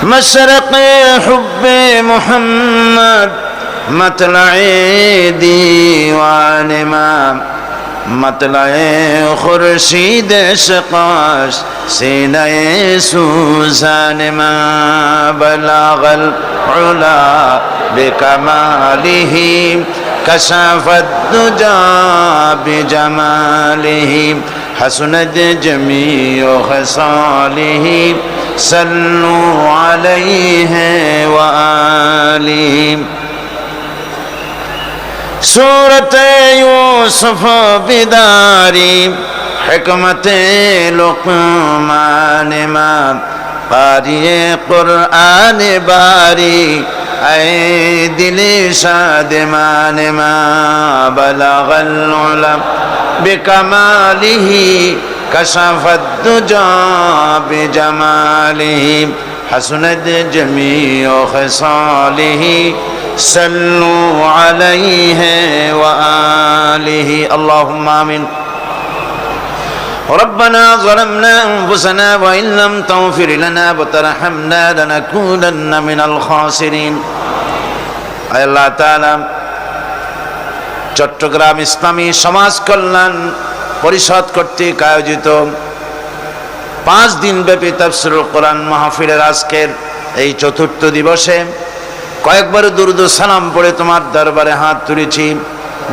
مشرق حب محمد مطلع دیوان ما مطلع خورشید شقاش سینہ سوزان ما بلغ العلا بکماله كشف الدجى بجماله حسنت جميع خصاله صلوا عليه وآله سورة يوسف بداري حكمة لقمان ما قاری قرآن باری اے دل شادمان ما بلغ العلا بکماله کشف الدجى بجماله حسنت جميع خصاله صلوا عليه وآله اللهم آمين ربنا ظلمنا أنفسنا وإن لم تغفر لنا وترحمنا لنكونن من الخاسرين আয় আল্লাহ তাআলা চট্টগ্রাম ইসলামী সমাজ কল্যাণ পরিষদ কর্তৃক আয়োজিত 5 দিন ব্যাপী তাফসীরুল কোরআন মাহফিলের আজকের এই চতুর্থ দিবসে কয়েকবার দুরূদ ও সালাম পড়ে তোমার দরবারে হাত তুলেছি।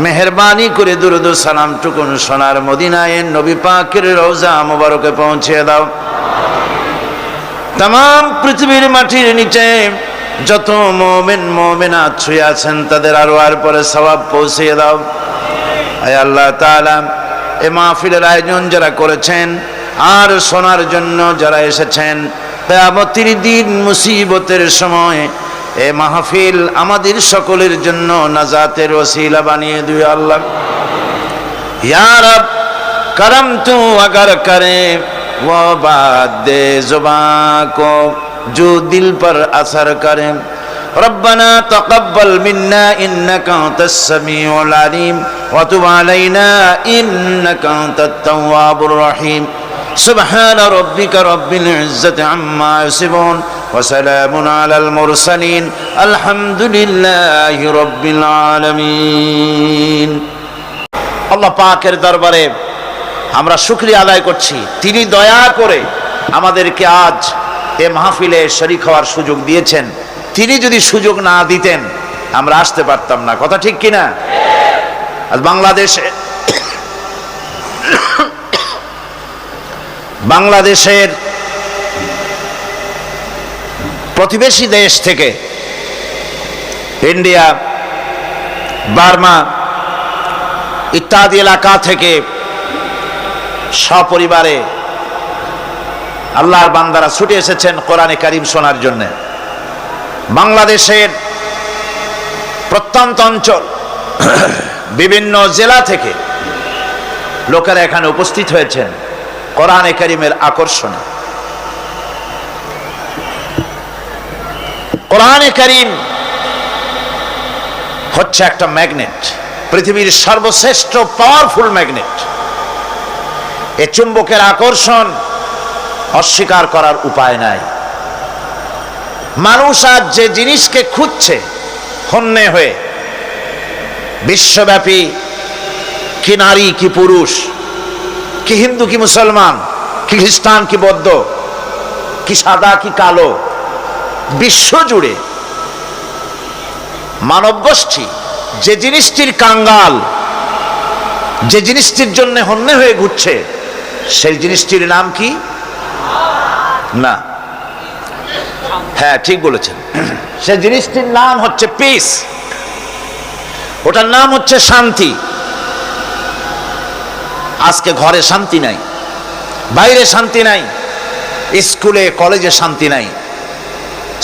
মেহেরবানি করে দুরূদ ও সালাম টুকুন সোনার মদিনায় নবী পাকের রওজা মুবারকে পৌঁছে দাও। तमाम পৃথিবীর মাটির নিচে যত মুমিন মুমিনাত শুয়ে আছেন তাদের আরওয়ার পরে সওয়াব পৌঁছে দাও। আয় আল্লাহ তাআলা এই মাহফিলের আয়োজন যারা করেছেন আর শোনার জন্য যারা এসেছেন, কিয়ামতের দিন মুসিবতের সময় এ মাহফিল আমাদের সকলের জন্য নাজাতের ওসিলা বানিয়ে দিও আল্লাহ। ইয়া রব करम तू अगर करे वो बात दे जुबां को जो दिल पर असर करे। रब्बना तक़ब्बल मिन्ना इन्नका अंतस समीउल अलीम व तुब अलैना इन्नका अंतत तव्वाबुर रहीम। सुब्हान रब्बिका रब्बिल इज्जति अम्मा यसिफून व सलामुन अलल मुरसलीन अल्हम्दुलिल्लाहि रब्बिल आलामीन। আল্লাহ পাকের দরবারে আমরা শুকরিয়া আদায় করছি, তিনি দয়া করে আমাদেরকে আজ এ মাহফিলে শরীক হওয়ার সুযোগ দিয়েছেন। তিনি যদি সুযোগ না দিতেন আমরা আসতে পারতাম না, কথা ঠিক কিনা? আজ বাংলাদেশের প্রতিবেশী দেশ থেকে ইন্ডিয়া, বার্মা ইত্যাদি এলাকা থেকে সপরিবারে আল্লাহর বান্দারা ছুটে এসেছেন কোরআনে কারীম শোনার জন্য। বাংলাদেশের প্রত্যন্ত অঞ্চল বিভিন্ন জেলা থেকে লোকেরা এখানে উপস্থিত হয়েছেন কোরআনে কারীমের আকর্ষণে। কোরআনে কারীম হচ্ছে একটা ম্যাগনেট, পৃথিবীর সর্বশ্রেষ্ঠ পাওয়ারফুল ম্যাগনেট। এ চুম্বকের আকর্ষণ অস্বীকার করার উপায় নাই। মানুষ আজ যে জিনিসকে খুঁজছে হন্যে হয়ে, বিশ্বব্যাপী কি নারী কি পুরুষ, কি হিন্দু কি মুসলমান, কি খ্রিস্টান কি বৌদ্ধ, কি সাদা কি কালো, বিশ্বজুড়ে মানব গোষ্ঠী যে জিনিসটির কাঙ্গাল, যে জিনিসটির জন্য হন্যে হয়ে ঘুরছে, সেই জিনিসটির নাম কি? না, হ্যাঁ ঠিক বলেছেন, সেই জিনিসটির নাম হচ্ছে পিস, ওটার নাম হচ্ছে শান্তি। আজকে ঘরে শান্তি নাই, বাইরে শান্তি নাই, স্কুলে কলেজে শান্তি নাই,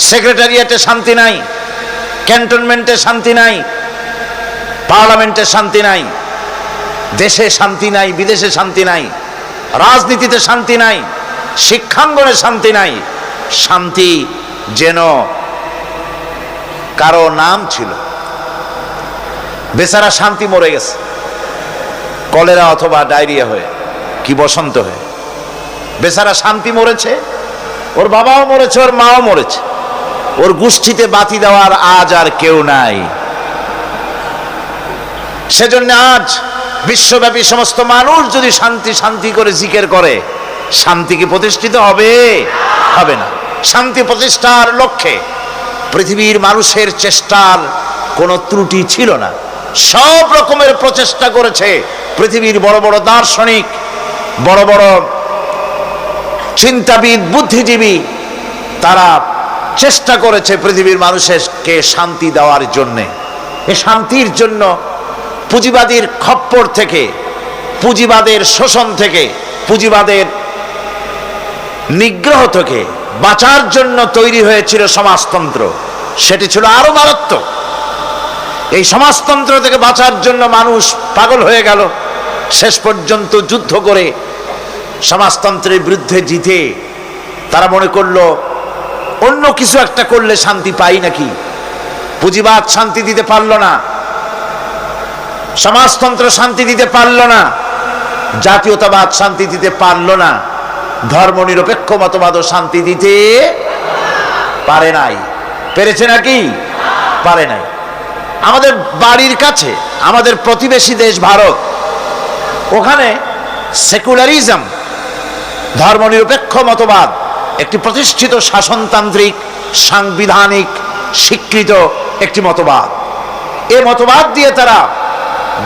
সেক্রেটারিয়েটে শান্তি নাই, ক্যান্টনমেন্টে শান্তি নাই, পার্লামেন্টে শান্তি নাই, দেশে শান্তি নাই, বিদেশে শান্তি নাই, রাজনীতিতে শান্তি নাই, শিক্ষাঙ্গনে শান্তি নাই। শান্তি যেন কারো নাম ছিল। বেচারা শান্তি মরে গেছে কলেরা অথবা ডায়রিয়া হয়ে, কি বসন্ত হয়ে। বেচারা শান্তি মরেছে, ওর বাবাও মরেছে, ওর মাও মরেছে। ওর গোষ্ঠীতে বাতি দেওয়ার আজ আর কেউ নাই। সেজন্য আজ বিশ্বব্যাপী সমস্ত মানুষ যদি শান্তি শান্তি করে জিকির করে, শান্তি কি প্রতিষ্ঠিত হবে? হবে না। শান্তি প্রতিষ্ঠার লক্ষ্যে পৃথিবীর মানুষের চেষ্টার কোনো ত্রুটি ছিল না। সব রকমের প্রচেষ্টা করেছে পৃথিবীর বড় বড় দার্শনিক, বড় বড় চিন্তাবিদ, বুদ্ধিজীবী। তারা চেষ্টা করেছে পৃথিবীর মানুষকে শান্তি দেওয়ার জন্যে। এ শান্তির জন্য পুঁজিবাদীর খপ্পর থেকে, পুঁজিবাদের শোষণ থেকে, পুঁজিবাদের নিগ্রহ থেকে বাঁচার জন্য তৈরি হয়েছিল সমাজতন্ত্র। সেটি ছিল আরো মারাত্মক। এই সমাজতন্ত্র থেকে বাঁচার জন্য মানুষ পাগল হয়ে গেল। শেষ পর্যন্ত যুদ্ধ করে সমাজতন্ত্রের বিরুদ্ধে জিতে তারা মনে করলো অন্য কিছু একটা করলে শান্তি পাই নাকি। পুঁজিবাদ শান্তি দিতে পারল না, সমাজতন্ত্র শান্তি দিতে পারল না, জাতীয়তাবাদ শান্তি দিতে পারল না, ধর্মনিরপেক্ষ মতবাদও শান্তি দিতে পারে নাই। পেরেছে নাকি? পারে নাই। আমাদের বাড়ির কাছে আমাদের প্রতিবেশী দেশ ভারত, ওখানে সেকুলারিজম, ধর্মনিরপেক্ষ মতবাদ একটি প্রতিষ্ঠিত শাসনতান্ত্রিক সাংবিধানিক স্বীকৃত একটি মতবাদ। এই মতবাদ দিয়ে তারা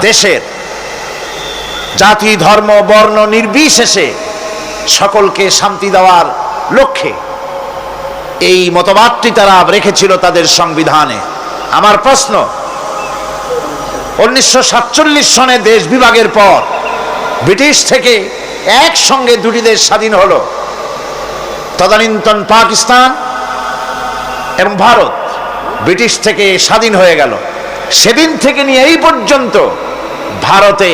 দেশের জাতি, ধর্ম, বর্ণ নির্বিশেষে সকলকে শান্তি দেওয়ার লক্ষ্যে এই মতবাদটি তারা রেখেছিল তাদের সংবিধানে। আমার প্রশ্ন, 1947 সনে দেশ বিভাগের পর ব্রিটিশ থেকে একসঙ্গে দুটি দেশ স্বাধীন হলো, তদানীন্তন পাকিস্তান এবং ভারত ব্রিটিশ থেকে স্বাধীন হয়ে গেল। সেদিন থেকে নিয়ে এই পর্যন্ত ভারতে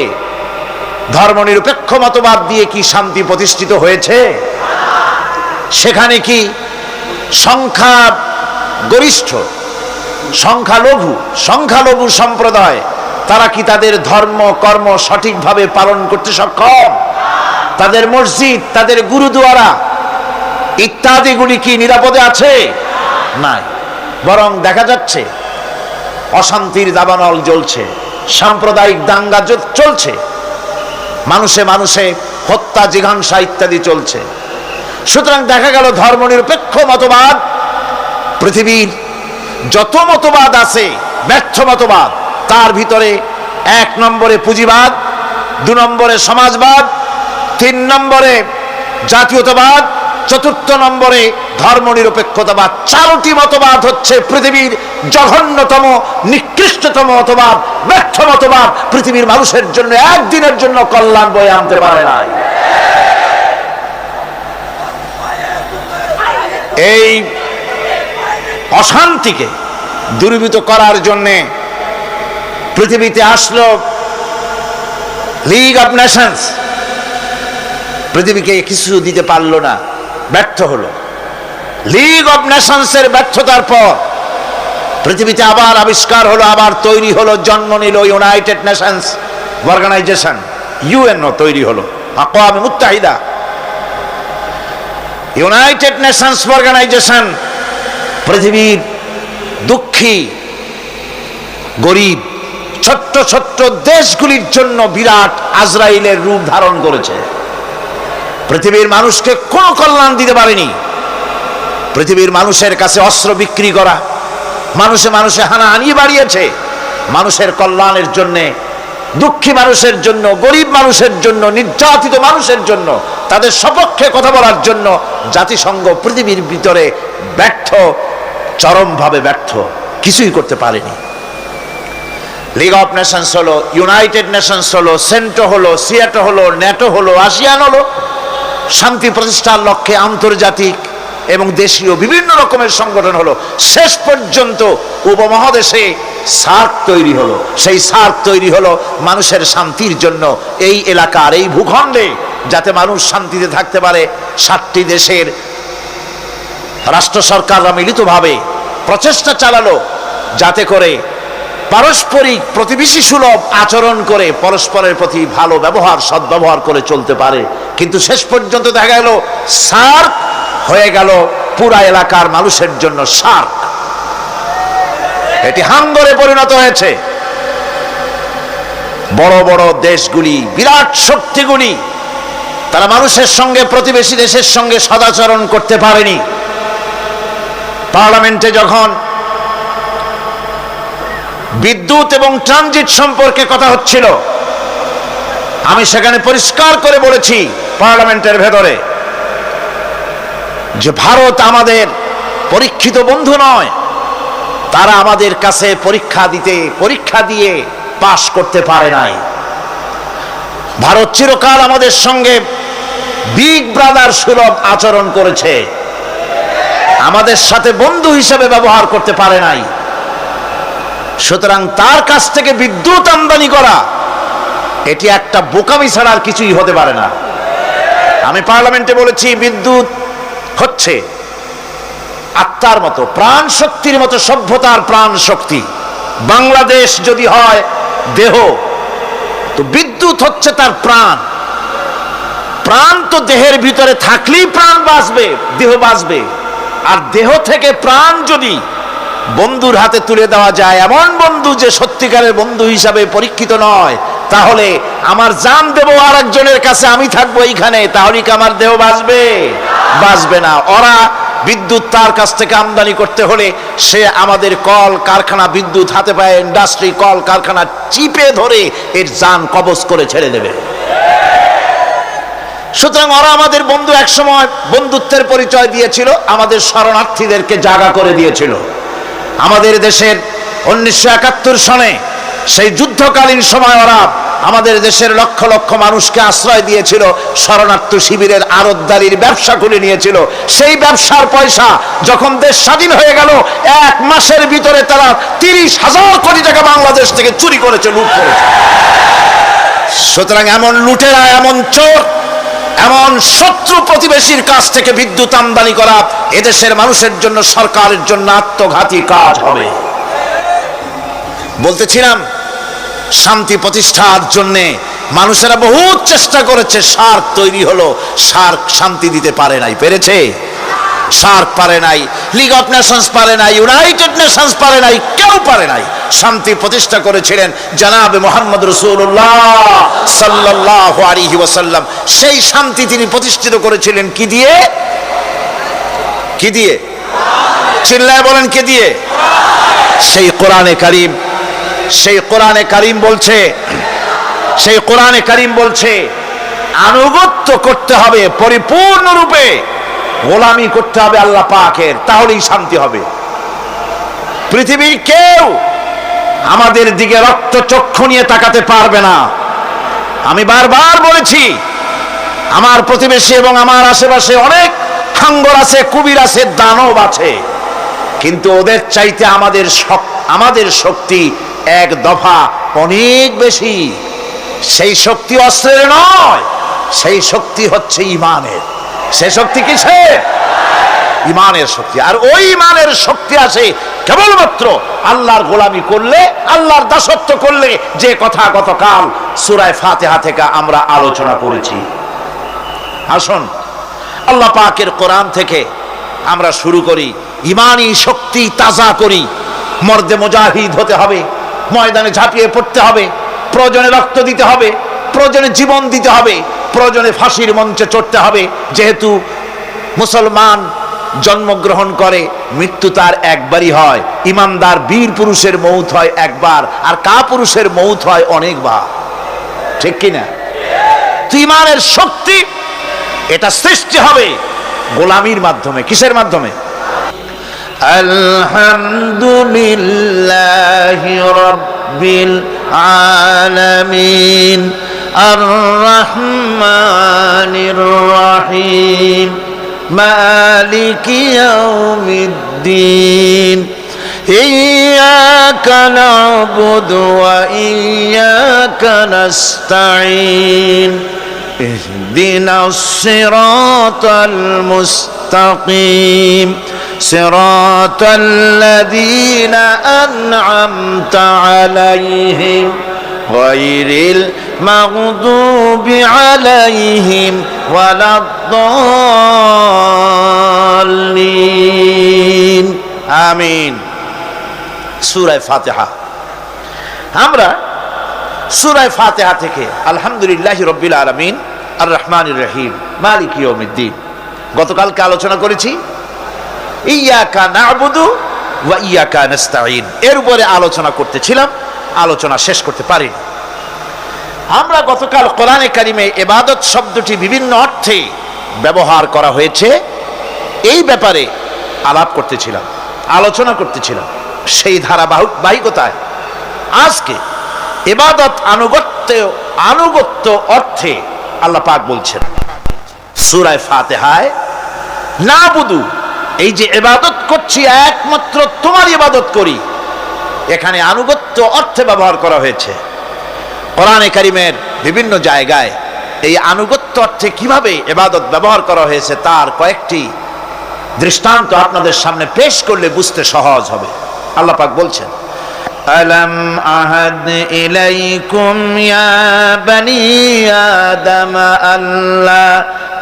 ধর্মনিরপেক্ষ মতবাদ দিয়ে কি শান্তি প্রতিষ্ঠিত হয়েছে? সেখানে কি সংখ্যা গরিষ্ঠ, সংখ্যালঘু সম্প্রদায় তারা কি তাদের ধর্ম কর্ম সঠিকভাবে পালন করতে সক্ষম? তাদের মসজিদ, তাদের গুরুদুয়ারা ইত্যাদিগুলি কি নিরাপদে আছে? নাই। বরং দেখা যাচ্ছে অশান্তির দাবানল জ্বলছে, সাম্প্রদায়িক দাঙ্গা চলছে, মানুষে মানুষে হত্যা, জিঘাংসা ইত্যাদি চলছে। সুতরাং দেখা গেল ধর্মনিরপেক্ষ মতবাদ, পৃথিবীর যত মতবাদ আছে ব্যর্থ মতবাদ, তার ভিতরে 1 নম্বরে পুঁজিবাদ, 2 নম্বরে সমাজবাদ, 3 নম্বরে জাতীয়তাবাদ, 4র্থ নম্বরে ধর্মনিরপেক্ষতাবাদ। 4টি মতবাদ হচ্ছে পৃথিবীর জঘন্যতম, নিকৃষ্টতম মতবাদ, ব্যর্থ মতবাদ। পৃথিবীর মানুষের জন্য একদিনের জন্য কল্যাণ বয়ে আনতে পারে না। এই অশান্তিকে দূরীভূত করার জন্য পৃথিবীতে আসলো লিগ অফ নেশনস। পৃথিবীকে কিছু দিতে পারলো না, ব্যর্থ হলো। লিগ অফ নেশনসের ব্যর্থতার পর পৃথিবীতে আবার আবিষ্কার হলো, আবার তৈরি হলো, জন্ম নিল ইউনাইটেড নেশনস অর্গানাইজেশন, ইউএনও তৈরি হলো, আকওয়ামে মুত্তাহিদা। ইউনাইটেড নেশনস অর্গানাইজেশন পৃথিবীর দুঃখী, গরিব, ছোট্ট ছোট্ট দেশগুলির জন্য বিরাট আজরাইলের রূপ ধারণ করেছে। পৃথিবীর মানুষকে কোনো কল্যাণ দিতে পারেনি। পৃথিবীর মানুষের কাছে অস্ত্র বিক্রি করা, মানুষে মানুষে হানাহানি বাড়িয়েছে। মানুষের কল্যাণের জন্য, দুঃখী মানুষের জন্য, গরিব মানুষের জন্য, নির্যাতিত মানুষের জন্য, তাদের সপক্ষে কথা বলার জন্য জাতিসংঘ পৃথিবীর ভিতরে ব্যর্থ, চরমভাবে ব্যর্থ, কিছুই করতে পারেনি। লিগ অফ নেশনস হলো, ইউনাইটেড নেশনস হলো, সেন্টো হলো, সিয়াটো হলো, ন্যাটো হলো, আসিয়ান হলো, শান্তি প্রতিষ্ঠার লক্ষ্যে আন্তর্জাতিক এবং দেশীয় বিভিন্ন রকমের সংগঠন হলো। শেষ পর্যন্ত উপমহাদেশে সার্ক তৈরি হলো। সেই সার্ক তৈরি হলো মানুষের শান্তির জন্য, এই এলাকার, এই ভূখণ্ডে যাতে মানুষ শান্তিতে থাকতে পারে। 7টি দেশের রাষ্ট্র সরকাররা মিলিতভাবে প্রচেষ্টা চালালো যাতে করে পারস্পরিক প্রতিবেশী সুলভ আচরণ করে পরস্পরের প্রতি ভালো ব্যবহার, সদ্ব্যবহার করে চলতে পারে। কিন্তু শেষ পর্যন্ত দেখা গেল সার্ক হয়ে গেল পুরা এলাকার মানুষের জন্য সার্ক। এটি হাঙ্গরে পরিণত হয়েছে। বড় বড় দেশগুলি, বিরাট শক্তিগুলি, তারা মানুষের সঙ্গে, প্রতিবেশী দেশের সঙ্গে সদাচরণ করতে পারেনি। পার্লামেন্টে যখন বিদ্যুৎ এবং ট্রানজিট সম্পর্কে কথা হচ্ছিল, আমি সেখানে পরিষ্কার করে বলেছি পার্লামেন্টের ভেতরে যে ভারত আমাদের পরীক্ষিত বন্ধু নয়। তারা আমাদের কাছে পরীক্ষা দিয়ে পাশ করতে পারে নাই। ভারত চিরকাল আমাদের সঙ্গে বিগ ব্রাদার সুলভ আচরণ করেছে, আমাদের সাথে বন্ধু হিসেবে ব্যবহার করতে পারে নাই। সুতরাং তার কাছ থেকে বিদ্যুৎ আমদানি করা এটি একটা বোকামি ছাড়া আর কিছুই হতে পারে না। আমি পার্লামেন্টে বলেছি, বিদ্যুৎ হচ্ছে আত্মার মতো, প্রাণ শক্তির মতো, সভ্যতার প্রাণ শক্তি। বাংলাদেশ যদি হয় দেহ, তো বিদ্যুৎ হচ্ছে তার প্রাণ। প্রাণ তো দেহের ভিতরে থাকলেই প্রাণ বাঁচবে, দেহ বাঁচবে। আর দেহ থেকে প্রাণ যদি বন্ধুর হাতে তুলে দেওয়া যায়, এমন বন্ধু যে সত্যিকারের বন্ধু হিসাবে পরীক্ষিত নয়, তাহলে আমার জান দেব আর একজনের কাছে, আমি থাকবো এইখানে, তাহলে কি আমার দেহ বাঁচবে? বাঁচবে না। ওরা বিদ্যুৎ তার কাছ থেকে আমদানি করতে হলে সে আমাদের কল কারখানা, বিদ্যুৎ হাতে পায়ে ইন্ডাস্ট্রি, কল কারখানা চিপে ধরে এর জান কবজ করে ছেড়ে দেবে। সুতরাং ওরা আমাদের বন্ধু, এক সময় বন্ধুত্বের পরিচয় দিয়েছিল, আমাদের শরণার্থীদেরকে জায়গা করে দিয়েছিল। আমাদের দেশের 1971 সনে সেই যুদ্ধকালীন সময় ওরা আমাদের দেশের লক্ষ লক্ষ মানুষকে আশ্রয় দিয়েছিল, শরণার্থী শিবিরের আড়তদারির ব্যবসা খুলে নিয়েছিল। সেই ব্যবসার পয়সা যখন দেশ স্বাধীন হয়ে গেল, 1 মাসের ভিতরে তারা 30,000 কোটি টাকা বাংলাদেশ থেকে চুরি করেছে, লুট করেছে। সুতরাং এমন লুটেরা, এমন চোর, এমন শত্রু প্রতিবেশীর কাছ থেকে বিদ্যুৎ আমদানি করা এদেশের মানুষের জন্য, সরকারের জন্য আত্মঘাতী কাজ হবে। বলতেছিলাম, শান্তি প্রতিষ্ঠার জন্য মানুষেরা বহুত চেষ্টা করেছে, সার্ক তৈরি হলো, সার্ক শান্তি দিতে পারে নাই। পেরেছে? সার্ক পারে নাই, লিগ অফ নেশনস পারে নাই, ইউনাইটেড নেশনস পারে নাই, কেউ পারে নাই। শান্তি প্রতিষ্ঠা করেছিলেন জনাবে মুহাম্মদ রাসূলুল্লাহ সাল্লাল্লাহু আলাইহি ওয়াসাল্লাম। সেই শান্তি তিনি প্রতিষ্ঠিত করেছিলেন কি দিয়ে? কি দিয়ে? চিল্লায় বলেন, কে দিয়ে? সেই কোরআনে কারীম। সেই কোরআনে কারীম বলছে, সেই কোরআনে কারীম বলছে আনুগত্য করতে হবে পরিপূর্ণরূপে, গোলামি করতে হবে আল্লাহ পাকের, তাহলেই শান্তি হবে। পৃথিবীর কেউ আমাদের দিকে রক্ত চক্ষু নিয়ে তাকাতে পারবে না। আমি বারবার বলেছি, আমার প্রতিবেশী এবং আমার আশেপাশে অনেক হাঙ্গর আছে, কুবির আছে, দানব আছে, কিন্তু ওদের চাইতে আমাদের শক্তি এক দফা অনেক বেশি। সেই শক্তি অস্ত্রের নয়, সেই শক্তি হচ্ছে ইমানের। সেই শক্তি কিসের? ইমানের শক্তি। আর ওই ইমানের শক্তি আসে কেবলমাত্র আল্লাহর গোলামি করলে, আল্লাহর দাসত্ব করলে, যে কথা গতকাল সূরা ফাতিহা থেকে আমরা আলোচনা করেছি। আসুন আল্লাহ পাকের কোরআন থেকে আমরা শুরু করি, ইমানি শক্তি তাজা করি। মর্দে মুজাহিদ হতে হবে, ময়দানে ঝাঁপিয়ে পড়তে হবে, প্রয়োজনে রক্ত দিতে হবে, প্রয়োজনে জীবন দিতে হবে, প্রয়োজনে ফাঁসির মঞ্চে চড়তে হবে। যেহেতু মুসলমান জন্মগ্রহণ করে, মৃত্যু তার একবারই হয়। ইমানদার বীর পুরুষের মৌত হয় একবার, আর কাপুরুষের মৌত হয় অনেকবার। ঠিক কিনা? তো ইমানের শক্তি এটা সৃষ্টি হবে গোলামির মাধ্যমে। কিসের মাধ্যমে? আলহামদুলিল্লাহি রাব্বিল আলামিন আর-রাহমানির রাহিম মালিকি ইয়াউমিদ্দিন ইয়্যাকা না'বুদু ওয়া ইয়্যাকা নাস্তাঈন ইহদিনাস সিরাতাল মুস্তাকিম সিরাতাল লাযীনা আন'আমতা আলাইহিম গায়রিল মাগদুবি আলাইহিম ওয়ালাদ-দাল্লিন। আমিন। সূরা ফাতিহা। আমরা সূরা ফাতিহা থেকে আলহামদুলিল্লাহি রাব্বিল আলামিন আর রহমানির রহিম মালিক ইয়াউমিদ্দিন গতকালকে আলোচনা করেছি। ইয়াকা না'বুদু ওয়া ইয়াকা নাস্তাঈন, এর উপরে আলোচনা করতেছিলাম, আলোচনা শেষ করতে পারিনি। আমরা গতকাল কোরআনে কারিমে ইবাদত শব্দটি বিভিন্ন অর্থে ব্যবহার করা হয়েছে এই ব্যাপারে আলাপ করতেছিলাম, আলোচনা করতেছিলাম। সেই ধারাবাহিকতায় আজকে ইবাদত আনুগত্য অর্থে আল্লাহ পাক বলছেন সূরা ফাতিহায়, না'বুদু, এই যে ইবাদত করছি একমাত্র তোমার ইবাদত করি, এখানে আনুগত্য অর্থে ব্যবহার করা হয়েছে। কোরআনে কারিমের বিভিন্ন জায়গায় এই আনুগত্য অর্থে কিভাবে ইবাদত ব্যবহার করা হয়েছে তার কয়েকটি দৃষ্টান্ত আপনাদের সামনে পেশ করলে বুঝতে সহজ হবে। আল্লাহ পাক বলছেন, আলাম আহাদ ইলাইকুম ইয়া বানি আদম আল্লা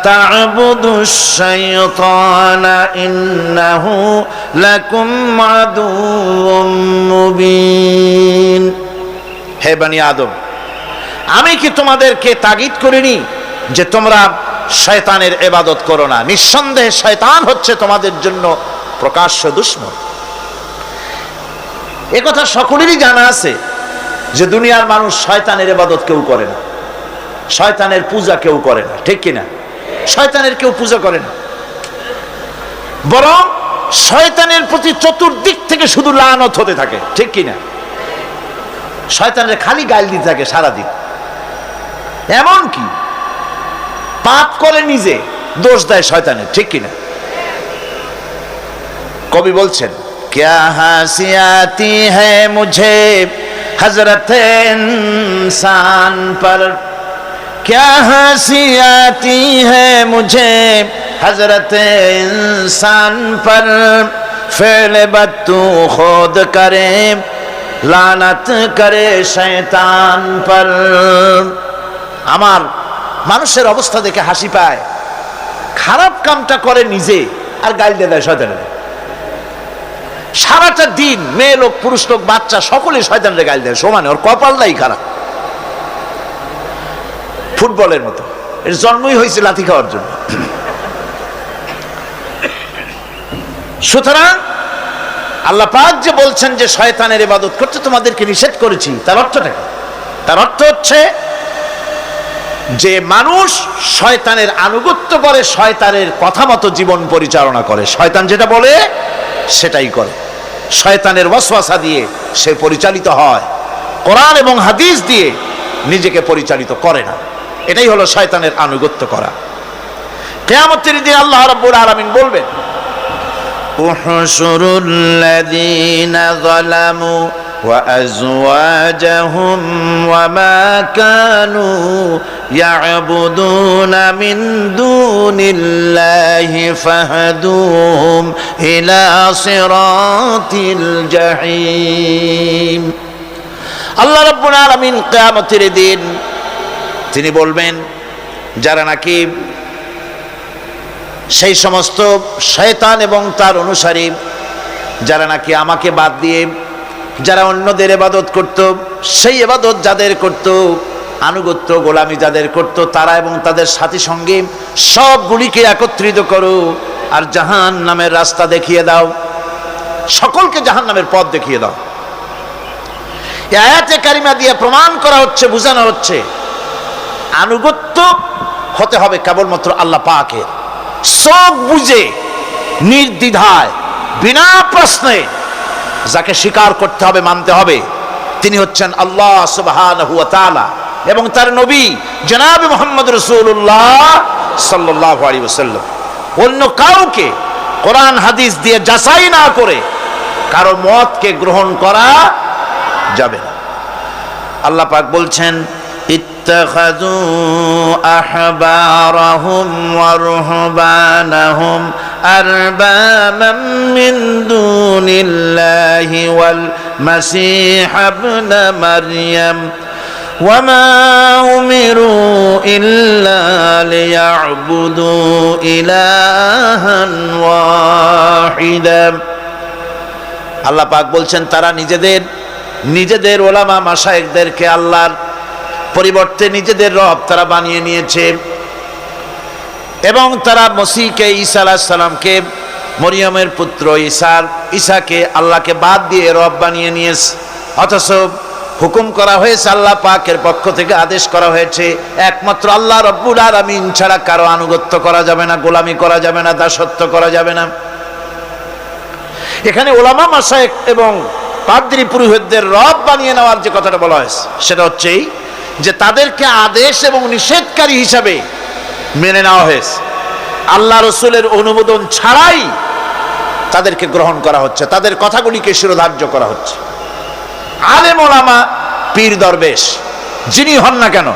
তা'বুদুশ শাইতানা ইন্নাহু লাকুম আদুউম মুবিন। হে বনি আদম, আমি কি তোমাদেরকে তাগিদ করিনি যে তোমরা শয়তানের ইবাদত করো না? নিঃসন্দেহে শয়তান হচ্ছে তোমাদের জন্য প্রকাশ্য দুশমন। এ কথা সকলেরই জানা আছে যে দুনিয়ার মানুষ শয়তানের ইবাদত কেউ করে না, শয়তানের পূজা কেউ করে না, ঠিক কিনা? শয়তানের কেউ পূজা করে না, বরং শয়তানের প্রতি চতুর্দিক থেকে শুধু লানত হতে থাকে, ঠিক কিনা? শয়তানের খালি গাল দিতে থাকে সারাদিন, এমন কি পাপ করে নিজে দোষ দেয় শয়তানের, ঠিক কিনা? কবি বলছেন, क्या हंसी आती है मुझे हजरत इंसान पर, क्या हंसी आती है मुझे हजरत इंसान पर, फेल बद तू खुद करे लानत करे शैतान पर। আমার মানুষের অবস্থা দেখে হাসি পায়, খারাপ কামটা করে নিজে আর গাল দিয়ে দেয় শয়তানের। সারাটা দিন মেয়ে লোক, পুরুষ লোক, বাচ্চা সকলে শয়তানের গাল দেয় সমানে, ওর কপালটাই খারাপ, ফুটবলের মতো। এর জন্মই হয়েছে লাথি খাওয়ার জন্য। সুতরাং আল্লাহ পাক যে বলছেন যে শয়তানের ইবাদত করতে তোমাদেরকে নিষেধ করেছি, তার অর্থটা কি? তার অর্থ হচ্ছে যে মানুষ শয়তানের আনুগত্য করে, শয়তানের কথা মতো জীবন পরিচালনা করে, শয়তান যেটা বলে সেটাই করে, শয়তানের ওয়াসওয়াসা দিয়ে সে পরিচালিত হয়, কোরআন এবং হাদিস দিয়ে নিজেকে পরিচালিত করে না। এটাই হলো শয়তানের আনুগত্য করা। কিয়ামতের দিন আল্লাহ রাব্বুল আলামিন বলবেন, উহশুরুল লাযীনা যালামু ওয়া আযওয়াজাহুম ওয়া মা কানু ইয়াবুদুনা মিন দুনিল্লাহি ফাহদুহুম ইলা সিরাতিল জাহিম। আল্লাহ রাব্বুল আলামিন কিয়ামতের দিন তিনি বলবেন, যারা নাকি সেই সমস্ত শয়তান এবং তার অনুসারী, যারা নাকি আমাকে বাদ দিয়ে যারা অন্যদের ইবাদত করত, সেই ইবাদত যাদের করত, আনুগত্য গোলামি যাদের করত, তারা এবং তাদের সাথী সঙ্গে সবগুলিকে একত্রিত করো আর জাহান্নামের রাস্তা দেখিয়ে দাও, সকলকে জাহান্নামের পথ দেখিয়ে দাও। এই আয়াতে কারিমা দিয়ে প্রমাণ করা হচ্ছে, বোঝানো হচ্ছে আনুগত্য হতে হবে কেবলমাত্র আল্লাহ পাকের। সব বুঝে নির্দ্বিধায় বিনা প্রশ্নে যাকে স্বীকার করতে হবে, মানতে হবে, তিনি হচ্ছেন আল্লাহ সুবহানাহু ওয়া তাআলা এবং তার নবী জনাবে মুহাম্মদ রাসূলুল্লাহ সাল্লাল্লাহু আলাইহি ওয়াসাল্লাম। অন্য কাউকে কোরআন হাদিস দিয়ে যাচাই না করে কারো মতকে গ্রহণ করা যাবে না। আল্লাহ পাক বলছেন, ইত্তাখাযু আহবারাহুম ওয়া রুহবানাহুম আরবাবাম মিন দুনিল্লাহি ওয়াল মাসীহ ইবনে মারইয়াম وما أمروا إلا ليعبدوا إلها واحدا আল্লাহ পাক বলছেন তারা নিজেদের ওলামা মাশায়েখদেরকে আল্লাহর পরিবর্তে নিজেদের রব তারা বানিয়ে নিয়েছে, এবং তারা মসিহকে ঈসা আলাইহিস সালামকে মরিয়মের পুত্র ঈসাকে আল্লাহকে বাদ দিয়ে রব বানিয়ে নিয়েছে। অথচ হুকুম করা হয়েছে, আল্লাহ পাকের পক্ষ থেকে আদেশ করা হয়েছে একমাত্র আল্লাহ রব্বুল আলামিন ছাড়া কারো আনুগত্য করা যাবে না, গোলামি করা যাবে না, দাসত্ব করা যাবে না। এখানে ওলামা মাশায়েখ এবং পাদ্রী পুরোহিতদের রব বানিয়ে নেওয়ার যে কথাটা বলা হয়েছে সেটা হচ্ছে যে তাদেরকে আদেশ এবং নিষেধকারী হিসাবে মেনে নেওয়া হয়েছে, আল্লাহ রসুলের অনুমোদন ছাড়াই তাদেরকে গ্রহণ করা হচ্ছে, তাদের কথাগুলিকে শিরোধার্য করা হচ্ছে। আলেম ওলামা পীর দরবেশ যিনি হন না কেন,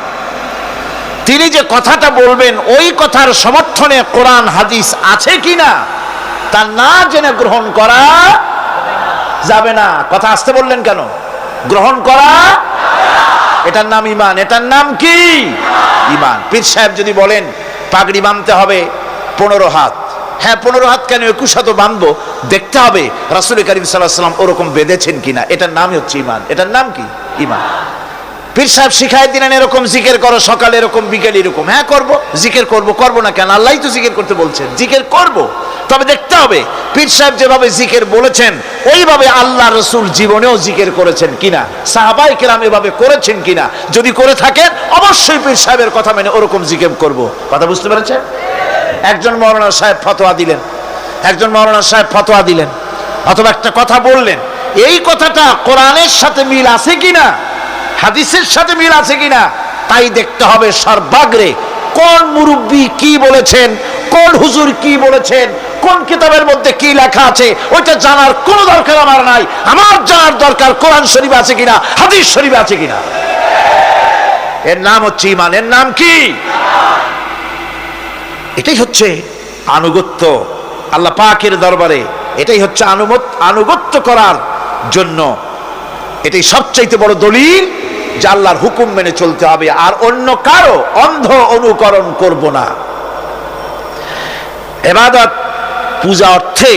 তিনি যে কথাটা বলবেন ওই কথার সমর্থনে কোরআন হাদিস আছে কিনা তা না জেনে গ্রহণ করা যাবে না। কথা আসতে বললেন কেন? গ্রহণ করা, এটার নাম ঈমান। এটার নাম কি? ঈমান। পীর সাহেব যদি বলেন পাগড়ি বাঁধতে হবে 15 হাত, হ্যাঁ 15 হাত কেন, 21 হাতও বাঁধবো, দেখতে হবে রাসূল করিম সাল্লাল্লাহু আলাইহি ওয়াসাল্লাম ওরকম বেঁধেছেন কিনা। এটার নামই হচ্ছে ঈমান। এটার নাম কি? ঈমান। পীর সাহেব শিখাই দিলেন এরকম জিকির করো, সকালে এরকম, বিকেলে এরকম, হ্যাঁ করবো, জিকির করবো না কেন? আল্লাহই তো জিকির করতে বলছেন, জিকির করব। তবে দেখতে হবে পীর সাহেব যেভাবে জিকির বলেছেন ওইভাবে আল্লাহ রসুল জীবনেও জিকির করেছেন কিনা, সাহাবায়ে কেরাম এভাবে করেছেন কিনা। যদি করে থাকেন অবশ্যই পীর সাহেবের কথা মেনে ওরকম জিকির করব। কথা বুঝতে পেরেছেন? একজন মাওলানা সাহেব ফতোয়া দিলেন অথবা একটা কথা বললেন, এই কথাটা কোরআনের সাথে মিল আছে কিনা, হাদিসের সাথে মিল আছে কিনা তাই দেখতে হবে সর্বাগ্রে। কোন মুরব্বী কি বলেছেন, কোন হুজুর কি বলেছেন, কোন কিতাবের মধ্যে কি লেখা আছে ওইটা জানার কোনো দরকার আমার নাই। আমার জানার দরকার কোরআন শরীফ আছে কিনা, হাদিস শরীফ আছে কিনা। এর নাম হচ্ছে ঈমান। এর নাম কি? এটাই হচ্ছে আনুগত্য আল্লাহ পাকের দরবারে। এটাই হচ্ছে আনুগত্য করার জন্য এটাই সবচাইতে বড় দলিল যে আল্লাহর হুকুম মেনে চলতে হবে, আর অন্য কারো অন্ধ অনুকরণ করব না। ইবাদত পূজা অর্থে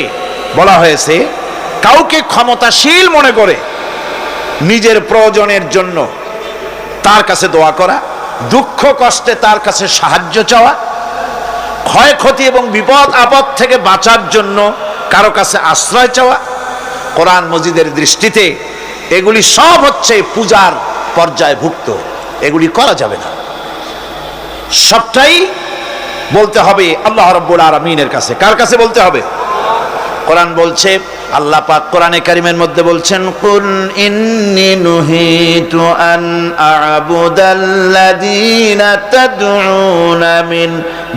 বলা হয়েছে কাউকে ক্ষমতাশীল মনে করে নিজের প্রয়োজনের জন্য তার কাছে দোয়া করা, দুঃখ কষ্টে তার কাছে সাহায্য চাওয়া, ক্ষয়ক্ষতি এবং বিপদ আপদ থেকে বাঁচার জন্য কারো কাছে আশ্রয় চাওয়া। কোরআন মজিদের দৃষ্টিতে এগুলি সব হচ্ছে পূজার পর্যায়ভুক্ত, এগুলি করা যাবে না। সবটাই বলতে হবে আল্লাহ রাব্বুল আলামিনের কাছে। কার কাছে বলতে হবে? কোরআন বলছে, আল্লাহ পাক কোরআনে কারিমের মধ্যে বলছেন, কুল ইন্নী নুহিতু আন আ'বুদাল্লাযীনা তাদউনা মিন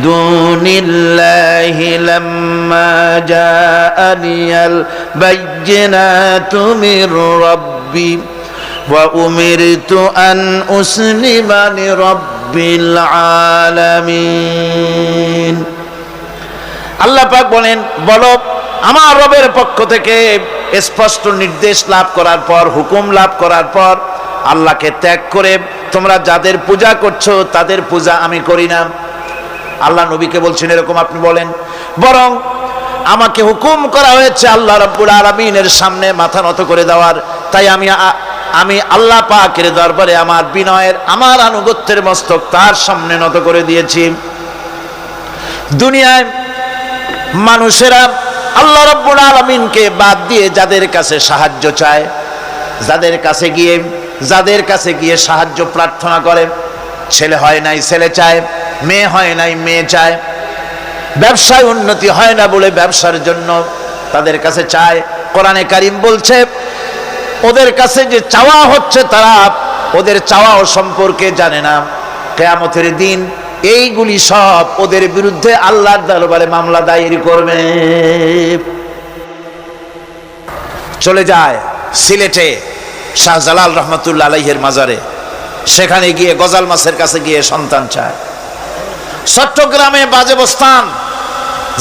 দুনিল্লাহি লাম্মা জাআনিয়াল বায়্যিনাতু মির রাব্বি ওয়া উমিরতু আন উসলিমা লিরাব্বিল আলামিন। আল্লাহ পাক বলেন, বলো আমার রবের পক্ষ থেকে স্পষ্ট নির্দেশ লাভ করার পর, হুকুম লাভ করার পর আল্লাহকে ত্যাগ করে তোমরা যাদের পূজা করছো তাদের পূজা আমি করি না। আল্লাহ নবীকে বলছেন এরকম আপনি বলেন, বরং আমাকে হুকুম করা হয়েছে আল্লাহ রাব্বুল আলামিনের সামনে মাথা নত করে দেওয়ার। তাই আমি আল্লাহ পাকের দরবারে আমার বিনয়ের, আমার আনুগত্যের মস্তক তার সামনে নত করে দিয়েছি। দুনিয়ায় মানুষেরা আল্লাহ রাব্বুল আলামিনকে বাদ দিয়ে যাদের কাছে সাহায্য চায়, যাদের কাছে গিয়ে সাহায্য প্রার্থনা করে, ছেলে হয় নাই ছেলে চায়, মেয়ে হয় নাই মেয়ে চায়, ব্যবসায় উন্নতি হয় না বলে ব্যবসার জন্য তাদের কাছে চায়। কোরআনে কারীম বলছে ওদের কাছে যে চাওয়া হচ্ছে তারা ওদের চাওয়াও সম্পর্কে জানে না। কিয়ামতের দিন এইগুলি সব ওদের বিরুদ্ধে আল্লাহর দরবারে মামলা দায়ের করবে। চলে যায় সিলেটে শাহজালাল রহমতুল্লাহ আলাইহির মাজারে, সেখানে গিয়ে গজাল মাছের কাছে গিয়ে সন্তান চায়। চট্টগ্রামে বাজেবস্তান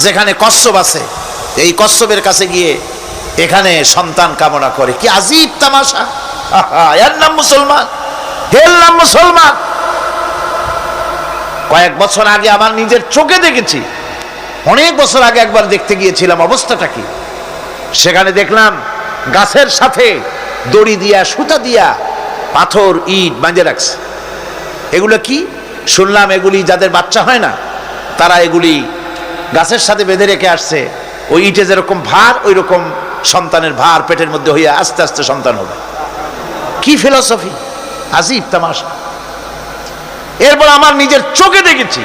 যেখানে কচ্ছপ আছে, এই কচ্ছপের কাছে গিয়ে এখানে সন্তান কামনা করে। কি আজীব তামাশা! এর নাম মুসলমান, এর নাম মুসলমান। কয়েক বছর আগে আমার নিজের চোখে দেখেছি, অনেক বছর আগে একবার দেখতে গিয়েছিলাম অবস্থাটা কি। সেখানে দেখলাম গাছের সাথে দড়ি দিয়া সুতা দিয়া পাথর ইট বাঁধে রাখছে। এগুলো কি শুনলাম, এগুলি যাদের বাচ্চা হয় না তারা এগুলি গাছের সাথে বেঁধে রেখে আসছে। ওই ইটে যেরকম ভার ওই রকম সন্তানের ভার পেটের মধ্যে হইয়া আস্তে আস্তে সন্তান হবে। কি ফিলসফি, আজীব তামাশা। এরপর আমার নিজের চোখে দেখেছি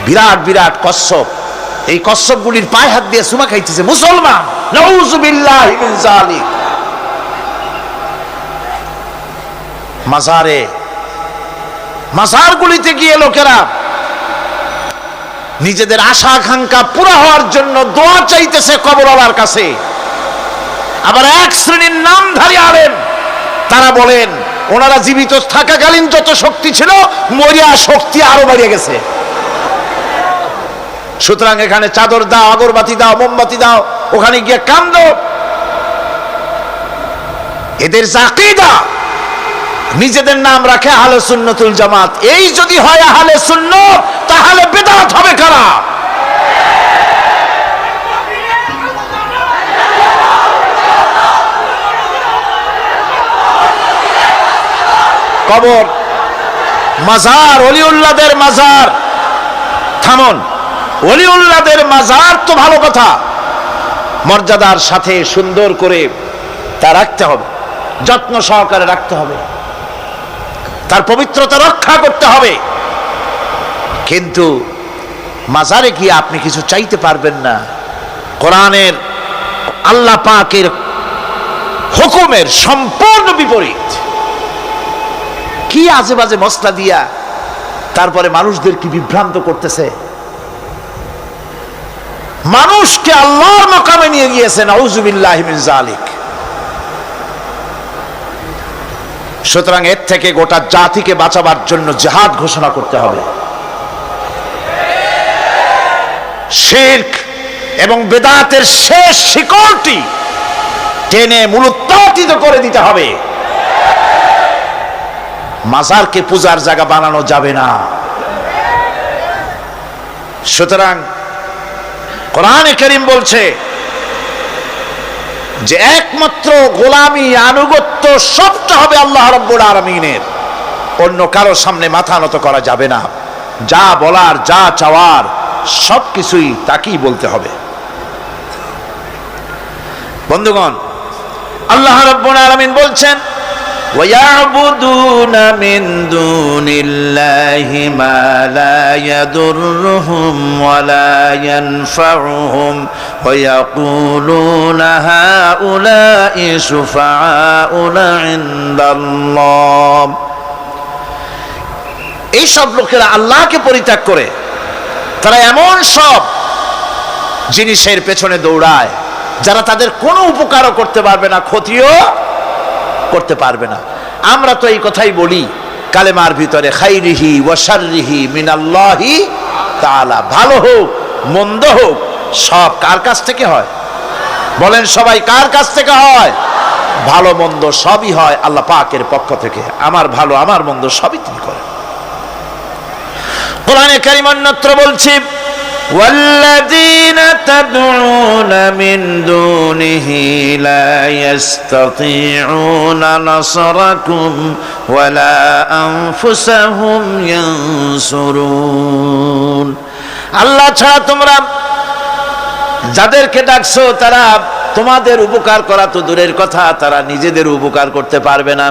বিরাট বিরাট কচ্ছপ, এই কচ্ছপগুলির পায়ে হাত দিয়ে চুমা খাইতেছে মুসলমান। নাউযুবিল্লাহি মিন যালিক। মাজারগুলিতে গিয়ে লোকেরা নিজেদের আশা আকাঙ্ক্ষা পুরা হওয়ার জন্য দোয়া চাইতেছে কবরওয়ালার কাছে। আবার এক শ্রেণীর নামধারী আলেম তারা বলেন ওনারা জীবিত থাকাকালীন যত শক্তি ছিল মরিয়া শক্তি আরো বেড়ে গেছে, সুতরাং এখানে চাদর দাও, আগরবাতি দাও, মোমবাতি দাও, ওখানে গিয়ে কান্দো। এদের আকীদা, নিজেদের নাম রাখে আহলে সুন্নাতুল জামাত। এই যদি হয় আহলে সুন্নাত, তাহলে বিদআত হবে কারা? কবর, মাজার, ওলিউল্লাহদের মাজার, থামুন। ওলিউল্লাহদের মাজার তো ভালো কথা, মর্যাদার সাথে সুন্দর করে তা রাখতে হবে, যত্ন সহকারে রাখতে হবে, তার পবিত্রতা রক্ষা করতে হবে। কিন্তু মাজারে গিয়ে আপনি কিছু চাইতে পারবেন না। কোরআনের আল্লাহ পাকের হুকুমের সম্পূর্ণ বিপরীত। কি আজে বাজে মশলা দিয়া তারপরে মানুষদেরকে বিভ্রান্ত করতেছে, মানুষকে আল্লাহর মাকামে নিয়ে গিয়েছে। নাউযুবিল্লাহি মিন যালিক। সুতরাং এর থেকে গোটা জাতিকে বাঁচাবার জন্য জিহাদ ঘোষণা করতে হবে। শিরক এবং বেদাতের শেষ শিকড়টি টেনে মূলোৎপাটিত করে দিতে হবে। মাজারকে পূজার জায়গা বানানো যাবে না। সুতরাং কোরআনে কারীম বলছে যে একমাত্র গোলামি, আনুগত্য সবটা হবে আল্লাহ রাব্বুল আলামিনের। অন্য কারো সামনে মাথা নত করা যাবে না। যা বলার, যা চাওয়ার সবকিছুই তাকেই বলতে হবে। বন্ধুগণ, আল্লাহ রাব্বুল আলামিন বলছেন وَيَعْبُدُونَ مِن دُونِ اللَّهِ مَا لَا يَضُرُّهُمْ وَلَا يَنفَعُهُمْ وَيَقُولُونَ هَؤُلَاءِ شُفَعَاؤُنَا عِندَ اللَّهِ। এই সব লোকেরা আল্লাহকে পরিত্যাগ করে তারা এমন সব জিনিসের পেছনে দৌড়ায় যারা তাদের কোনো উপকারও করতে পারবে না, ক্ষতিও করতে পারবে না। আমরা তো এই কথাই বলি কালেমার ভিতরে, খাইরিহি ওয়া শাররিহি মিনাল্লাহি তাআলা। ভালো হোক মন্দ হোক সব কার কাছ থেকে হয়? বলেন সবাই, কার কাছ থেকে হয়? ভালো মন্দ সবই হয় আল্লাহ পাকের পক্ষ থেকে। আমার ভালো আমার মন্দ সবই তিনি করেন। কোরআনে কারীম অন্যত্র বলছি والذين تدعون من دونه لا يستطيعون نصركم ولا أنفسهم ينصرون। আল্লাহ ছাড়া তোমরা যাদেরকে ডাকছো তারা তোমাদের উপকার করা তো দূরের কথা, তারা নিজেদের উপকার করতে পারবে না।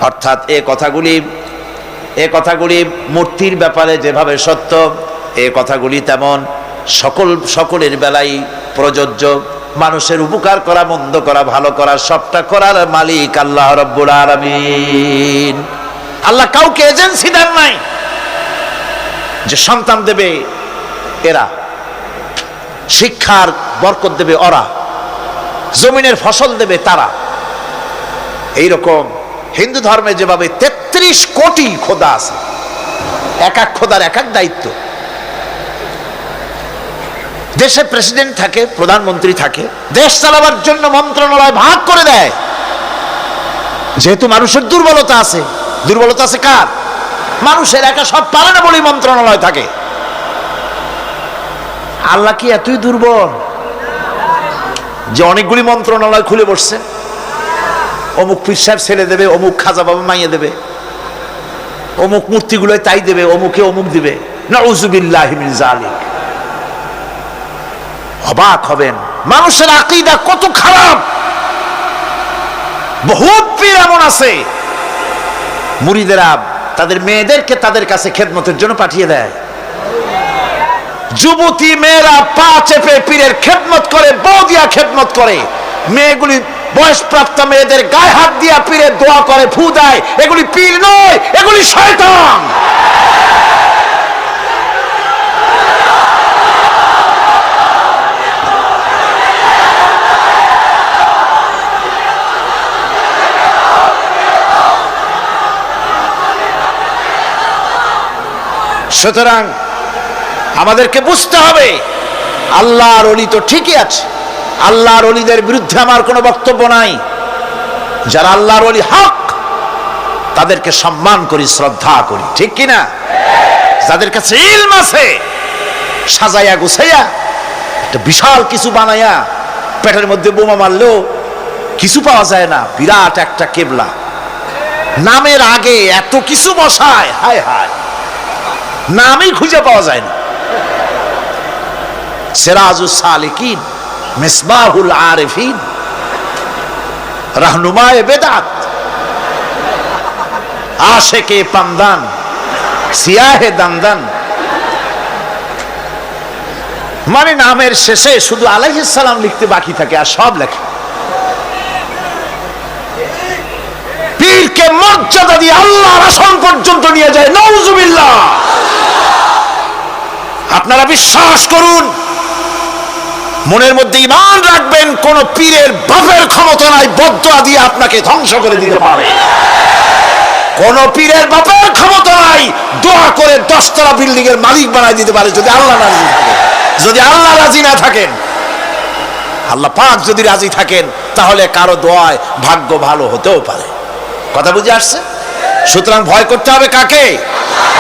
অর্থাৎ এ কথাগুলি মূর্তির ব্যাপারে যেভাবে সত্য, এই কথাগুলি তেমন সকলের বেলায় প্রযোজ্য। মানুষের উপকার করা, মন্দ করা, ভালো করা সবটা করার মালিক আল্লাহ রাব্বুল আলামিন। আল্লাহ কাউকে এজেন্সি দেন নাই যে সন্তান দেবে এরা, শিক্ষার বরকত দেবে ওরা, জমিনের ফসল দেবে তারা। এইরকম হিন্দু ধর্মে যেভাবে ৩৩ কোটি খোদা আছে, এক এক খোদার এক এক দায়িত্ব। দেশে প্রেসিডেন্ট থাকে, প্রধানমন্ত্রী থাকে, দেশ চালাবার জন্য মন্ত্রণালয় ভাগ করে দেয়। যেহেতু মানুষের দুর্বলতা আছে, দুর্বলতা আছে কার? মানুষের। একা সব পারে না বলেই মন্ত্রণালয় থাকে। আল্লাহ কি এতই দুর্বল? যে অনেকগুলি মন্ত্রণালয় খুলে বসছে, অমুক পীর সাহেব ছেলে দেবে, অমুক খাজা বাবা মাইয়ে দেবে, অমুক মূর্তিগুলোয় তাই দেবে, অমুকে অমুক দিবে। নাউযুবিল্লাহি মিন যালিক। অবাক হবেন মানুষের আকীদা কত খারাপ। বহুত পীর এমন আছে মুরিদেরা তাদের মেয়েদেরকে তাদের কাছে খেদমতের জন্য পাঠিয়ে দেয়। যুবতী মেয়েরা পা চেপে পীরের খেদমত করে, বউ দিয়া খেদমত করে। মেয়েগুলি বয়সপ্রাপ্ত মেয়েদের গায়ে হাত দিয়া পীরের দোয়া করে, ফু দেয়। এগুলি পীর নয়, এগুলি শয়তান। সুতরাং আমাদেরকে বুঝতে হবে আল্লাহর ওলি তো ঠিকই আছে, আল্লাহর ওলিদের বিরুদ্ধে আমার কোনো বক্তব্য নাই। যারা আল্লাহর ওলি হক তাদেরকে সম্মান করি, শ্রদ্ধা করি, ঠিক কিনা? যাদের কাছে ইলম আছে, সাজাইয়া গুছাইয়া একটা বিশাল কিছু বানাইয়া পেটের মধ্যে বোমা মারলেও কিছু পাওয়া যায় না, বিরাট একটা কেবলা। নামের আগে এত কিছু বসায়, হায় হায়, নামই খুঁজে পাওয়া যায় না। সিরাজুস সালিকিন, মিসবাহুল আরিফিন, রাহনুমায়ে বেদাত, আশিকে পামদান, সিয়াহে দানদান। মানে নামের শেষে শুধু আলাইহিস সালাম লিখতে বাকি থাকে, আর সব লেখে। পীরকে মর্যাদা দিয়ে আল্লাহর আসন পর্যন্ত নিয়ে যায়, নাউযুবিল্লাহ। আপনারা বিশ্বাস করুন, মনের মধ্যে ঈমান রাখবেন, কোন পীরের বাপের ক্ষমতা নাই বদদুয়া দিয়ে আপনাকে ধ্বংস করে দিতে পারে। কোন পীরের বাপের ক্ষমতা নাই দোয়া করে 10 তলা বিল্ডিং এর মালিক বানাই দিতে পারে, যদি আল্লাহ রাজি থাকে। যদি আল্লাহ রাজি না থাকেন, আল্লাহ পাক যদি রাজি থাকেন, তাহলে কারো দোয়ায় ভাগ্য ভালো হতেও পারে। কথা বুঝে আসছে? সুতরাং ভয় করতে হবে কাকে?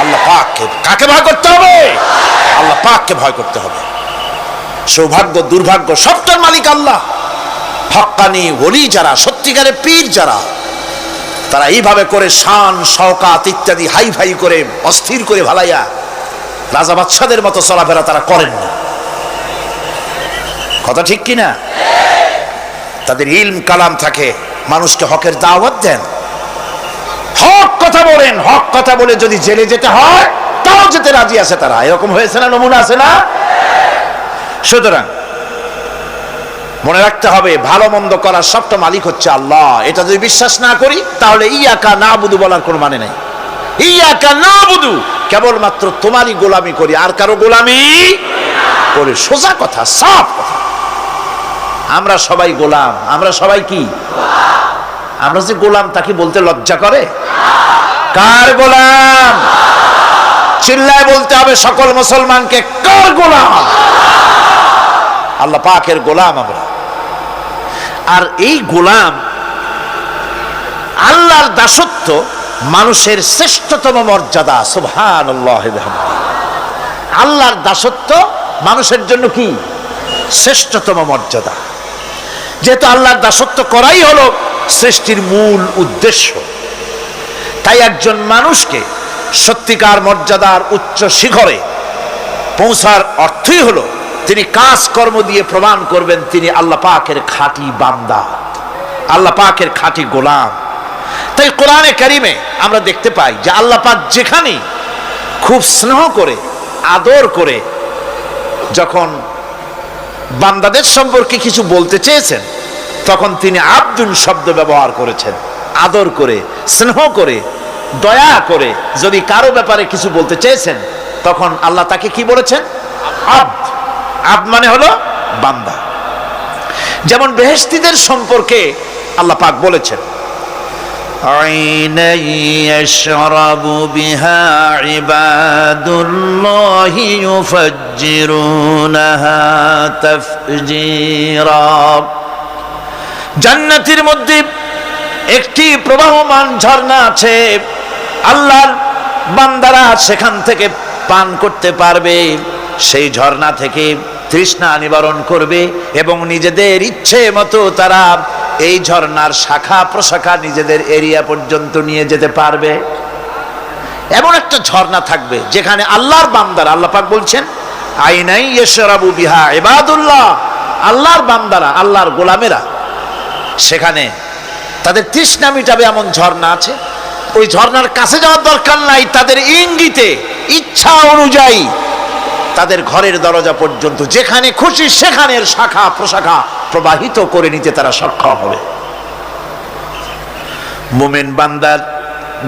আল্লাহ পাককে। কাকে ভয় করতে হবে? আল্লাহ পাককে ভয় করতে হবে। সৌভাগ্য দুর্ভাগ্য সবটার মালিক আল্লাহ। হক্কানি ওলি যারা, সত্যিকারের পীর যারা, তারা এইভাবে করে শান শওকাত ইত্যাদি হাই ফাই করে অস্থির করে ভালাইয়া রাজা বাদশাদের মতো চলাফেরা তারা করেন না। কথা ঠিক কিনা? তাদের ইলম কালাম থাকে, মানুষকে হকের দাওয়াত দেন, হক কথা বলেন। হক কথা বলে যদি জেলে যেতে হয় তাও যেতে রাজি আছে তারা। এরকম হয়েছে না, নমুনা আছে না? সুতরাং মনে রাখতে হবে, ভালো মন্দ করার সবটা মালিক হচ্ছে আল্লাহ। এটা যদি বিশ্বাস না করি, তাহলে ইয়াকা নাবুদু বলার কোনো মানে নাই। ইয়াকা নাবুদু, কেবলমাত্র তোমারই গোলামি করি, আর কারো গোলামি করি। সোজা কথা, সাফ কথা। আমরা সবাই গোলাম। আমরা সবাই কি? আমরা যে গোলাম, তাকে বলতে লজ্জা করে? কার গোলাম? চিল্লায় বলতে হবে সকল মুসলমানকে, কার গোলাম? আল্লাহ পাকের গোলাম আমরা। আর এই গোলাম, আল্লাহর দাসত্ব মানুষের শ্রেষ্ঠতম মর্যাদা। সুবহানাল্লাহ। আল্লাহর দাসত্ব মানুষের জন্য কি? শ্রেষ্ঠতম মর্যাদা। যেহেতু আল্লাহর দাসত্ব করাই হলো সৃষ্টির মূল উদ্দেশ্য, তাই একজন মানুষকে সত্যিকার মর্যাদার উচ্চ শিখরে পৌঁছার অর্থই হলো তিনি কাজকর্ম দিয়ে প্রমাণ করবেন তিনি আল্লাহ পাকের খাঁটি বান্দা, আল্লাহ পাকের খাঁটি গোলাম। তাই কোরআনে কারিমে আমরা দেখতে পাই যে আল্লাহ পাক যেখানে খুব স্নেহ করে, আদর করে যখন বান্দাদের সম্পর্কে কিছু বলতে চেয়েছেন, তখন তিনি আব্দুন শব্দ ব্যবহার করেছেন। আদর করে, স্নেহ করে, দয়া করে যদি কারো ব্যাপারে কিছু বলতে চেয়েছেন, তখন আল্লাহ তাকে কি বলেছেন? আব্দ। আব্দ মানে হলো বান্দা। যেমন বেহেশতীদের সম্পর্কে আল্লাহ পাক বলেছেন, আইনা ইয়াশরাবু বিহা ইবাদুল্লাহি ইউফাজ্জিরুনাহা তাফজীরা। জান্নাতের মধ্যে একটি প্রবাহমান ঝর্ণা আছে, আল্লাহর বান্দারা সেখান থেকে পান করতে পারবে। সেই ঝর্ণা থেকে তৃষ্ণা নিবারণ করবে এবং নিজেদের ইচ্ছে মতো তারা এই ঝর্ণার শাখা প্রশাখা নিজেদের এরিয়া পর্যন্ত নিয়ে যেতে পারবে। এমন একটা ঝর্ণা থাকবে যেখানে আল্লাহর বান্দারা, আল্লাহ পাক বলছেন আইনাই ইয়াশরাবু বিহা ইবাদুল্লাহ, আল্লাহর বান্দারা, আল্লাহর গোলামেরা, সেখানে তাদের তৃষ্ণা মিটাবে এমন ঝর্ণা আছে। ওই ঝর্ণার কাছে যাওয়ার দরকার নাই, তাদের ইঙ্গিতে ইচ্ছা অনুযায়ী তাদের ঘরের দরজা পর্যন্ত যেখানে খুশি সেখানের শাখা প্রশাখা প্রবাহিত করে নিতে তারা সক্ষম হবে। মুমিন বান্দার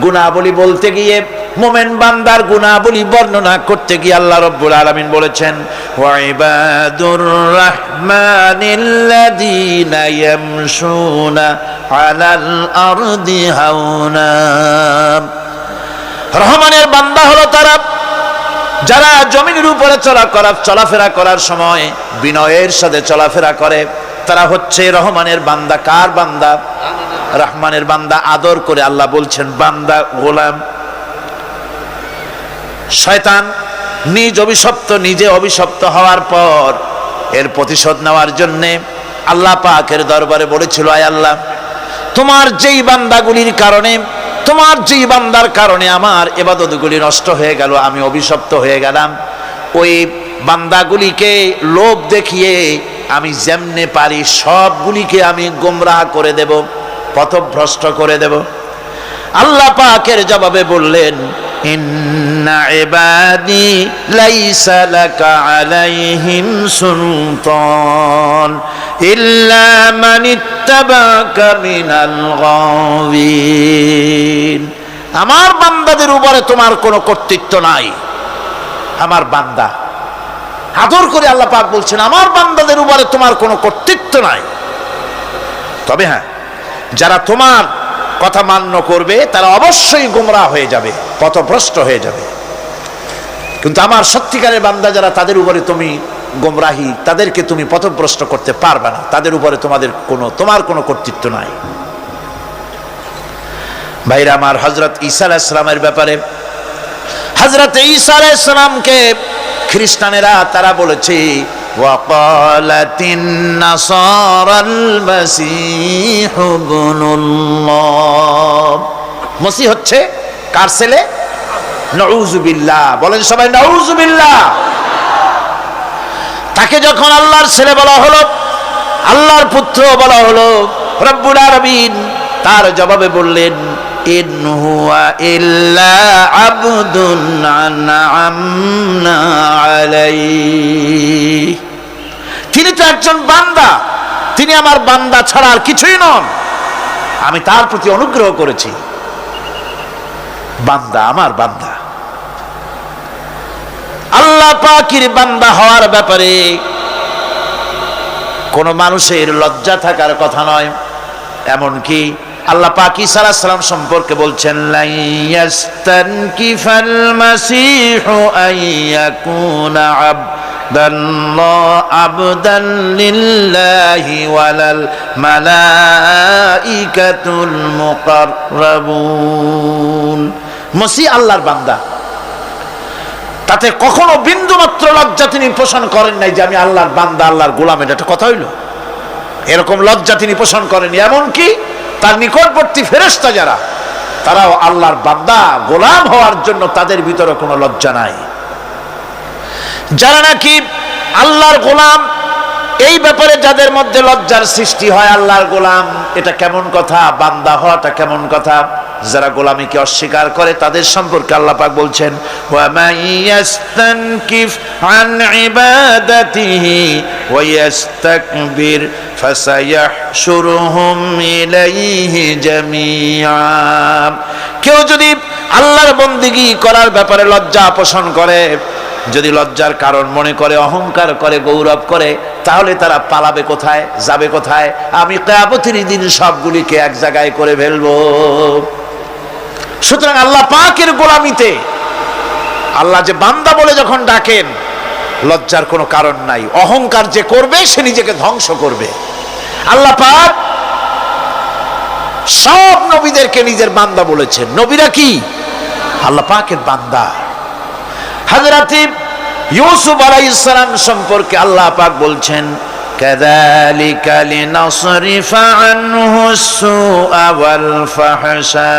গুনাহবলী বলতে গিয়ে, মুমিন বান্দার গুনাহবলী বর্ণনা করতে গিয়ে আল্লাহ রাব্বুল আলামিন বলেছেন ওয়া ইবাদুর রাহমানিল্লাযীনা ইয়ামশুনা আলাল আরদি হাওনা। রহমানের বান্দা হলো তারা যারা জমিনের উপরে চলাফেরা করার সময় বিনয়ের সাথে চলাফেরা করে, তারা হচ্ছে রহমানের বান্দা। কার বান্দা? রহমানের বান্দা। আদর করে আল্লাহ বলছেন বান্দা, গোলাম। শয়তান নিজে অভিশপ্ত হওয়ার পর এর প্রতিশোধ নেওয়ার জন্যে আল্লাহ পাকের দরবারে বলেছিল, আয় আল্লাহ, তোমার যেই বান্দাগুলির কারণে, তোমার যেই বান্দার কারণে আমার ইবাদতগুলি নষ্ট হয়ে গেল, আমি অভিশপ্ত হয়ে গেলাম, ওই বান্দাগুলিকে লোভ দেখিয়ে আমি যেমনে পারি সবগুলিকে আমি গোমরাহ করে দেব, পথভ্রষ্ট করে দেব। আল্লাহ পাকের জবাবে বললেন ইন্না ইবাদি লাইসা লাকা আলাইহিম সুলতান ইল্লা মান ইত্তাবাকা মিনাল গাওয়িন। আমার বান্দাদের উপরে তোমার কোনো কর্তৃত্ব নাই। আমার বান্দা, আদর করে আল্লাহ পাক বলছেন আমার বান্দাদের উপরে তোমার কোনো কর্তৃত্ব নাই। তবে হ্যাঁ, যারা তোমার কথা মান্য করবে তারা অবশ্যই গোমরাহ হয়ে যাবে, পথভ্রষ্ট হয়ে যাবে। কিন্তু আমার সত্যিকারের বান্দা যারা, তাদের উপরে তুমি গোমরাহি, তাদেরকে তুমি পথভ্রষ্ট করতে পারবে না, তাদের উপরে তোমার কোনো কর্তৃত্ব নাই। ভাইরা আমার, হযরত ঈসা আলাইহিস সালামের ব্যাপারে, হযরত ঈসা আলাইহিস সালামকে খ্রিস্টানেরা তারা বলেছে ওয়াকালাতিন নাসারাল মাসীহু ইবনুল্লাহ। মসিহ হচ্ছে কার ছেলে? নাউযুবিল্লাহ। বলেন সবাই নাউযুবিল্লাহ। তাকে যখন আল্লাহর ছেলে বলা হলো, আল্লাহর পুত্র বলা হলো, রব্বুল আলামিন তার জবাবে বললেন ইন হুয়া ইল্লা আবদুন আনআমনা আলাইহি। তিনি তো একজন বান্দা, তিনি আমার বান্দা ছাড়া আর কিছুই নন। আমি তার প্রতি অনুগ্রহ করেছি। বান্দা, আমার বান্দা। আল্লাহ পাকের বান্দা হওয়ার ব্যাপারে কোন মানুষের লজ্জা থাকার কথা নয়। এমনকি আল্লাহ পাক ঈসা আলাইহিস সালাম সম্পর্কে বলছেন লা ইয়াস্তানকিফাল মাসীহু আইয়াকুনা আবদান লিল্লাহি ওয়ালাল মালাইকাতুল মুকাররাবুন। মসিহ আল্লাহর বান্দা, তাতে কখনো বিন্দু মাত্র লজ্জা তিনি পোষণ করেন নাই যে আমি আল্লাহর বান্দা, আল্লাহর গোলাম। এটা একটা কথা হইল? এরকম লজ্জা তিনি পোষণ করেনি। এমনকি তার নিকটবর্তী ফেরেশতা যারা, তারাও আল্লাহর বান্দা গোলাম হওয়ার জন্য তাদের ভিতরে কোনো লজ্জা নাই। যারা নাকি আল্লাহর গোলাম, এই ব্যাপারে যাদের মধ্যে লজ্জার সৃষ্টি হয়, আল্লাহর গোলাম এটা কেমন কথা, বান্দা হওয়াটা কেমন কথা, যারা গোলামীকে অস্বীকার করে তাদের সম্পর্কে আল্লাহ পাক বলছেন ওয়া মাইয়াস্তানকিফ আন ইবাদাতিহি ওয়া ইস্তাকবির ফাসায়াহশুরুহুম ইলাইহি জামিআ। কেউ যদি আল্লাহর বন্দেগী করার ব্যাপারে লজ্জা পোষণ করে, যদি লজ্জার কারণ মনে করে, অহংকার করে, গৌরব করে, তাহলে তারা পালাবে কোথায়, যাবে কোথায়? আমি কিয়ামতের দিন সবগুলিকে এক জায়গায় করে ফেলবো। সুতরাং আল্লাহ পাকের গোলামিতে আল্লাহ যে বান্দা বলে যখন ডাকেন, লজ্জার কোনো কারণ নাই। অহংকার যে করবে সে নিজেকে ধ্বংস করবে। আল্লাহ পাক সব নবীদেরকে নিজের বান্দা বলেছেন। নবীরা কি? আল্লাহ পাকের বান্দা। হযরত ইউসুফ আলাইহিস সালাম সম্পর্কে আল্লাহ পাক বলছেন, কাযালিকা লিনাসরিফা আনহু আস-সুআ ওয়াল ফাহশা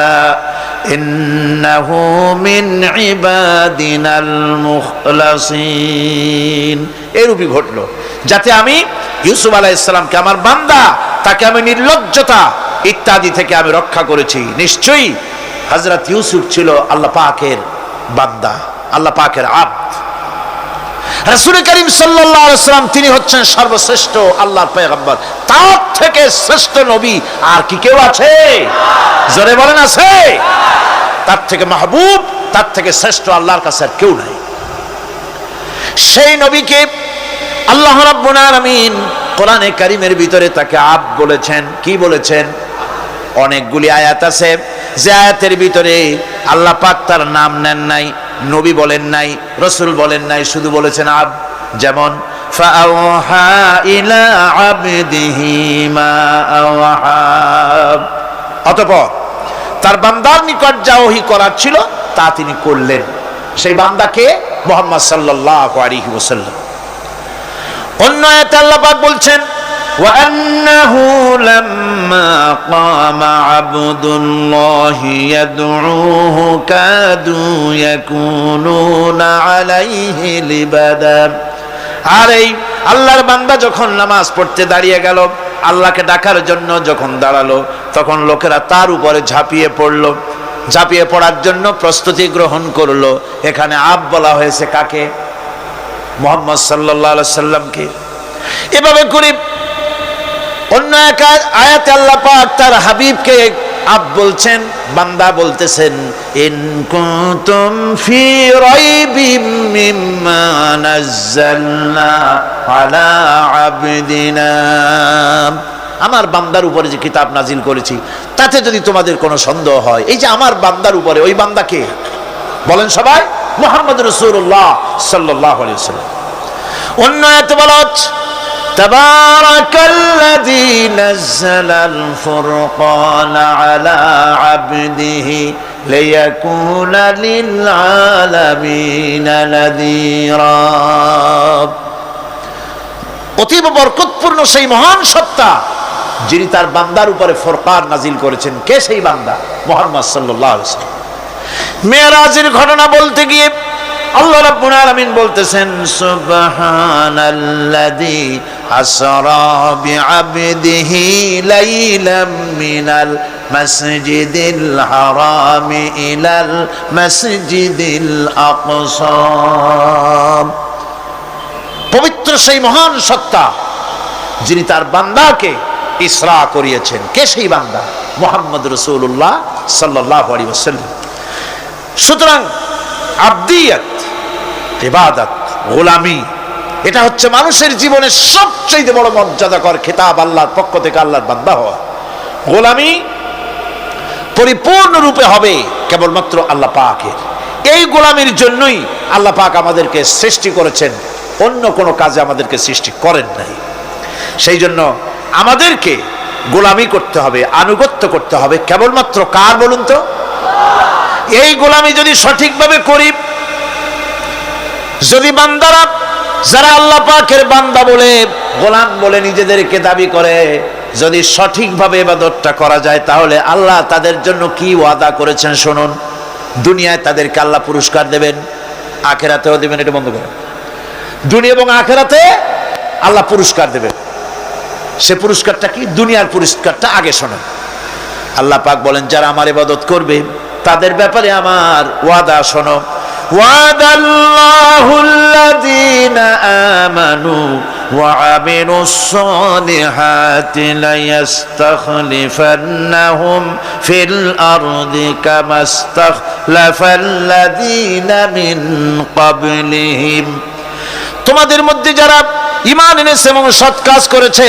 ইন্নাহু মিন ইবাদিনাল মুখলাসিন। এরূপই ঘটলো যাতে আমি ইউসুফ আলাইহিস সালামকে, আমার বান্দা, তাকে আমি নির্লজ্জতা ইত্যাদি থেকে আমি রক্ষা করেছি। নিশ্চয়ই হযরত ইউসুফ ছিল আল্লাহ পাকের বান্দা, আল্লাহ পাকের আব্দ। রাসূল করিম সাল্লাল্লাহু আলাইহি ওয়াসাল্লাম তিনি হচ্ছেন সর্বশ্রেষ্ঠ আল্লাহর পয়গম্বর। তার থেকে শ্রেষ্ঠ নবী আর কি কেউ আছে? জোরে বলেন আছে? তার থেকে মাহবুব, তার থেকে শ্রেষ্ঠ আল্লাহর কাছে আর কেউ নাই। সেই নবীকে আল্লাহ রাব্বুল আলামিন কোরআনে কারীমের ভিতরে তাকে আব্দ বলেছেন। কি বলেছেন? অনেকগুলি আয়াত আছে যে আয়াতের ভিতরে আল্লাহ পাক তার নাম নেন নাই, নবী বলেন নাই, রাসূল বলেন নাই, শুধু বলেছেন আব্দ। যেমন ফাআওহা ইলা আবদিহি মা আওহা, অতঃপর তার বান্দার নিকট যা ওহী করার ছিল তা তিনি করলেন। সেই বান্দাকে মুহাম্মদ সাল্লাল্লাহু আলাইহি ওয়াসাল্লাম। অন্য আয়াতে আল্লাহ পাক বলছেন, وأنه لما قام عبد الله يدعوه كادوا يكونون عليه لبدا। আর এই আল্লাহর বান্দা যখন নামাজ পড়তে দাঁড়িয়ে গেল, আল্লাহকে ডাকার জন্য যখন দাঁড়ালো, তখন লোকেরা তার উপরে ঝাঁপিয়ে পড়লো, ঝাঁপিয়ে পড়ার জন্য প্রস্তুতি গ্রহণ করলো। এখানে আব্দ বলা হয়েছে কাকে? মুহাম্মদ সাল্লাল্লাহু আলাইহি সাল্লামকে। এভাবে করে অন্য এক আয়াতে আল্লাহ পাক তার হাবিবকে আব্দ বলছেন, বান্দা বলতেছেন, ইন কুনতুম ফি রাইবিম মিম্মা নাযালনা আলা আবদিনা, আমার বান্দার উপরে যে কিতাব নাজিল করেছি তাতে যদি তোমাদের কোনো সন্দেহ হয়। এই যে আমার বান্দার উপরে, ওই বান্দাকে বলেন সবাই? মুহাম্মদ রাসূলুল্লাহ সাল্লাল্লাহু আলাইহি ওয়াসাল্লাম। অন্য আয়াতে বলা হচ্ছে, তাবারাকাল্লাযী নাযালাল ফুরকানা আলা আবদিহি লিয়াকুনা লিল আলামিনা নাযীরা। অতীব বরকতপূর্ণ সেই মহান সত্তা যিনি তার বান্দার উপরে ফুরকান নাজিল করেছেন। কে সেই বান্দা? মুহাম্মদ সাল্লাল্লাহু আলাইহি ওয়াসাল্লাম। মেরাজের ঘটনা বলতে গিয়ে আল্লাহ রাব্বুল আলামিন বলতেছেন, সুবহানাল্লাযী আসরা বিআবদিহি লাইলাম মিনাল মাসজিদিল হারামি ইলাল মাসজিদিল আকসা। পবিত্র সেই মহান সত্তা যিনি তার বান্দাকে ইসরা করিয়েছেন। কে সেই বান্দা? মুহাম্মদ রাসূলুল্লাহ সাল্লাল্লাহু আলাইহি ওয়াসাল্লাম। সুতরাং আবদিয়াত, ইবাদত, গোলামি, এটা হচ্ছে মানুষের জীবনের সবচেয়ে বড় মর্যাদাকর খেতাব আল্লাহর পক্ষ থেকে, আল্লাহর বান্দা হওয়া। গোলামি পরিপূর্ণরূপে হবে কেবলমাত্র আল্লাহ পাকের। এই গোলামির জন্যই আল্লাহ পাক আমাদেরকে সৃষ্টি করেছেন, অন্য কোনো কাজে আমাদেরকে সৃষ্টি করেন নাই। সেই জন্য আমাদেরকে গোলামি করতে হবে, আনুগত্য করতে হবে কেবলমাত্র কার বলুন তো? এই গোলামি যদি সঠিকভাবে করি, যদি বান্দারা যারা আল্লাহ পাকের বান্দা বলে, গোলাম বলে নিজেদেরকে দাবি করে, যদি সঠিকভাবে ইবাদতটা করা যায়, তাহলে আল্লাহ তাদের জন্য কি ওয়াদা করেছেন শুনুন। দুনিয়ায় তাদেরকে আল্লাহ পুরস্কার দেবেন, আখিরাতেও দেবেন। এটা বন্ধ করেন। দুনিয়া এবং আখিরাতে আল্লাহ পুরস্কার দেবেন। সে পুরস্কারটা কি? দুনিয়ার পুরস্কারটা আগে শোনেন। আল্লাহ পাক বলেন, যারা আমার ইবাদত করবে তাদের ব্যাপারে আমার ওয়াদা শোনো। ওয়াদাল্লাহুল্লাযীনা আমানু ওয়া আমিলুস সালিহাতি লায়াস্তাখলিফান্নাহুম ফিল আরদি কামাস্তাখলাফাল্লাযীনা মিন ক্বাবলিহিম। তোমাদের মধ্যে যারা ঈমান এনেছে এবং সৎ কাজ করেছে,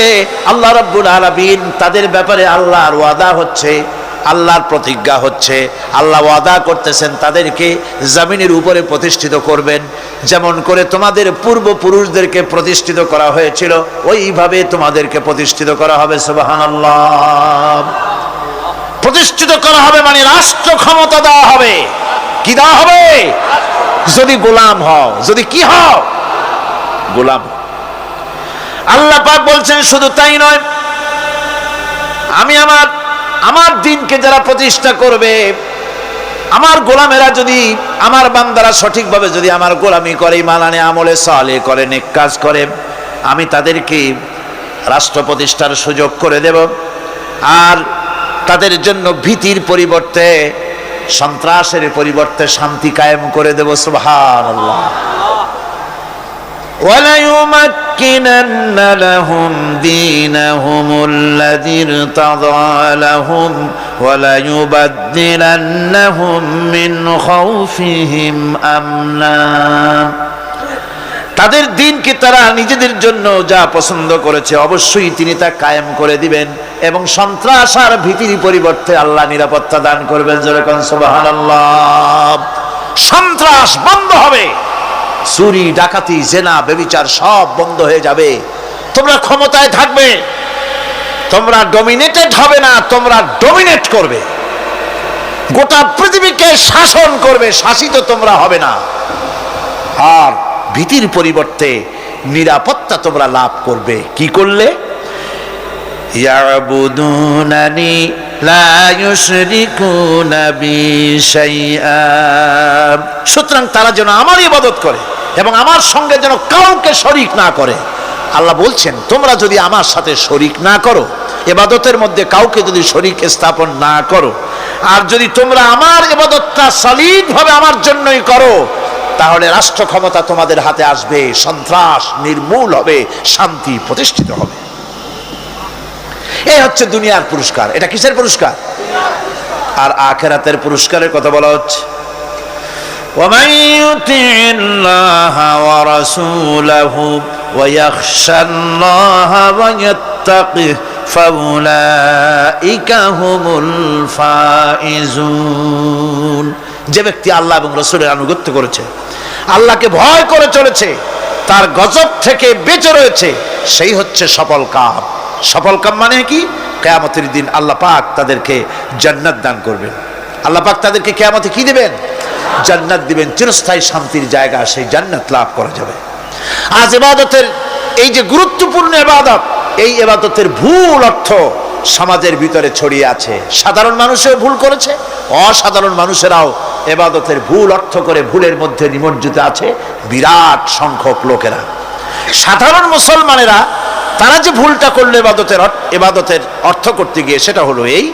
আল্লাহ রাব্বুল আলামিন তাদের ব্যাপারে আল্লাহর ওয়াদা হচ্ছে, আল্লাহর প্রতিজ্ঞা হচ্ছে, আল্লাহ ওয়াদা করতেছেন তাদেরকে জমিনের উপরে প্রতিষ্ঠিত করবেন। যেমন করে তোমাদের পূর্বপুরুষদেরকে প্রতিষ্ঠিত করা হয়েছিল, ওইভাবে তোমাদেরকে প্রতিষ্ঠিত করা হবে। সুবহানাল্লাহ। প্রতিষ্ঠিত করা হবে মানে রাষ্ট্র ক্ষমতা দেওয়া হবে। কি দেওয়া হবে? যদি গোলাম হও, যদি কি হও? গোলাম। আল্লাহ পাক বলছেন শুধু তাই নয়, আমি আমার দিনকে যারা প্রতিষ্ঠা করবে, আমার গোলামেরা যদি, আমার বান্দারা সঠিকভাবে যদি আমার গোলামি করে, ঈমান আনে, আমলে সালেহ করে, নেক কাজ করে, আমি তাদেরকে রাষ্ট্র প্রতিষ্ঠার সুযোগ করে দেব। আর তাদের জন্য ভীতির পরিবর্তে, সন্ত্রাসের পরিবর্তে শান্তি কায়েম করে দেব। সুবহানাল্লাহ। وَلَيُمَكِّنَنَّ لَهُمْ دِينَهُمُ الَّذِي ارْتَضَىٰ لَهُمْ وَلَيُبَدِّلَنَّهُمْ مِنْ خَوْفِهِمْ أَمْنًا। তাদের দিনকে তারা নিজেদের জন্য যা পছন্দ করেছে অবশ্যই তিনি তা কায়েম করে দিবেন, এবং সন্ত্রাস আর ভীতির পরিবর্তে আল্লাহ নিরাপত্তা দান করবেন। যেরকম সুবহানাল্লাহ। সন্ত্রাস বন্ধ হবে, চুরি, ডাকাতি, জেনা, ব্যভিচার সব বন্ধ হয়ে যাবে। তোমরা ক্ষমতায় থাকবে, তোমরা ডমিনেটেড হবে না, তোমরা ডমিনেট করবে, গোটা পৃথিবীকে শাসন করবে, শাসিত তোমরা হবে না। আর ভীতির পরিবর্তে নিরাপত্তা তোমরা লাভ করবে। কি করলে? ইয়াবুদুনানি লা ইউশরিকুনা বি শাইআ। সুতরাং তারা যেন আমার ইবাদত করে এবং আমার সঙ্গে যেন কাউকে শরীক না করে। আল্লাহ বলছেন তোমরা যদি আমার সাথে শরীক না করো, ইবাদতের মধ্যে কাউকে যদি শরীক স্থাপন না করো, আর যদি তোমরা আমার ইবাদতটা সলিডভাবে আমার জন্যই করো, তাহলে রাষ্ট্র ক্ষমতা তোমাদের হাতে আসবে, সন্ত্রাস নির্মূল হবে, শান্তি প্রতিষ্ঠিত হবে। এই হচ্ছে দুনিয়ার পুরস্কার। এটা কিসের পুরস্কার? আর আখিরাতের পুরস্কারের কথা বলা হচ্ছে। وَمَن يُطِعِ اللَّهَ وَرَسُولَهُ وَيَخْشَ اللَّهَ وَيَتَّقِهِ فَأُولَئِكَ هُمُ الْفَائِزُونَ। যে ব্যক্তি আল্লাহ এবং রাসূলের আনুগত্য করেছে, আল্লাহকে ভয় করে চলেছে, তার গজব থেকে বেঁচে রয়েছে, সেই হচ্ছে সফল কাম। সফল কাম মানে কি? কিয়ামতের দিন আল্লাহ পাক তাদেরকে জান্নাত দান করবেন। আল্লাহ পাক তাদেরকে কিয়ামতে কি দিবেন? জান্নাত দিবেন, চিরস্থায়ী শান্তির জায়গা, সেই জান্নাত লাভ করা যাবে। আজ ইবাদতের এই যে গুরুত্বপূর্ণ ইবাদত, এই ইবাদতের ভুল অর্থ সমাজের ভিতরে ছড়িয়ে আছে। সাধারণ মানুষও ভুল করেছে, অসাধারণ মানুষেরাও ইবাদতের ভুল অর্থ করে ভুলের মধ্যে নিমজ্জিত আছে বিরাট সংখ্যক লোকেরা। সাধারণ মুসলমানেরা তারা যে ভুলটা করলো ইবাদতের অর্থ করতে গিয়ে, সেটা হলো এই,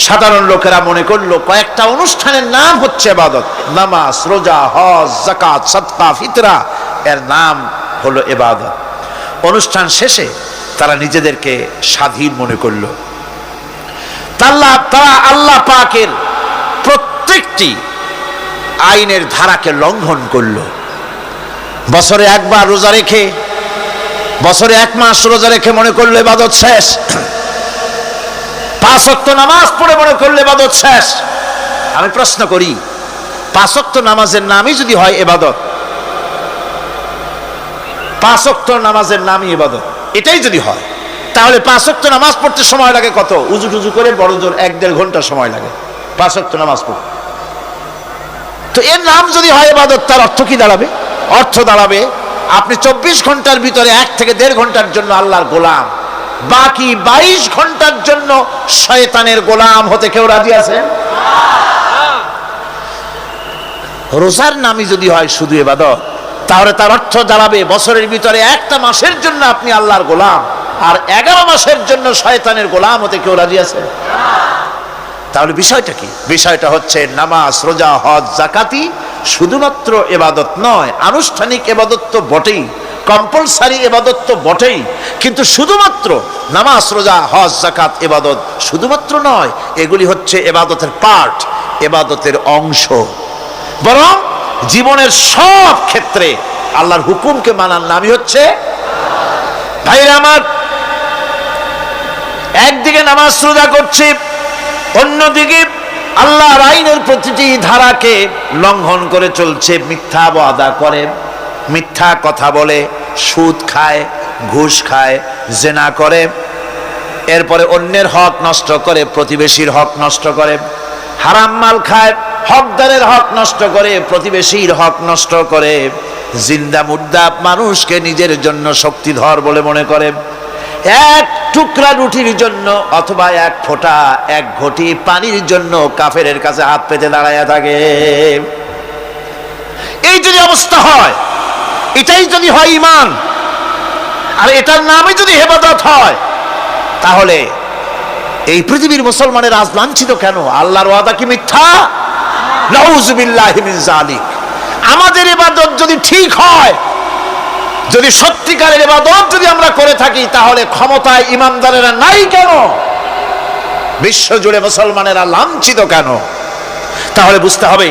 সাধারণ লোকেরা মনে করলো কয়েকটা অনুষ্ঠানের নাম হচ্ছে ইবাদত, নামাজ, রোজা, হজ, যাকাত, সাদকা, ফিতরা, এর নাম হলো ইবাদত। অনুষ্ঠান শেষে তারা নিজেদেরকে স্বাধীন মনে করলো। তারা আল্লাহ পাকের প্রত্যেকটি আইনের ধারাকে লঙ্ঘন করলো। বছরে একবার রোজা রেখে, বছরে এক মাস রোজা রেখে মনে করলো ইবাদত শেষ। 5 ওয়াক্ত নামাজ পড়ে মনে করলে ইবাদত শেষ। আমি প্রশ্ন করি, 5 ওয়াক্ত নামাজের নামই যদি হয় ইবাদত, 5 ওয়াক্ত নামাজের নামই ইবাদত, এটাই যদি হয়, তাহলে 5 ওয়াক্ত নামাজ পড়তে সময় লাগে কত? উজু টুজু করে বড় জোর 1-1.5 ঘন্টা সময় লাগে 5 ওয়াক্ত নামাজ পড়তে। তো এর নাম যদি হয় ইবাদত, তার অর্থ কি দাঁড়াবে? অর্থ দাঁড়াবে আপনি 24 ঘন্টার ভিতরে 1 থেকে 1.5 ঘন্টার জন্য আল্লাহর গোলাম, বাকি 22 ঘন্টার জন্য শয়তানের গোলাম হতে কেউ রাজি আছে? রোজার নামই যদি হয় শুধু ইবাদত, তাহলে তার অর্থ দাঁড়াবে বছরের ভিতরে একটা মাসের জন্য আপনি আল্লাহর গোলাম, আর 11 মাসের জন্য শয়তানের গোলাম হতে কেউ রাজি আছে? তাহলে বিষয়টা কি? বিষয়টা হচ্ছে নামাজ, রোজা, হজ, যাকাতি শুধুমাত্র ইবাদত নয়, আনুষ্ঠানিক ইবাদত তো বটেই, কম্পালসারি ইবাদত তো বটেই, কিন্তু শুধুমাত্র নামাজ, রোজা, হজ, যাকাত ইবাদত শুধুমাত্র নয়, এগুলি হচ্ছে ইবাদতের পার্ট, ইবাদতের অংশ। বরং জীবনের সব ক্ষেত্রে আল্লাহর হুকুমকে মানার নামই হচ্ছে, ভাইরা আমার, একদিকে নামাজ রোজা করছি, অন্যদিকে আল্লাহর আইনের প্রতিটি ধারাকে লঙ্ঘন করে চলছে, মিথ্যা ওয়াদা করে, মিথ্যা কথা বলে, সুদ খায়, ঘুষ খায়, জেনা করে, এরপরে অন্যের হক নষ্ট করে, প্রতিবেশীর হক নষ্ট করে, হারাম মাল খায়, হকদারের হক নষ্ট করে, প্রতিবেশীর হক নষ্ট করে, জিন্দা মুর্দা মানুষকে নিজের জন্য শক্তিধর বলে মনে করে। এক টুকরা রুটির জন্য অথবা এক ফোঁটা এক ঘটি পানির জন্য কাফেরের কাছে হাত পেতে দাঁড়ায় থাকে। এই যদি অবস্থা হয়, এটাই যদি হয় ঈমান, আর এটার নামে যদি ইবাদত হয়, তাহলে এই পৃথিবীর মুসলমানের আজ লাঞ্ছিত কেন? আল্লাহর ওয়াদা কি মিথ্যা? নাউযুবিল্লাহি মিন যালিক। আমাদের ইবাদত যদি ঠিক হয়, যদি সত্যিকারের ইবাদত যদি আমরা করে থাকি, তাহলে ক্ষমতায় ইমানদারেরা নাই কেন? বিশ্বজুড়ে মুসলমানেরা লাঞ্ছিত কেন? তাহলে বুঝতে হবে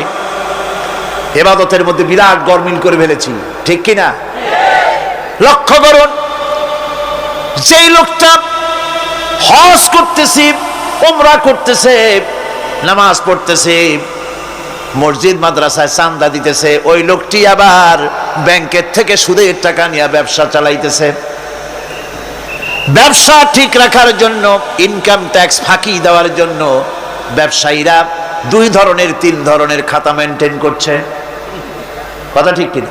ইবাদতের মধ্যে বিরাট গরমিল করে ফেলেছি, ঠিক কিনা? লক্ষ্য করুন, যেই লোকটা হজ করতেছে, উমরা করতেছে, নামাজ পড়তেছে, মসজিদ মাদ্রাসায় চাঁদা দিতেছে, ওই লোকটি আবার ব্যাংকের থেকে সুদের টাকা নিয়ে ব্যবসা চালাইতেছে। ব্যবসা ঠিক রাখার জন্য, ইনকাম ট্যাক্স ফাঁকি দেওয়ার জন্য ব্যবসায়ীরা 2 ধরনের 3 ধরনের খাতা মেনটেন করছে। কথা ঠিক কিনা?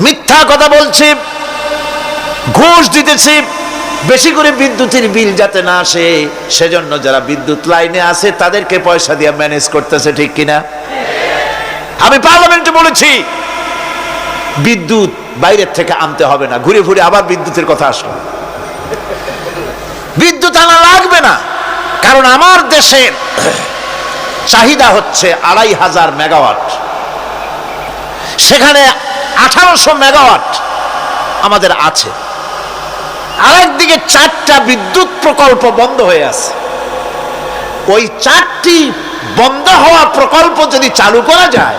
মিথ্যা কথা বলছে, ঘুষ দিতেছে, বেশি করে বিদ্যুতের বিল যাতে না আসে সেজন্য যারা বিদ্যুৎ লাইনে আছে তাদেরকে পয়সা দিয়ে ম্যানেজ করতেছে, ঠিক কিনা? আমি পার্লামেন্টে বলেছি বিদ্যুৎ বাইরের থেকে আনতে হবে না, ঘুরে ঘুরে আবার বিদ্যুতের কথা আসলো। বিদ্যুৎ আনা লাগবে না, কারণ আমার দেশের চাহিদা হচ্ছে 2500 মেগাওয়াট, সেখানে 1800 মেগাওয়াট আমাদের আছে। আরেকদিকে 4টা বিদ্যুৎ প্রকল্প বন্ধ হয়ে আছে। ওই 4টি বন্ধ হওয়া প্রকল্প যদি চালু করা যায়,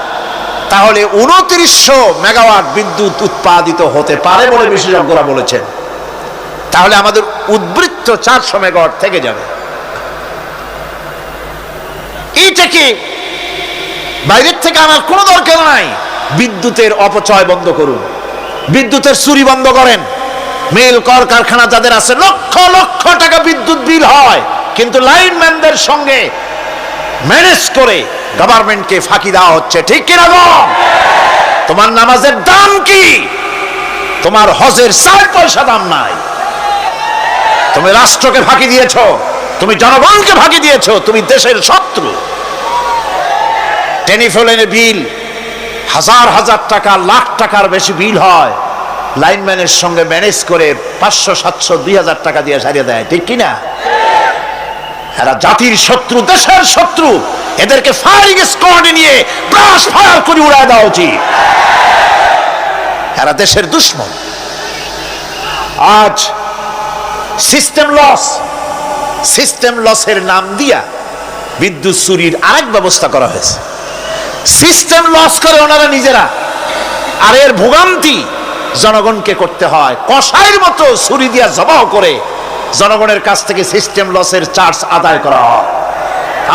তাহলে 2900 মেগাওয়াট বিদ্যুৎ উৎপাদিত হতে পারে বলে বিশেষজ্ঞরা বলেছেন। তাহলে আমাদের উদ্বৃত্ত 400 মেগাওয়াট থেকে যাবে। এইটাকে বাইরের থেকে আনার কোনো দরকার নাই। বিদ্যুতের অপচয় বন্ধ করুন, বিদ্যুতের চুরি বন্ধ করেন। মিল কল কারখানা যাদের আছে, লক্ষ লক্ষ টাকা বিদ্যুৎ বিল হয়, কিন্তু লাইনম্যানদের সঙ্গে ম্যানেজ করে গভর্নমেন্টকে ফাঁকি দেওয়া হচ্ছে, ঠিক কিনা গো? তোমার নামাজের দাম কি? তোমার হজের 4 পয়সা দাম নাই। তুমি রাষ্ট্রকে ফাঁকি দিয়েছো, তুমি জনগণকে ফাঁকি দিয়েছো, তুমি দেশের শত্রু। টেলিফোনের বিল হাজার হাজার টাকা, লাখ টাকার বেশি বিল হয়, লাইনম্যানের সঙ্গে ম্যানেজ করে 500, 700, 2000 টাকা দিয়ে সারিয়ে দেয়, ঠিক কিনা? এরা জাতির শত্রু, দেশের শত্রু। এদেরকে ফায়ারিং স্কোয়াডে নিয়ে ব্রাশ ফায়ার করে উড়ায় দেওয়া উচিত। এরা দেশের দুশ্মন। আজ সিস্টেম লসের নাম দিয়া বিদ্যুৎ চুরির আরেক ব্যবস্থা করা হয়েছে। সিস্টেম লস করে ওনারা নিজেরা, আর এর ভোগান্তি জনগণকে করতে হয়। কসাইয়ের মতো ছুরি দিয়া জবাও করে জনগণের কাছ থেকে সিস্টেম লসের চার্জ আদায় করা হয়।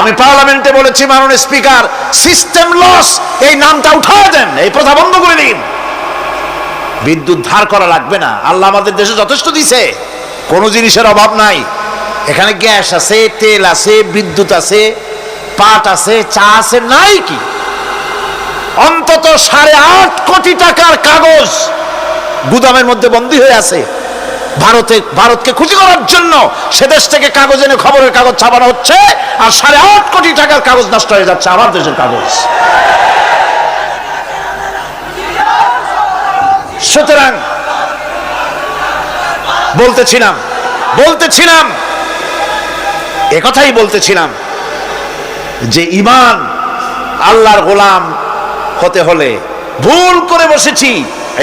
আমি পার্লামেন্টে বলেছি, মাননীয় স্পিকার, সিস্টেম লস এই নামটা উঠায় দেন, এই প্রথা বন্ধ করে দিন। বিদ্যুৎ ধার করা লাগবে না, আল্লাহ আমাদের দেশে যথেষ্ট দিছে, কোনো জিনিসের অভাব নাই। এখানে গ্যাস আছে, তেল আছে, বিদ্যুৎ আছে, পাট আছে, চা আছে, নাই কি? অন্তত 8.5 কোটি টাকার কাগজ গুদামের মধ্যে বন্দী হয়ে আছে। ভারতকে খুশি করার জন্য সে দেশ থেকে কাগজ এনে খবরের কাগজ ছাপানো হচ্ছে, আর 8.5 কোটি টাকার কাগজ নষ্ট হয়ে যাচ্ছে, আমার দেশের কাগজ। সুতরাং বলতেছিলাম একথাই বলতেছিলাম যে ঈমান, আল্লাহর গোলাম হতে হলে ভুল করে বসেছি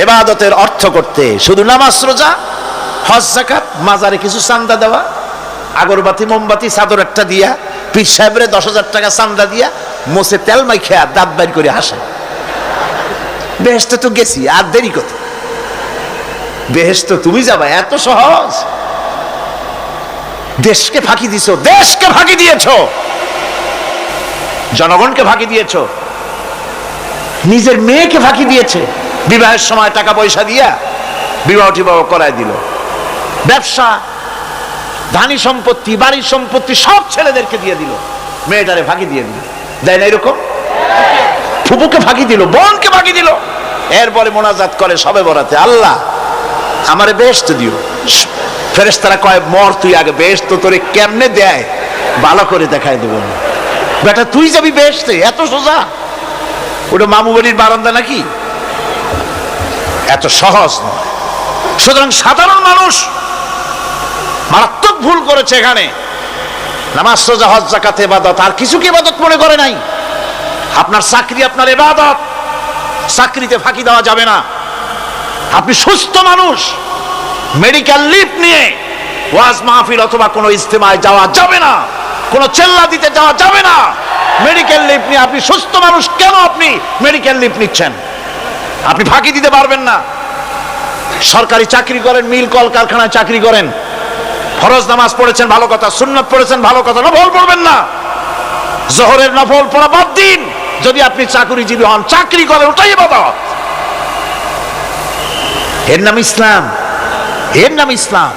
ইবাদতের অর্থ করতে। শুধু নামাজ, রোজা, হজ, যাকাত, মাজারে কিছু চান্দা দেওয়া, আগরবাতি, মোমবাতি, চাদর একটা দিয়া, পীর সাহেবরে 10,000 টাকা চান্দা দিয়া, মোছে তেল মাইখা দাঁত বাইর করে হাসে। বেহেশতে তো গেছি, আর দেরি কত? বেহেশত তুমি যাবা, এত সহজ? দেশকে ফাঁকি দিছো, দেশকে ফাঁকি দিয়েছো, জনগণকে ফাঁকি দিয়েছো, নিজের মেয়েকে ফাঁকি দিয়েছে। বিবাহের সময় টাকা পয়সা দিয়া বিবাহ টিবাহ করায় দিল। ব্যবসা, ধানি সম্পত্তি, বাড়ির সম্পত্তি সব ছেলেদেরকে দিয়ে দিল, মেয়েটারে ফাঁকি দিয়ে দিল। দেয় না এরকম? ফুপুকে ফাঁকি দিল, বোনকে ফাঁকি দিল, এরপরে মোনাজাত করে সবে বরাতে, আল্লাহ আমারে বেহেশত দিও। ফেরেশতারা কয় মর তুই আগে, বেহেশত তোরে কেমনে দেয় ভালো করে দেখাই দেব। বেটা তুই যাবি বেহেশতে, এত সোজা? ওটা মামু বাড়ির বারান্দা নাকি? এত সহজ নয়। সুতরাং সাধারণ মানুষ মারাত্মক ভুল করেছে এখানে। নামাজ, রোজা, হজ, যাকাত ইবাদত, আর কিছু কি ইবাদত মনে করে নাই? আপনার চাকরি আপনার ইবাদত, চাকরিতে ফাঁকি দেওয়া যাবে না। আপনি সুস্থ মানুষ, মেডিকেল লিভ নিয়ে ওয়াজ মাহফিল অথবা কোনো ইজতেমায় যাওয়া যাবে না, কোনো চেল্লা দিতে যাওয়া যাবে না। মেডিকেল লিভ নিয়ে আপনি সুস্থ মানুষ, কেন আপনি মেডিকেল লিভ নিচ্ছেন? আপনি ফাঁকি দিতে পারবেন না। সরকারি চাকরি করেন, মিল কল কারখানায় চাকরি করেন, ফরজ নামাজ পড়েছেন ভালো কথা, সুন্নাত পড়েছেন ভালো কথা, নফল পড়বেন না। জোহরের নফল পড়া বাদ দিন। যদি আপনি চাকরিজীবী হন, চাকরি করেন, ওটাই ইবাদত। এর নাম ইসলাম, এর নাম ইসলাম।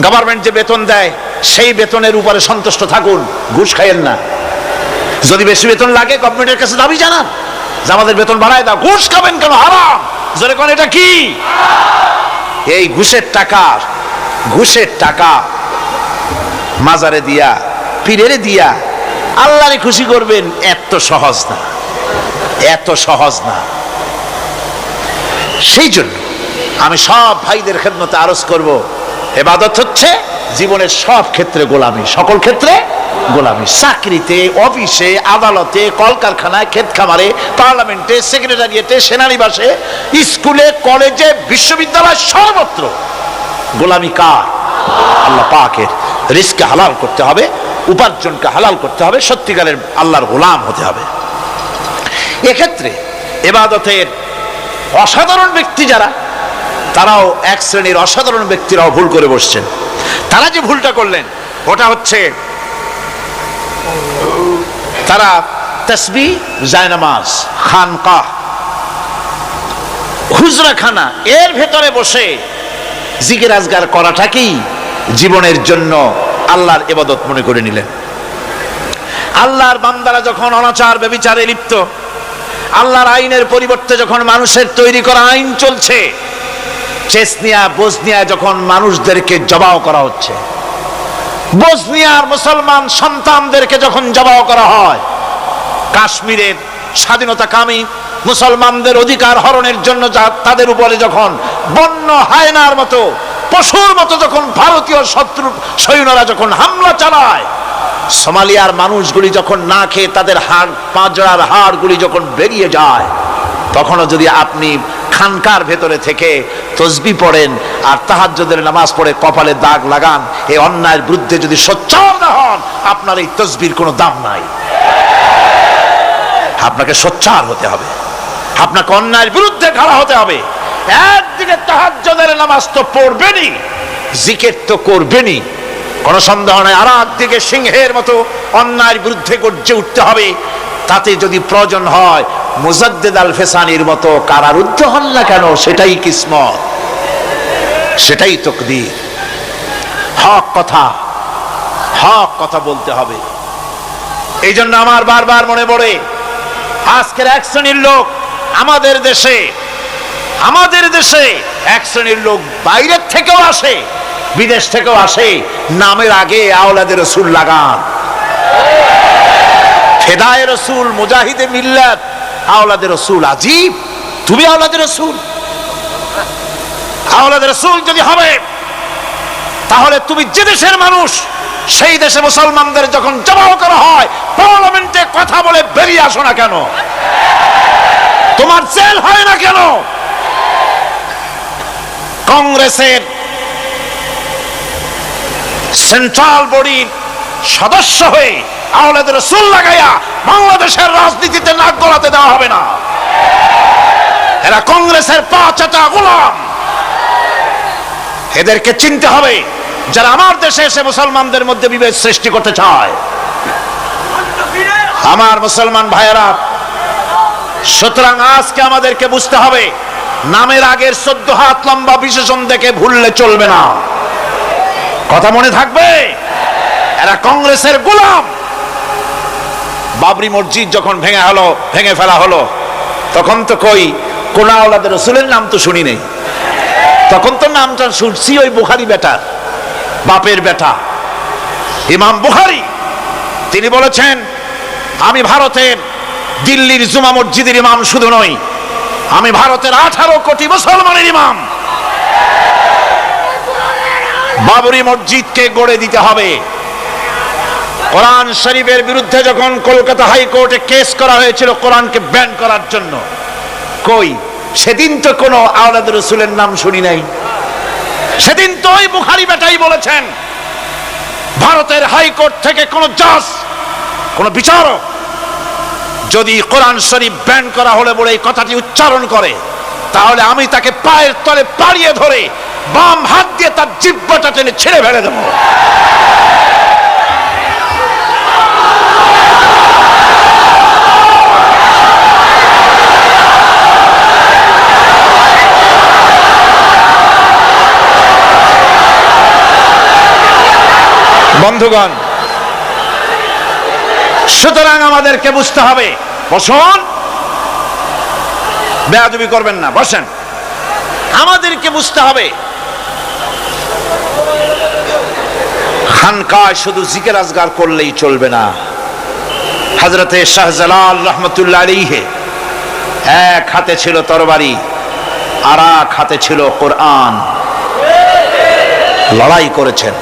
গভর্নমেন্ট যে বেতন দেয় সেই বেতনের উপরে সন্তুষ্ট থাকুন, ঘুষ খাইয়েন না। যদি বেশি বেতন লাগে গভর্নমেন্টের কাছে দাবি জানান যে আমাদের বেতন বাড়ায় দাও। ঘুষ খাবেন কেন? হারাম। জোরে কোন এটা কি? এই ঘুষের টাকা মাজারে দিয়া, পীরেরে দিয়া আল্লাহরে খুশি করবেন, এত সহজ না, এত সহজ না। সেই জন্য আমি সব ভাইদের খেদমতে আরজ করব, ইবাদত হচ্ছে জীবনের সব ক্ষেত্রে গোলামি, সকল ক্ষেত্রে গোলামি। চাকরিতে, অফিসে, আদালতে, কলকারখানায়, ক্ষেত খামারে, পার্লামেন্টে, সেক্রেটারিয়েটে, সেনানিবাসে, স্কুলে, কলেজে, বিশ্ববিদ্যালয়, সর্বত্র গোলামি কার? আল্লাহ পাকের। রিজকে হালাল করতে হবে, উপার্জনকে হালাল করতে হবে, সত্যিকারের আল্লাহর গোলাম হতে হবে। এক্ষেত্রে ইবাদতের অসাধারণ ব্যক্তি যারা, তারাও এক শ্রেণীর অসাধারণ ব্যক্তিরাও ভুল করে বসছেন। তারা যে ভুলটা করলেন ওটা হচ্ছে তারা তাসবিহ, জায়নামাজ, খানকাহ, হুজরাখানা এর ভেতরে বসে জিকির আজগার করাটাকেই জীবনের জন্য আল্লাহর ইবাদত মনে করে নিলেন। আল্লাহর বান্দারা যখন অনাচার ব্যভিচারে লিপ্ত, আল্লাহর আইনের পরিবর্তে যখন মানুষের তৈরি করা আইন চলছে, চেচনিয়া, বসনিয়া যখন মানুষদেরকে জবাহ করা হচ্ছে, বসনিয়ার মুসলমান সন্তানদেরকে যখন জবাহ করা হয়, কাশ্মীরের স্বাধীনতাকামী মুসলমানদের অধিকার হরণের জন্য তাদের উপরে যখন বন্য হায়নার মতো, পশুর মতো যখন ভারতীয় শত্রু সৈন্যরা যখন হামলা চালায়, সোমালিয়ার মানুষগুলি যখন না খেয়ে তাদের হাড়, পাঁজরার হাড়গুলি যখন বেরিয়ে যায়, তখনও যদি আপনি খানকার ভেতরে থেকে তসবিহ পড়েন আর তাহাজ্জুদের নামাজ পড়ে কপালে দাগ লাগান, এই অন্যায়ের বিরুদ্ধে যদি সোচ্চার না হন, আপনার এই তসবির কোনো দাম নাই। আপনাকে সোচ্চার হতে হবে, আপনাকে অন্যায়ের বিরুদ্ধে খাড়া হতে হবে। একদিকে তাহাজ্জুদের নামাজ তো পড়বেনই, জিকির তো করবেনই, কোনো সন্দেহ নাই। আর একদিকে সিংহের মতো অন্যায়ের বিরুদ্ধে গর্জে উঠতে হবে। তাতে যদি প্রয়োজন হয় মুজাদ্দিদ আল ফেসানির মতো কারারুদ্ধ হন না কেন, সেটাই কিসমত, সেটাই তকদির। হক কথা বলতে হবে। এই জন্য আমার বারবার মনে পড়ে আজকের এক শ্রেণীর লোক আমাদের দেশে এক শ্রেণীর লোক বাইরের থেকেও আসে, বিদেশ থেকেও আসে, নামের আগে আওলাদে রসুল লাগান। ফেদায়ে রসুল, মুজাহিদে মিল্লাত, আওলাদে রসুল। আজীব, তুমি আওলাদে রসুল? আওলাদে রসুল যদি হবে তাহলে তুমি যে দেশের মানুষ, সেই দেশে মুসলমানদের যখন জবাহ করা হয়, পার্লামেন্টে কথা বলে বেরিয়ে আসো না কেন? তোমার জেল হয় না কেন? কংগ্রেসের সেন্ট্রাল বডির সদস্য হয়ে আওলাদে রসুল লাগাইয়া বাংলাদেশের রাজনীতিতে নাক গলাতে দেওয়া হবে না। এরা কংগ্রেসের পা চাটা গোলাম। এদেরকে চিনতে হবে, যারা আমার দেশে এসে মুসলমানদের মধ্যে বিভেদ সৃষ্টি করতে চায়। আমার মুসলমান ভাইয়েরা, সুতরাং আজকে আমাদেরকে বুঝতে হবে, নামের আগের 14 হাত লম্বা বিশেষণ দেখে ভুললে চলবে না। কথা মনে থাকবে? এরা কংগ্রেসের গোলাম। বাবরি মসজিদ যখন ভেঙে ফেলা হলো, তখন তো কই কোন আওলাদের রাসূলের নাম তো শুনি নাই। তখন তো নামটা শুনছি ওই বুখারী বেটার, বাপের বেটা ইমাম বুখারী। তিনি বলেছেন, আমি ভারতের দিল্লির জুমা মসজিদের ইমাম শুধু নই, আমি ভারতের 18 কোটি মুসলমানের ইমাম। বাবরি মসজিদকে গড়ে দিতে হবে। কোরআন শরীফের বিরুদ্ধে যখন কলকাতা হাইকোর্টে কেস করা হয়েছিল কোরআনকে ব্যান করার জন্য, কই সেদিন তো কোনো আওলাদ রাসূলের নাম শুনি নাই। সেদিন তো ওই বুখারী বেটাই বলেছেন, ভারতের হাইকোর্ট থেকে কোন জাজ, কোন বিচারক যদি কোরআন শরীফ ব্যান করা হলে বলে এই কথাটি উচ্চারণ করে, তাহলে আমি তাকে পায়ের তলে পাড়িয়ে ধরে বাম হাত দিয়ে তার জিহ্বাটা টেনে ছিঁড়ে ফেলে দেব। বন্ধুগণ, সুতরাং আমাদেরকে বুঝতে হবে। বসুন, বেয়াদবি করবেন না, বসেন। আমাদেরকে বুঝতে হবে খানকায় শুধু জিকির আজগার করলেই চলবে না। হযরতে শাহজালাল রহমতুল্লাহ আলাইহি এক হাতে ছিল তরবারি, আর এক হাতে ছিল কোরআন। লড়াই করেছেন।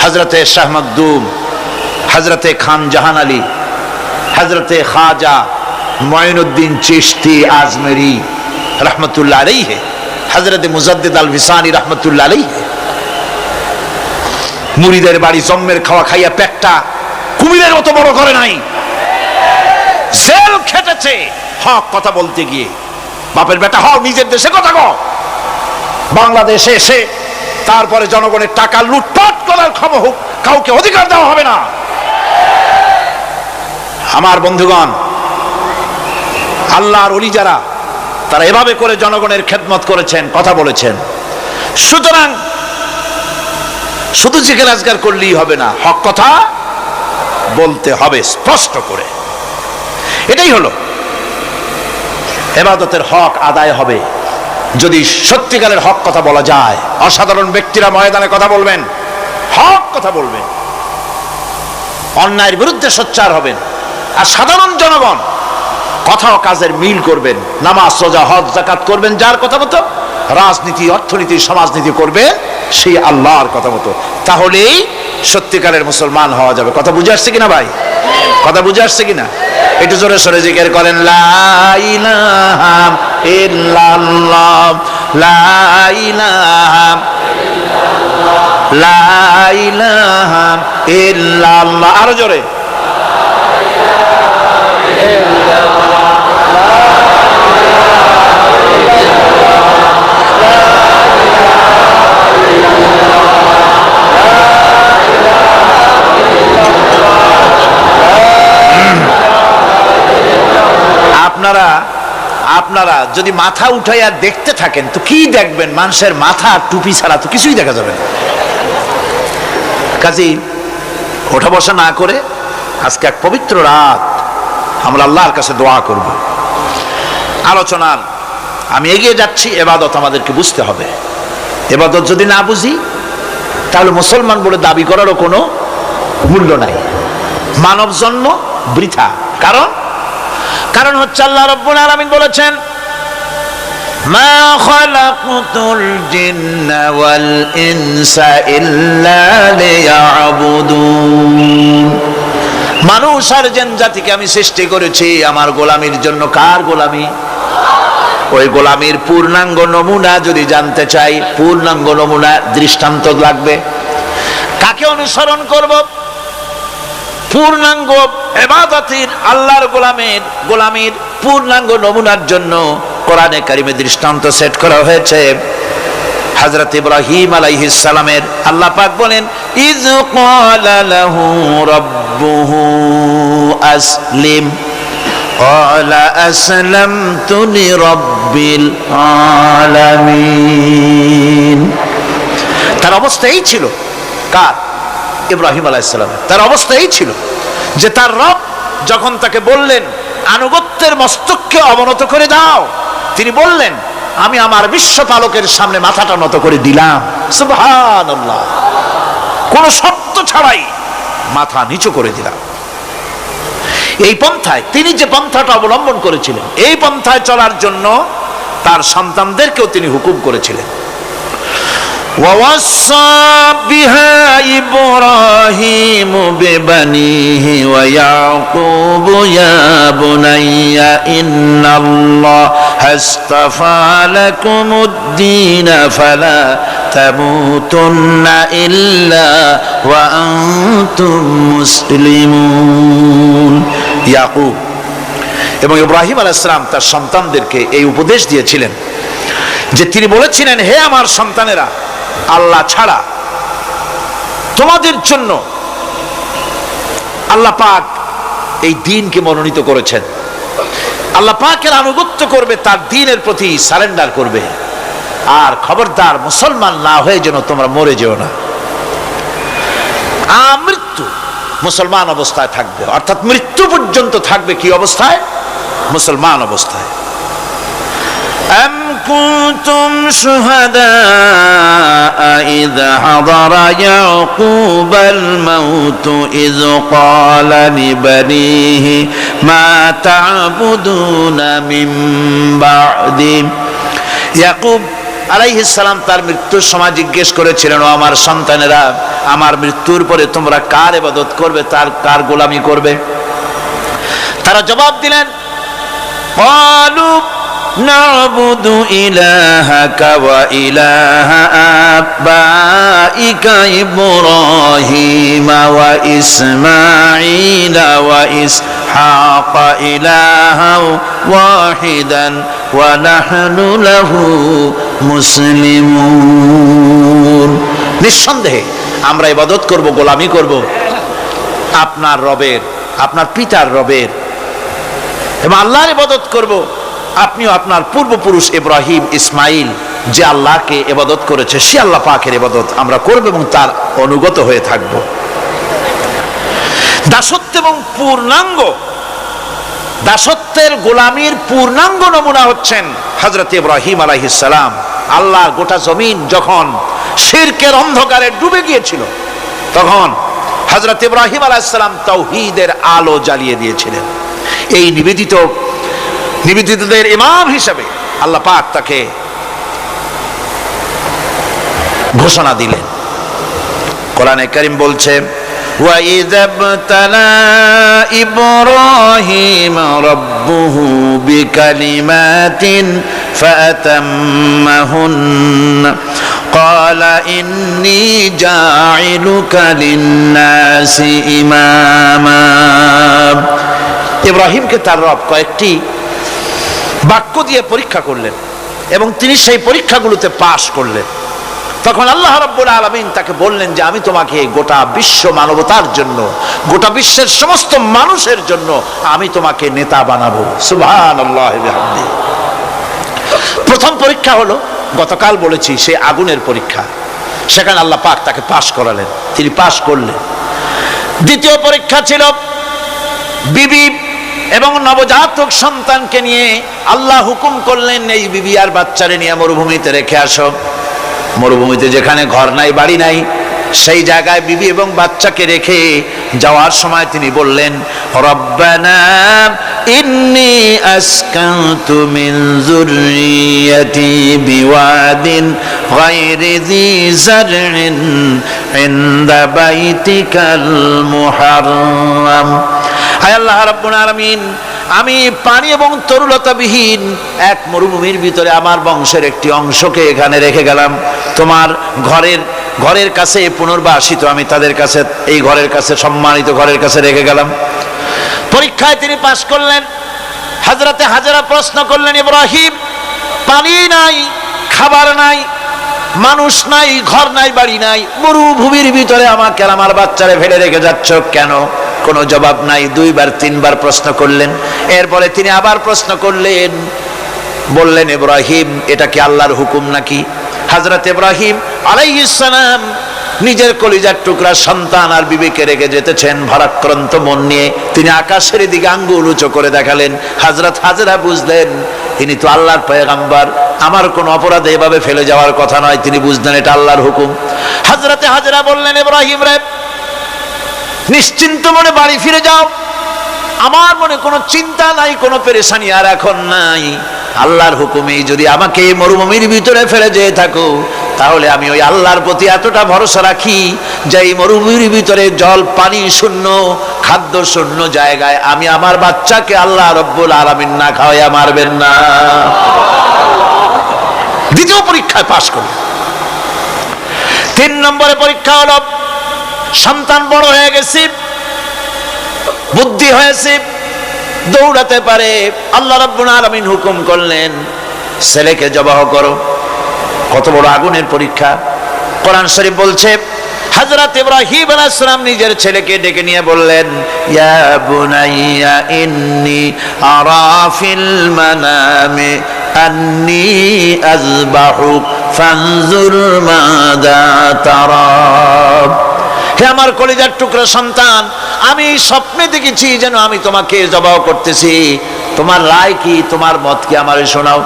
হযরতে শাহ মখদুম, হযরতে খান জাহান আলী, হযরতে খাজা মুঈনুদ্দিন চিশতি আজমেরি রহমতুল্লাহ আলাইহি, হযরতে মুজাদ্দিদ আল ভিসানি রহমতুল্লাহ আলাইহি মুরিদের বাড়ি জম্মের খাওয়া খাইয়া পেটটা কুমিরের মতো বড় করে নাই। জেল খেটেছে হক কথা বলতে গিয়ে। বাপের বেটা হও, নিজের দেশে কথা কও। বাংলাদেশে এসে তারপরে জনগণের টাকা লুটপাট করার ক্ষমতা হোক, কাউকে অধিকার দেওয়া হবে না। আমার বন্ধুগণ, আল্লাহর ওলি যারা, তারা এভাবে করে জনগণের খেদমত করেছেন, কথা বলেছেন। সুতরাং শুধু জিকির আজগার করলেই হবে না, হক কথা বলতে হবে স্পষ্ট করে। এটাই হলো ইবাদতের হক আদায় হবে যদি সত্যিকারের হক কথা বলা যায়। অসাধারণ ব্যক্তিরা ময়দানে কথা বলবেন, হক কথা বলবেন, অন্যায়ের বিরুদ্ধে সোচ্চার হবেন। আর সাধারণ জনগণ কথা ও কাজের মিল করবেন, নামাজ রোজা হজ যাকাত করবেন যার কথা মতো, রাজনীতি অর্থনীতি সমাজনীতি করবে সেই আল্লাহর কথা মতো। তাহলেই সত্যিকারের মুসলমান হওয়া যাবে। কথা বুঝে আসছে কিনা ভাই? কথা বুঝে আসছে কিনা? একটু জোরে সরে জিকির করেন, লা ইলাহা ইল্লাল্লাহ, লা ইলাহা ইল্লাল্লাহ, লা ইলাহা ইল্লাল্লাহ। আরো জোরে, আপনারা যদি মাথা উঠাইয়া দেখতে থাকেন তো কি দেখবেন? মানুষের মাথা টুপি ছাড়া তো কিছুই দেখা যাবে না। কাজেই ওঠা বসা না করে আজকে এক পবিত্র রাত আমরা আল্লাহর কাছে দোয়া করব। আলোচনার আমি এগিয়ে যাচ্ছি। ইবাদত আমাদেরকে বুঝতে হবে। ইবাদত যদি না বুঝি তাহলে মুসলমান বলে দাবি করারও কোনো মূল্য নাই। মানব জন্ম বৃথা। কারণ হচ্ছে আল্লাহ রাব্বুল আলামিন বলেছেন, মা খালাকতুল জিন্না ওয়াল ইনসা ইল্লা লিয়াবুদুন। মানুষ আর জিন জাতিকে আমি সৃষ্টি করেছি আমার গোলামির জন্য। কার গোলামি? ওই গোলামির পূর্ণাঙ্গ নমুনা যদি জানতে চাই, পূর্ণাঙ্গ নমুনা দৃষ্টান্ত লাগবে। কাকে অনুসরণ করব? পূর্ণাঙ্গ ইবাদতের আল্লাহর গোলামির পূর্ণাঙ্গ নমুনার জন্য কোরআনে কারিমে দৃষ্টান্ত সেট করা হয়েছে। হযরত ইব্রাহিম আলাইহিস সালামের আল্লাহ পাক বলেন, ইয ক্বালা লাহু রাব্বুহু আসলিম ক্বালা আসলামতু লিরাব্বিল আলামিন। তার অবস্থা এই ছিল। কার? ইব্রাহিম আলাইহিস সালাম। তার অবস্থা এই ছিল যে তার রব যখন তাকে বললেন আনুগত্য দাসত্বের মস্তককে অবনত করে দাও। তিনি বললেন, আমি আমার বিশ্বপালকের সামনে মাথাটা নত করে দিলাম। সুবহানাল্লাহ, কোন শর্ত ছাড়াই মাথা নিচু করে দিলাম। এই পন্থায়, তিনি যে পন্থাটা অবলম্বন করেছিলেন, এই পন্থায় চলার জন্য তার সন্তানদেরকেও তিনি হুকুম করেছিলেন। ووصى بها إبراهيم ببنيه ويعقوب يا بني إن الله اصطفى لكم الدين فلا تموتن إلا وأنتم مسلمون। ইয়াকুব এবং ইব্রাহিম আলাইহিস সালাম তার সন্তানদেরকে এই উপদেশ দিয়েছিলেন যে তিনি বলেছিলেন, হে আমার সন্তানেরা, আল্লাহ ছাড়া তোমাদের জন্য আল্লাহ পাক এই দ্বীনকে মনোনীত করেছেন। আল্লাহ পাকের আনুগত্য করবে, তার দ্বীনের প্রতি সারেন্ডার করবে। আর খবরদার মুসলমান না হয়ে যেন তোমরা মরে যেও না। মৃত্যু মুসলমান অবস্থায় থাকবে, অর্থাৎ মৃত্যু পর্যন্ত থাকবে কি অবস্থায়? মুসলমান অবস্থায়। أم كنتم شهداء إذ حضر يعقوب الموت إذ قال لبنيه ما تعبدون من بعدي। ইয়াকুব আলাইহিস সালাম তার মৃত্যুর সময় জিজ্ঞেস করেছিলেন, ও আমার সন্তানেরা, আমার মৃত্যুর পরে তোমরা কার ইবাদত করবে, কার গোলামি করবে? তারা জবাব দিলেন, قالوا نعبد إلهك وإله آبائك إبراهيم وإسماعيل وإسحاق إلها واحدا ونحن له মুসলিমুন। নিঃসন্দেহে আমরা ইবাদত করব, গোলামি করব আপনার রবের, আপনার পিতার রবের, এবং আল্লাহর ইবাদত করব। আপনিও আপনার পূর্বপুরুষ ইব্রাহিম, ইসমাইল যে আল্লাহকে ইবাদত করেছে, সে আল্লাহ পাকের ইবাদত আমরা করব এবং তার অনুগত হয়ে থাকব। দাসত্ব এবং পূর্ণাঙ্গ, দাসত্বের গোলামির পূর্ণাঙ্গ নমুনা হচ্ছেন হযরত ইব্রাহিম আলাইহিস সালাম। আল্লাহর গোটা জমিন যখন শিরকের অন্ধকারে ডুবে গিয়েছিল, তখন হযরত ইব্রাহিম আলাইহিস সালাম তাওহীদের আলো জ্বালিয়ে দিয়েছিলেন। এই নিবেদিতদের ইমাম হিসেবে আল্লাহ পাক তাকে ঘোষণা দিলেন। কোরআনে কারীম বলছে, وَإِذَ ابْتَلَى إِبْرَاهِيمَ رَبُّهُ بِكَلِمَاتٍ فَأَتَمَّهُنَّ قَالَ إِنِّي جَاعِلُكَ لِلنَّاسِ إِمَامًا। ইব্রাহিমকে তার রব কয়েকটি বাক্য দিয়ে পরীক্ষা করলেন এবং তিনি সেই পরীক্ষাগুলোতে পাশ করলেন। তখন আল্লাহ রাব্বুল আলামিন তাকে বললেন যে আমি তোমাকে গোটা বিশ্ব মানবতার জন্য, গোটা বিশ্বের সমস্ত মানুষের জন্য আমি তোমাকে নেতা বানাবো। সুবহানাল্লাহি ওয়া বিহামদিহি। প্রথম পরীক্ষা হলো, গতকাল বলেছি, সেই আগুনের পরীক্ষা। সেখানে আল্লাহ পাক তাকে পাশ করালেন, তিনি পাশ করলেন। দ্বিতীয় পরীক্ষা ছিল বিবি এবং নবজাতক সন্তানকে নিয়ে। আল্লাহ হুকুম করলেন, এই বিবি আর বাচ্চারে নিয়ে মরুভূমিতে রেখে আসো। মরুভূমিতে যেখানে ঘর নাই, বাড়ি নাই, সেই জায়গায় বিবি এবং বাচ্চাকে রেখে যাওয়ার সময় তিনি বললেন, রব্বানা ইন্নী আসকানতু মিন যুররিয়াতি বিওয়াদিন গায়রি যী যারইন ইনদা বাইতিকাল মুহাররাম। হায় আল্লাহ রাব্বুল আলামিন, আমি পানি এবং তরুলতাবিহীন এক মরুভূমির ভিতরে আমার বংশের একটি অংশকে এখানে রেখে গেলাম। তোমার ঘরের কাছে পুনর্বাসিত, আমি তাদের কাছে, এই ঘরের কাছে, সম্মানিত ঘরের কাছে রেখে গেলাম। পরীক্ষায় তিনি পাশ করলেন। হযরতে হাজেরা প্রশ্ন করলেন, ইব্রাহিম, পানি নাই, খাবার নাই, মানুষ নাই, ঘর নাই, বাড়ি নাই, মরুভূমির ভিতরে আমাকে আর আমার বাচ্চারে ফেলে রেখে যাচ্ছ কেন? কোনো জবাব নাই। দুইবার তিনবার প্রশ্ন করলেন। এরপরে তিনি আবার প্রশ্ন করলেন, বললেন, ইব্রাহিম, এটা কি আল্লাহর হুকুম নাকি? হযরত ইব্রাহিম আলাইহিস সালাম নিজের কলিজার টুকরা সন্তান আর বিবিকে রেখে যেতেছেন ভারাক্রান্ত মন নিয়ে। তিনি আকাশের দিকে আঙ্গুল উঁচু করে দেখালেন। হযরত হাজেরা বুঝলেন তিনি তো আল্লাহর পয়গম্বর, আমার কোন অপরাধে এভাবে ফেলে যাওয়ার কথা নয়। তিনি বুঝলেন এটা আল্লাহর হুকুম। হযরতে হাজেরা বললেন, ইব্রাহিম রে, নিশ্চিন্ত মনে বাড়ি ফিরে যাও, আমার মনে কোনো চিন্তা নাই, কোনো পেরেশানি আর এখন নাই। আল্লাহর হুকুমেই যদি আমাকে মরুভূমির ভিতরে ফেলে যেয়ে থাকো, তাহলে আমি ওই আল্লাহর প্রতি এতটা ভরসা রাখি যে এই মরুভূমির ভিতরে জল পানি শূন্য, খাদ্য শূন্য জায়গায় আমি আমার বাচ্চাকে আল্লাহ রব্বুল আলামিন না খাওয়াইয়া মারবেন না। দ্বিতীয় পরীক্ষায় পাশ করল। 3 নম্বরে পরীক্ষা হলো, সন্তান বড় হয়ে গেছে, বুদ্ধি হয়েছে, দৌড়াতে পারে। আল্লাহ রাব্বুল আলামিন হুকুম করলেন ছেলেকে জবাহ করো। কত বড় আগুনের পরীক্ষা! কোরআন শরীফ বলছে হযরত ইব্রাহিম আলাইহিস সালাম নিজের ছেলেকে ডেকে নিয়ে বললেন, ইয়া বুনাইয়া ইন্নী আরা ফিল মানামি আন্নী আযবাহুক ফানজুর মাযা তারা। হে আমার কলিজার টুকরা সন্তান, আমি স্বপ্নে দেখেছি যেন আমি তোমাকে জবাহ করতেছি, তোমার রায় কি, তোমার মত কি, আমারে শোনাও।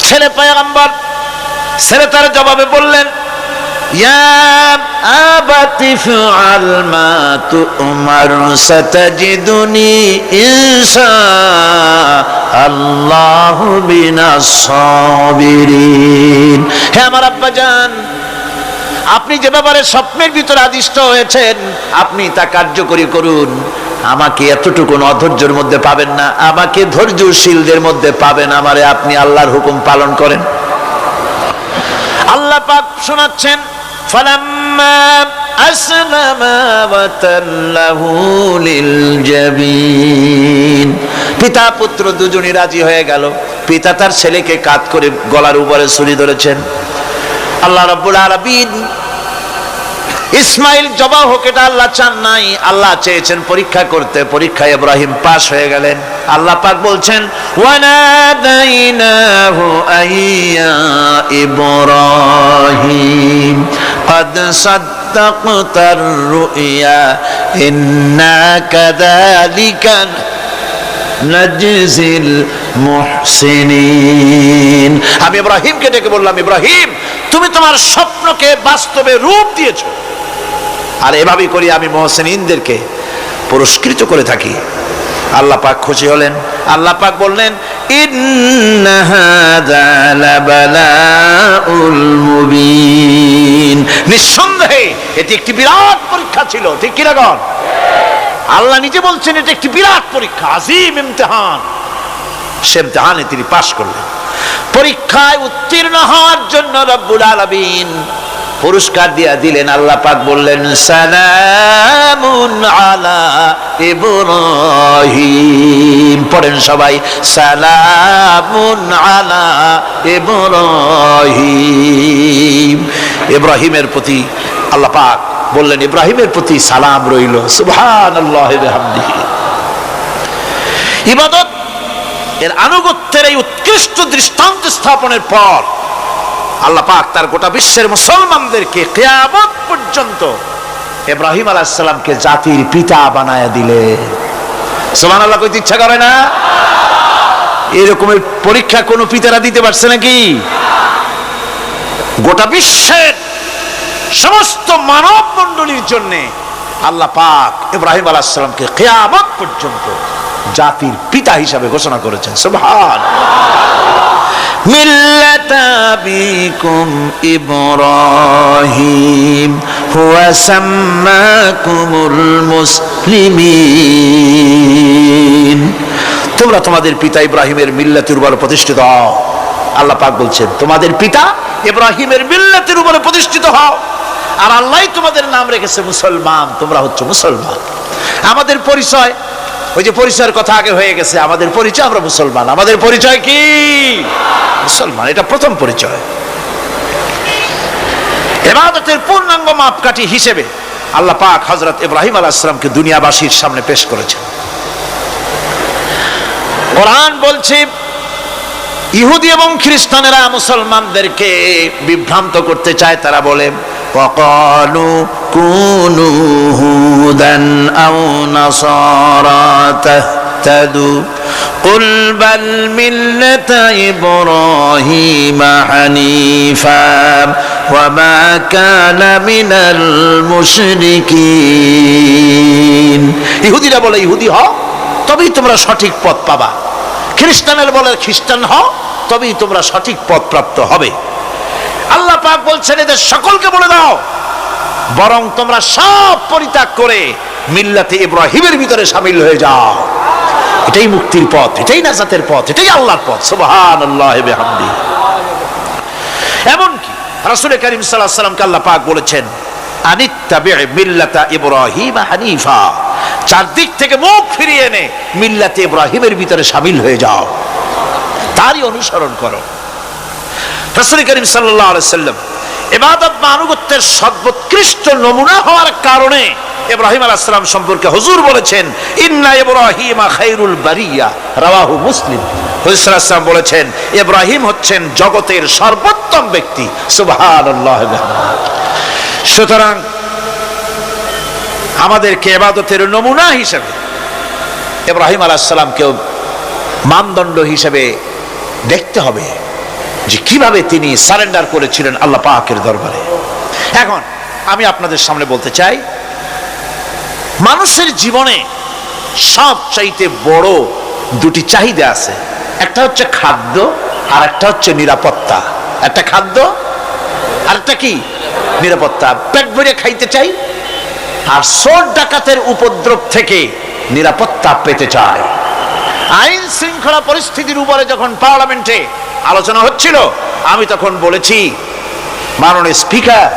ছেলে পয়গম্বর, ছেলে তার জবাবে বললেন, ইয়া আবাতি ফাআল মা তু'মার সাতাজিদুনি ইনশাআল্লাহু মিনাস সাবিরিন। হে আমার আব্বাজান, আপনি যে ব্যাপারে স্বপ্নের ভিতরে আদিষ্ট হয়েছেন আপনি তা কার্যকরী করুন। আমাকে এতটুকু অধৈর্যের মধ্যে পাবেন না, আমাকে ধৈর্যশীলদের মধ্যে পাবেন। আমারে আপনি আল্লাহর হুকুম পালন করেন। আল্লাহ পাক শোনাচ্ছেন, ফালাম্মা আসলামা ওয়া তাল্লাহু লিল জাবিন। পিতা পুত্র দুজনই রাজি হয়ে গেল। পিতা তার ছেলেকে কাঁধ করে গলার উপরে ছুরি ধরেছেন। আল্লাহ রাব্বুল আলামিন ইসমাইল জবাহ হোক এটা আল্লাহ চান নাই, আল্লাহ চেয়েছেন পরীক্ষা করতে। পরীক্ষায় ইব্রাহিম পাশ হয়ে গেলেন। আল্লাহ পাক বলছেন, ওয়ানাদাইনাহু আইয়া ইব্রাহিম قد صدقت الرؤيا إنا كذلك نجزي المحسنين। আমি ইব্রাহিমকে ডেকে বললাম, ইব্রাহিম তুমি তোমার স্বপ্নকে বাস্তবে রূপ দিয়েছো, আর এভাবেই করি আমি মুহসিনদেরকে পুরস্কৃত করে থাকি। আল্লাহ পাক খুশি হলেন। আল্লাহ পাক বললেন, ইন্না হাযা লাবালাউল মুবিন। নিঃসন্দেহে এটি একটি বিরাট পরীক্ষা ছিল। ঠিক কি না গণ? আল্লাহ নিজে বলছেন এটা একটি বিরাট পরীক্ষা, আজিম ইমতিহান। সে ইমতিহানে তিনি পাশ করলেন। পরীক্ষায় উত্তীর্ণ হওয়ার জন্য রব্বুল আলামিন পুরস্কার দিয়া দিলেন। আল্লাহ পাক বললেন, সালামুন আলা ইব্রাহিম। পড়েন সবাই, সালামুন আলা ইব্রাহিম। ইব্রাহিমের প্রতি আল্লাহ পাক বললেন, ইব্রাহিমের প্রতি সালাম রইল। সুবহানাল্লাহি ওয়া বিহামদিহি। ইবাদত এর আনুগত্যের এই উৎকৃষ্ট দৃষ্টান্ত স্থাপনের পর আল্লাহ পাক তার গোটা বিশ্বের মুসলমানদেরকে কিয়ামত পর্যন্ত ইব্রাহিম আলাইহিস সালামকে জাতির পিতা বানায়া দিলেন। সুবহানাল্লাহ কইতে ইচ্ছা করে না? এরকমের পরীক্ষা কোন পিতারা দিতে পারছে নাকি? গোটা বিশ্বের সমস্ত মানব মণ্ডলীর জন্য আল্লাহ পাক ইব্রাহিম আলাইহিস সালামকে কিয়ামত পর্যন্ত জাতির পিতা হিসাবে ঘোষণা করেছেন। সুবহানাল্লাহ। মিল্লাতা আবিকুম ইব্রাহিম হুয়া সাম্মাকুমুল মুসলিমিন। তোমরা তোমাদের পিতা ইব্রাহিমের মিল্লাতের উপর প্রতিষ্ঠিত হও। আল্লাহ পাক বলছেন, তোমাদের পিতা ইব্রাহিমের মিল্লাতের উপর প্রতিষ্ঠিত হও, আর আল্লাহই তোমাদের নাম রেখেছে মুসলমান। তোমরা হচ্ছে মুসলমান। আমাদের পরিচয়, ওই যে পরিচয়ের কথা আগে হয়ে গেছে, আমাদের পরিচয় আমরা মুসলমান। আমাদের পরিচয় কি? মুসলমান। এটা প্রথম পরিচয়। ইবাদতের পূর্ণাঙ্গ মাপকাঠি হিসেবে আল্লাহ পাক হযরত ইব্রাহিম আলাইহিস সালামকে দুনিয়াবাসীর সামনে পেশ করেছেন। কোরআন বলছে, ইহুদি এবং খ্রিস্টানেরা মুসলমানদেরকে বিভ্রান্ত করতে চায়। তারা বলে وقالوا كونوا هودا أو نصارى تهتدوا قل بل ملة إبراهيم حنيفا وما كان من المشركين ইহুদিরা বলে ইহুদি হও তবেই তোমরা সঠিক পথ পাবা, খ্রিস্টানের বলে খ্রিস্টান হও তবেই তোমরা সঠিক পথ প্রাপ্ত হবে। আল্লাহ পাক বলছেন এদের সকলকে বলে দাও বরং তোমরা সব পরিত্যাগ করে মিল্লাতে ইব্রাহিমের ভিতরে শামিল হয়ে যাও। এটাই মুক্তির পথ, এটাই নাজাতের পথ, এটাই আল্লাহর পথ। সুবহানাল্লাহি বিহামদিহি। এমনকি রাসূল করিম সাল্লাল্লাহু আলাইহি ওয়াসাল্লামকে আল্লাহ পাক বলেছেন আনিত্তাবি মিল্লাতা ইব্রাহিম হানিফা, চারদিক থেকে মুখ ফিরিয়ে এনে মিল্লাতে ইব্রাহিমের ভিতরে শামিল হয়ে যাও, তারই অনুসরণ করো। রাসূল করিম সাল্লাল্লাহু আলাইহি ওয়াসাল্লাম ইবাদত বা আনুগত্যের সর্বোৎকৃষ্ট নমুনা হওয়ার কারণে ইব্রাহিম আলাইহিস সালাম সম্পর্কে হুজুর বলেছেন ইন্না ইব্রাহিমা খায়রুল বারিয়া, রাওয়াহু মুসলিম। হুজুর সাল্লাল্লাহু আলাইহি ওয়াসাল্লাম বলেছেন ইব্রাহিম হচ্ছেন জগতের সর্বোত্তম ব্যক্তি। সুবহানাল্লাহ। সুতরাং আমাদেরকে ইবাদতের নমুনা হিসেবে ইব্রাহিম আলাইহিস সালামকেও মানদণ্ড হিসেবে দেখতে হবে যে কিভাবে তিনি সারেন্ডার করেছিলেন আল্লাহ পাকের দরবারে। এখন আমি আপনাদের সামনে বলতে চাই মানুষের জীবনে সবচাইতে বড় দুটি চাহিদা আছে, একটা হচ্ছে খাদ্য আর একটা হচ্ছে নিরাপত্তা। একটা খাদ্য আর একটা কি নিরাপত্তা। পেট ভরে খাইতে চাই আর চোর ডাকাতের উপদ্রব থেকে নিরাপত্তা পেতে চাই। আইন শৃঙ্খলা পরিস্থিতির উপরে যখন পার্লামেন্টে আলোচনা হচ্ছিল আমি তখন বলেছি মাননীয় স্পিকার,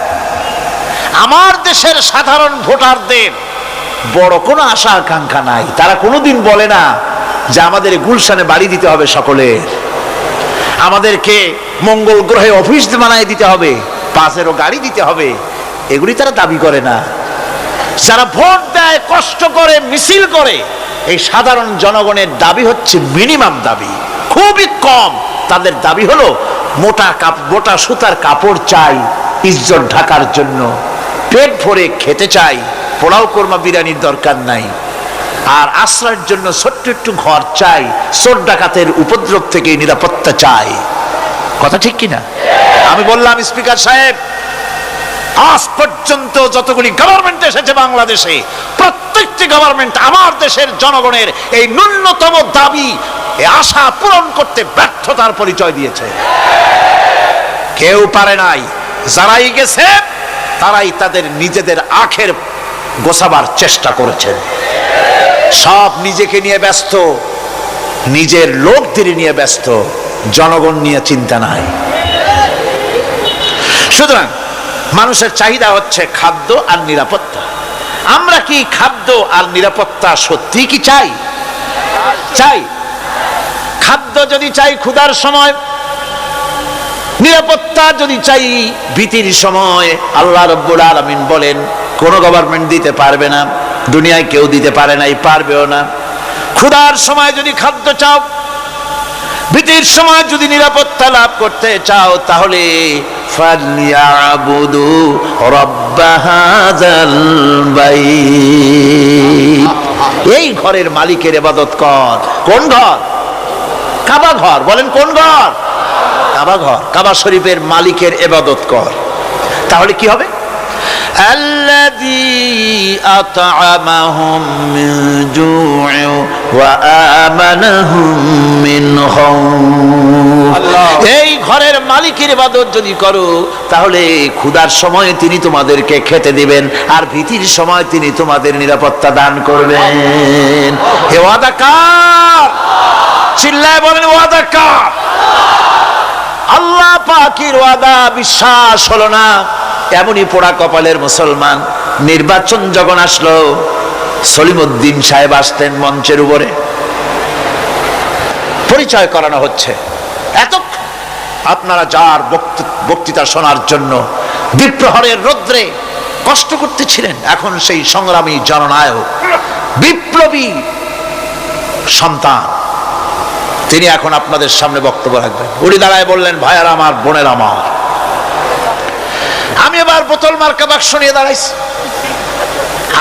আমার দেশের সাধারণ ভোটারদের বড় কোনো আশা আকাঙ্ক্ষা নাই। তারা কোনোদিন বলে না যে আমাদের গুলশানে বাড়ি দিতে হবে সকলের, আমাদেরকে মঙ্গল গ্রহে অফিস বানায় দিতে হবে, পাঁচেরও গাড়ি দিতে হবে, এগুলি তারা দাবি করে না। যারা ভোট দেয় কষ্ট করে মিছিল করে এই সাধারণ জনগণের দাবি হচ্ছে মিনিমাম দাবি, খুবই কম। তাদের দাবি হলো মোটা সুতার কাপড় চাই ইজ্জত ঢাকার জন্য, পেট ভরে খেতে চাই, পোলাও কোরমা বিরিয়ানির দরকার নাই, আর আশ্রয়ের জন্য ছোট্ট একটু ঘর চাই, চোর ডাকাতের উপদ্রব থেকে নিরাপত্তা চাই। কথা ঠিক কিনা? আমি বললাম স্পিকার সাহেব, আজ পর্যন্ত যতগুলি গভর্নমেন্ট এসেছে বাংলাদেশে প্রত্যেকটি গভর্নমেন্ট আমার দেশের জনগণের এই ন্যূনতম দাবি আশা পূরণ করতে ব্যর্থতার পরিচয় দিয়েছে। কেউ পারে নাই। যারাই গেছে তারাই তাদের নিজেদের আখের গোছাবার চেষ্টা করেছেন। সব নিজেকে নিয়ে ব্যস্ত, নিজের লোকদের নিয়ে ব্যস্ত, জনগণ নিয়ে চিন্তা নাই। সুতরাং মানুষের চাহিদা হচ্ছে খাদ্য আর নিরাপত্তা। আমরা কি খাদ্য আর নিরাপত্তা সত্যি কি চাই? চাই। খাদ্য যদি চাই ক্ষুধার সময়, নিরাপত্তা যদি চাই ভীতির সময়, আল্লাহ রাব্বুল আলামিন বলেন কোন গভর্নমেন্ট দিতে পারবে না, দুনিয়ায় কেউ দিতে পারে নাই, পারবেও না। ক্ষুধার সময় যদি খাদ্য চাও, ভীতির সময় যদি নিরাপত্তা লাভ করতে চাও, তাহলে ফালইয়াবুদু রাব্ব হাযাল বাইত, এই ঘরের মালিকের ইবাদত কর। কোন ঘর? কাবা ঘর। বলেন কোন ঘর? কাবা ঘর। কাবা শরীফের মালিকের ইবাদত কর। তাহলে কি হবে? আল্লাযী আত'আমাহুম মিন জু'ইন ওয়া আমানাহুম মিন খাউফ। এই ঘরের মালিকের ইবাদত যদি করো তাহলে ক্ষুধার সময় তিনি তোমাদেরকে খেতে দিবেন আর ভীতির সময় তিনি তোমাদের নিরাপত্তা দান করবেন। এ ওয়াদা কার? চিল্লায় বলেন ওয়াদা কার? আল্লাহ পাকের ওয়াদা বিশ্বাস হলো না, এমনই পোড়া কপালের মুসলমান। নির্বাচন যখন আসলো, সলিমউদ্দিন সাহেব আসতেন মঞ্চের উপরে, পরিচয় করানো হচ্ছে। এতক্ষণ আপনারা যার বক্তৃতা শোনার জন্য দ্বীপ্রহরের রৌদ্রে কষ্ট করতেছিলেন, এখন সেই সংগ্রামী জননায়ক বিপ্লবী সন্তান তিনি এখন আপনাদের সামনে বক্তব্য রাখবেন। উনি দাঁড়ায় বললেন, ভাইয়ারা আমার, বোনের আমার, আমি এবার বোতল মার্কা বাক্স নিয়ে দাঁড়াইছে,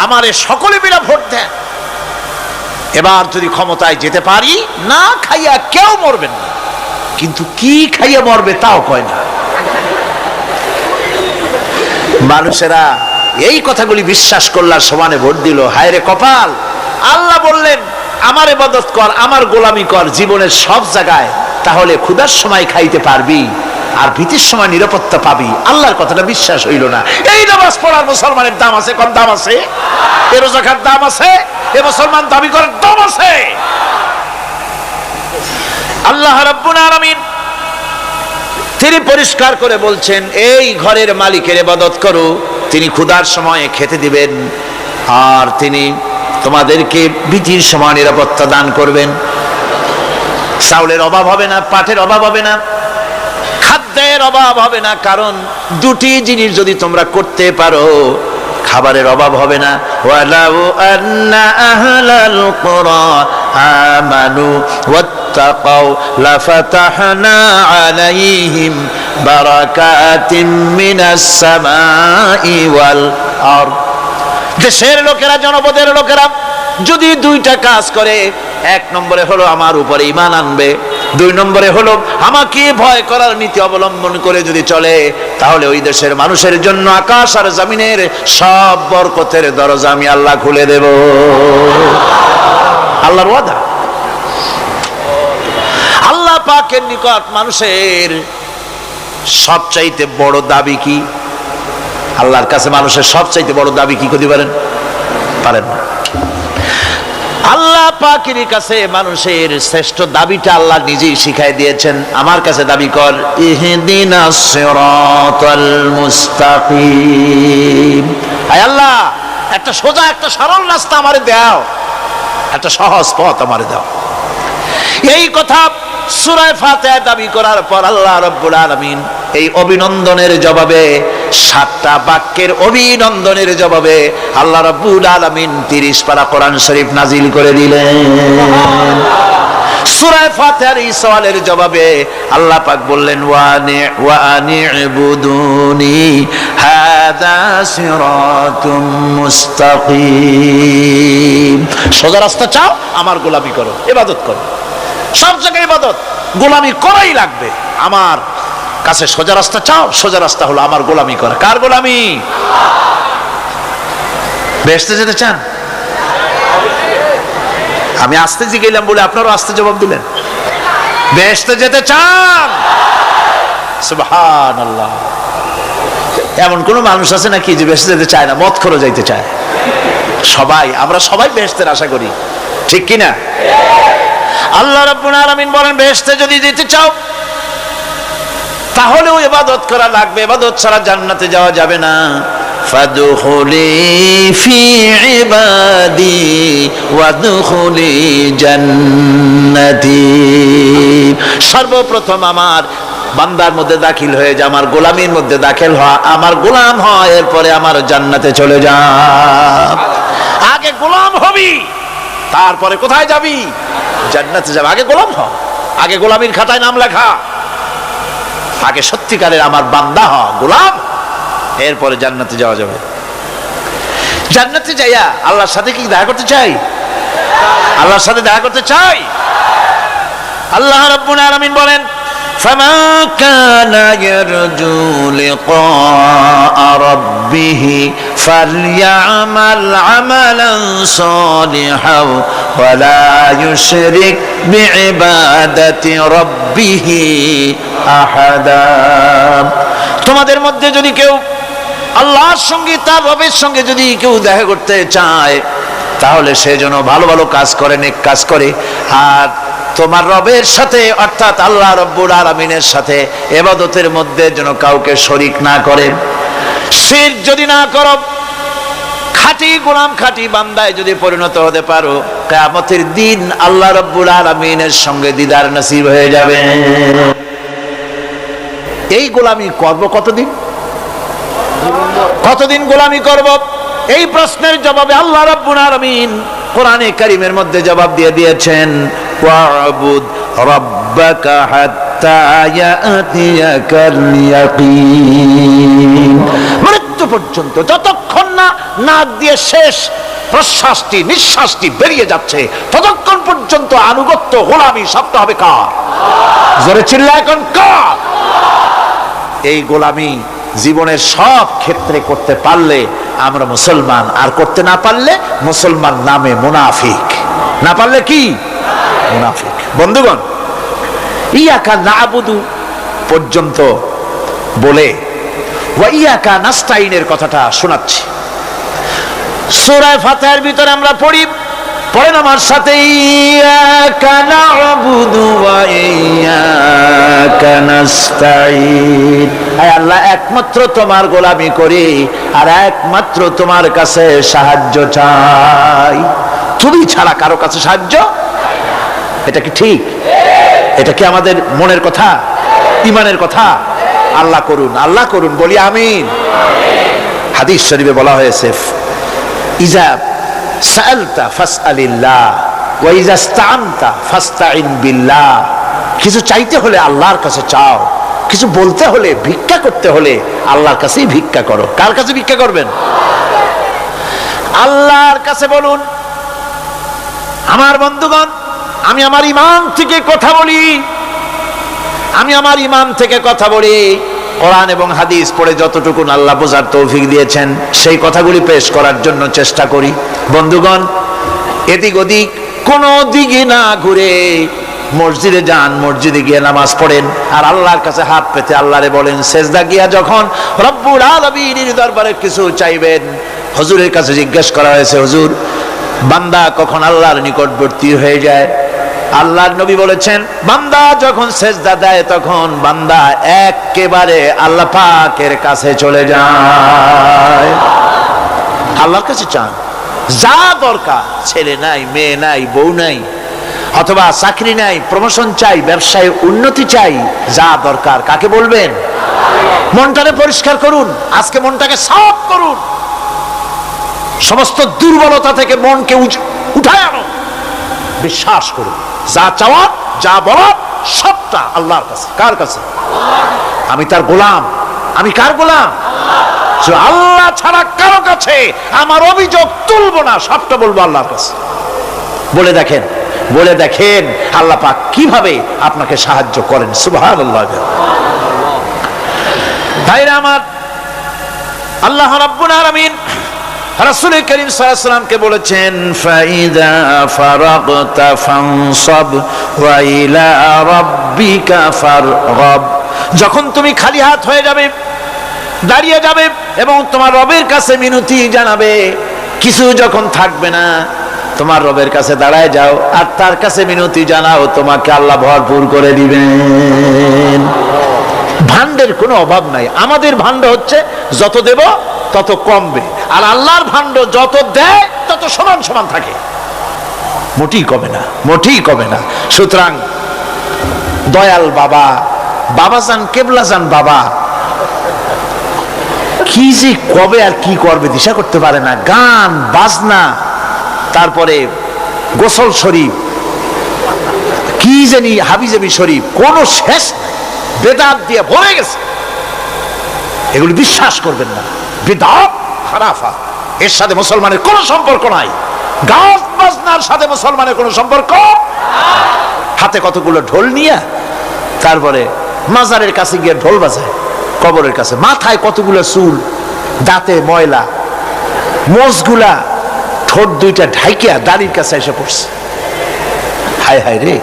আমারে সকলে মিলে ভোট দেন, এবার যদি ক্ষমতায় যেতে পারি না খাইয়া কেউ মরবেন না। কিন্তু কি খাইয়া মরবে তাও কয় না। মানুষেরা এই কথাগুলি বিশ্বাস করলার সমানে ভোট দিল। হায় রে কপাল! আল্লাহ বললেন আমার ইবাদত কর, আমার গোলামি কর জীবনের সব জায়গায়, তাহলে ক্ষুধার সময় খাইতে পারবি আর ভীতির সময় নিরাপত্তা পাবি। আল্লাহর কথাটা বিশ্বাস হইল না। এই নামাজ পড়ার মুসলমানের দাম আছে, কম দাম আছে? এ রোজা খাওয়ার দাম আছে? এ মুসলমান দাবি করার দাম আছে? আল্লাহ রাব্বুল আলামিন তিনি পরিষ্কার করে বলছেন এই ঘরের মালিকের ইবাদত করো, তিনি ক্ষুধার সময়ে খেতে দিবেন আর তিনি তোমাদেরকে ভীতির সময় নিরাপত্তা দান করবেন। চাউলের অভাব হবে না, পাটের অভাব হবে না, খাদ্যের অভাব হবে না, কারণ দুটি জিনিস যদি তোমরা করতে পারো খাবারের অভাব হবে না। ওয়ালাউ আন্না আহলাল কুরা আমানু ওয়াত্তাকাউ লাফাতাহনা আলাইহিম বারাকাতিম মিনাস সামাই ওয়াল আরদ। দেশের লোকেরা, জনপদের লোকেরা যদি দুইটা কাজ করে, এক নম্বরে হলো আমার উপরে ঈমান আনবে, দুই নম্বরে হলো আমাকে ভয় করার নীতি অবলম্বন করে যদি চলে, তাহলে ওই দেশের মানুষের জন্য আকাশ আর জমিনের সব বরকতের দরজা আমি আল্লাহ খুলে দেব। আল্লাহর ওয়াদা। আল্লাহ পাকের নিকট মানুষের সবচাইতে বড় দাবি কি? আল্লাহর কাছে মানুষের সবচাইতে বড় দাবি কি করতে পারেন? পারেন না। আল্লাহ পাকের কাছে মানুষের শ্রেষ্ঠ দাবিটা আল্লাহ নিজেই শিখাই দিয়েছেন। আমার কাছে দাবি কর, ইহদিনাস সিরাতাল মুস্তাকিম। আয় আল্লাহ, একটা সোজা একটা সরল রাস্তা আমারে দাও, একটা সহজ পথ আমারে দাও। এই কথা সূরা ফাতিহা দাবি করার পর আল্লাহ রাব্বুল আলামিন এই অভিনন্দনের জবাবে, 7টা বাক্যের অভিনন্দনের জবাবে আল্লাহ রাব্বুল আলামিন 30 পারা কোরআন শরীফ নাজিল করে দিলেন। সূরা ফাতিহার এই সওয়ালের জবাবে আল্লাহ পাক বললেন ওয়া আনি'বুদুনি হাযা সিরাতুম মুস্তাকিম। সোজা রাস্তা চাও, আমার গোলামি করো, ইবাদত করো। সব জায়গায় ইবাদত, গোলামি করাই লাগবে। আমার কাছে সোজা রাস্তা চাও, সোজা রাস্তা হলো আমার গোলামি করা। কার গোলামি? বেহেশতে যেতে চান? আমি আস্তে জিগাইলাম বলে আপনারাও আস্তে জবাব দিলেন। বেহেশতে যেতে চান? সুবহানাল্লাহ। এমন কোন মানুষ আছে নাকি যে বেহেশতে যেতে চায় না? মদ খোর যাইতে চায়। সবাই, আমরা সবাই বেহেশতের আশা করি, ঠিক কিনা? আল্লাহ রাব্বুল আলামিন বলেন বেহেশতে যদি যেতে চাও তাহলেও ইবাদত করা লাগবে, ইবাদত ছাড়া জান্নাতে যাওয়া যাবে না। ফাদখুলি ফি ইবাদি ওয়াদখুলি জান্নাতি। সর্বপ্রথম আমার বান্দার মধ্যে দাখিল হয়ে যা, আমার গোলামির মধ্যে দাখিল হওয়া, আমার গোলাম হয়, এরপরে আমার জান্নাতে চলে যা। আগে গোলাম হবি, তারপরে কোথায় যাবি? জান্নাতে যাবে। আগে গোলাম হ, আগে গোলামির খাতায় নাম লেখা, আগে সত্যিকারের আমার বান্দা হ, গোলাম, এরপরে জান্নাতে যাওয়া যাবে। জান্নাতে যাইয়া আল্লাহর সাথে কি দেখা করতে চাই? আল্লাহর সাথে দেখা করতে চাই। আল্লাহ রাব্বুল আলামিন বলেন ফামান কানা ইয়ারজু লিকা রাব্বিহি ফালইআমাল আমালান সালিহান ওয়া লা ইউশরিক বিইবাদাতি রাব্বিহি আহাদা। তোমাদের মধ্যে যদি কেউ আল্লাহর সঙ্গে, তার রবের সঙ্গে যদি কেউ দেখা করতে চায়, তাহলে সে যেন ভালো ভালো কাজ করে, নেক কাজ করে, আর তোমার রবের সাথে অর্থাৎ আল্লাহ রাব্বুল আলামিনের সাথে ইবাদতের মধ্যে যেন কাউকে শরীক না করে। শিরক যদি না করো, খাঁটি গোলাম, খাঁটি বান্দায় যদি পরিণত হতে পারো, কিয়ামতের দিন আল্লাহ রাব্বুল আলামিনের সঙ্গে দিদার নসিব হয়ে যাবে। এই গোলামি করব কতদিন? কতদিন গোলামি করব? এই প্রশ্নের জবাবে আল্লাহ রাব্বুল আলামিন কোরআনে কারীমের মধ্যে জবাব দিয়ে দিয়েছেন ওয়া'বুদ রাব্বাকা হাত্তা ইয়াতিয়াকাল ইয়াকিন। মানে মৃত্যু পর্যন্ত, যতক্ষণ না নাক দিয়ে শেষ প্রশ্বাসটি নিঃশ্বাসটি বেরিয়ে যাচ্ছে, ততক্ষণ পর্যন্ত আনুগত্য গোলামি সবটা হবে কার? জোরে চিল্লা এখন কার? এই গোলামি জীবনের সব ক্ষেত্রে করতে পারলে আমরা মুসলমান, আর করতে না পারলে মুসলমান নামে মুনাফিক। না পারলে কি? মুনাফিক। বন্ধুগণ, ইয়াকা নাবুদু পর্যন্ত বলে ওয়া ইয়াকা নাস্তাইনের কথাটা শোনাচ্ছি। সূরা ফাতিহার ভিতরে আমরা পড়ি, পড়েন আমার সাথে, ইয়াকা নাবুদু ওয়া ইয়াকা নাস্তাইন। আয় আল্লাহ, একমাত্র তোমার গোলামি করি আর একমাত্র তোমার কাছে সাহায্য চাই, তুমি ছাড়া কারো কাছে সাহায্য। এটা কি ঠিক? এটা কি আমাদের মনের কথা, ইমানের কথা? আল্লাহ করুন, আল্লাহ করুন, বলি আমিন। হাদিস শরীফে বলা হয়েছে, ইজা সাআলতা ফাসআলিল্লাহ ওয়া ইজা ইসতাআনতা ফাসতাইন বিল্লাহ। কিছু চাইতে হলে আল্লাহর কাছে চাও, কিছু বলতে হলে, ভিক্ষা করতে হলে আল্লাহর কাছেই ভিক্ষা করো। কার কাছে ভিক্ষা করবেন? আল্লাহর কাছে বলুন। আমার বন্ধুগণ, আমি আমার ঈমান থেকে কথা বলি, আমি আমার ঈমান থেকে কথা বলি। কোরআন এবং হাদিস পড়ে যতটুকু আল্লাহ বোঝার তৌফিক দিয়েছেন সেই কথাগুলি পেশ করার জন্য চেষ্টা করি। বন্ধুগণ, এদিক ওদিক কোনো দিকে না ঘুরে মসজিদে যান, মসজিদে গিয়ে নামাজ পড়েন, আর আল্লাহর কাছে হাত পেতে আল্লাহরে বলেন। সেজদা গিয়া যখন রব্বুল আলামিনের দরবারে কিছু চাইবেন, হুজুরের কাছে জিজ্ঞেস করা হয়েছে, হুজুর, বান্দা কখন আল্লাহর নিকটবর্তী হয়ে যায়? আল্লাহর নবী বলেছেন, বান্দা যখন সেজদা দেয় তখন বান্দা একেবারে আল্লাহ পাকের কাছে চলে যায়। আল্লাহর কাছে চান যা দরকার, ছেলে নাই, মেয়ে নাই, বউ নাই, অথবা চাকরি নাই, প্রমোশন চাই, ব্যবসায় উন্নতি চাই, যা দরকার কাকে বলবেন? মনটাকে পরিষ্কার করুন, আজকে মনটাকে সাফ করুন, সমস্ত দুর্বলতা থেকে মনকে উঠায় আনো, বিশ্বাস করুন, যা চাওয়ার, যা বলার সবটা আল্লাহর কাছে। কার কাছে? আমি তার গোলাম। আমি কার গোলাম? আল্লাহ ছাড়া কারো কাছে আমার অভিযোগ তুলবো না, সবটা বলবো আল্লাহর কাছে। বলে দেখেন, বলে দেখেন আল্লাহ পাক কিভাবে আপনাকে সাহায্য করেন। সুবহানাল্লাহ। ভাইরা আমার, আল্লাহ রাব্বুল আলামিন রাসূল করিম সাল্লাল্লাহু আলাইহি ওয়াসাল্লামকে বলেছেন, ফাইদা ফারাগতা ফানসাব ওয়া ইলা রাব্বিকা ফারগাব। যখন তুমি খালি হাত হয়ে যাবে, দাঁড়িয়ে যাবে এবং তোমার রবের কাছে মিনতি জানাবে, কিছু যখন থাকবে না, তোমার রবের কাছে দাঁড়ায় যাও আর তার কাছে মিনতি জানাও, তোমাকে আল্লাহ ভরপুর করে দিবেন। ভান্ডের কোনো অভাব নাই। আমাদের ভান্ড হচ্ছে যত দেব তত কমবে, আর আল্লাহর ভান্ড যত দেয় তত সমান সমান থাকে, মোটেই কমে না, মোটেই কমে না। সুতরাং দয়াল বাবা, বাবাজান, কেবলাজান বাবা কি যে কবে আর কি করবে দিশা করতে পারে না। গান বাজনা, তারপরে গোসল শরীফ, কি জানি হাবিজাবি শরীফ, কোন শেষ বেদাত দিয়ে ভরে গেছে। এগুলি বিশ্বাস করবেন না, বিদআত খারাফা, এর সাথে মুসলমানের কোনো সম্পর্ক নাই। গান বাজনার সাথে মুসলমানের কোনো সম্পর্ক। হাতে কতগুলো ঢোল নিয়ে তারপরে মাজারের কাছে গিয়ে ঢোল বাজায়, কবরের কাছে, মাথায় কতগুলো চুল, দাঁতে ময়লা, মোষগুলা ঠোঁট দুইটা ঢাইকিয়া দাড়ির কাছে এসে পড়ছে। হায় হায় রে,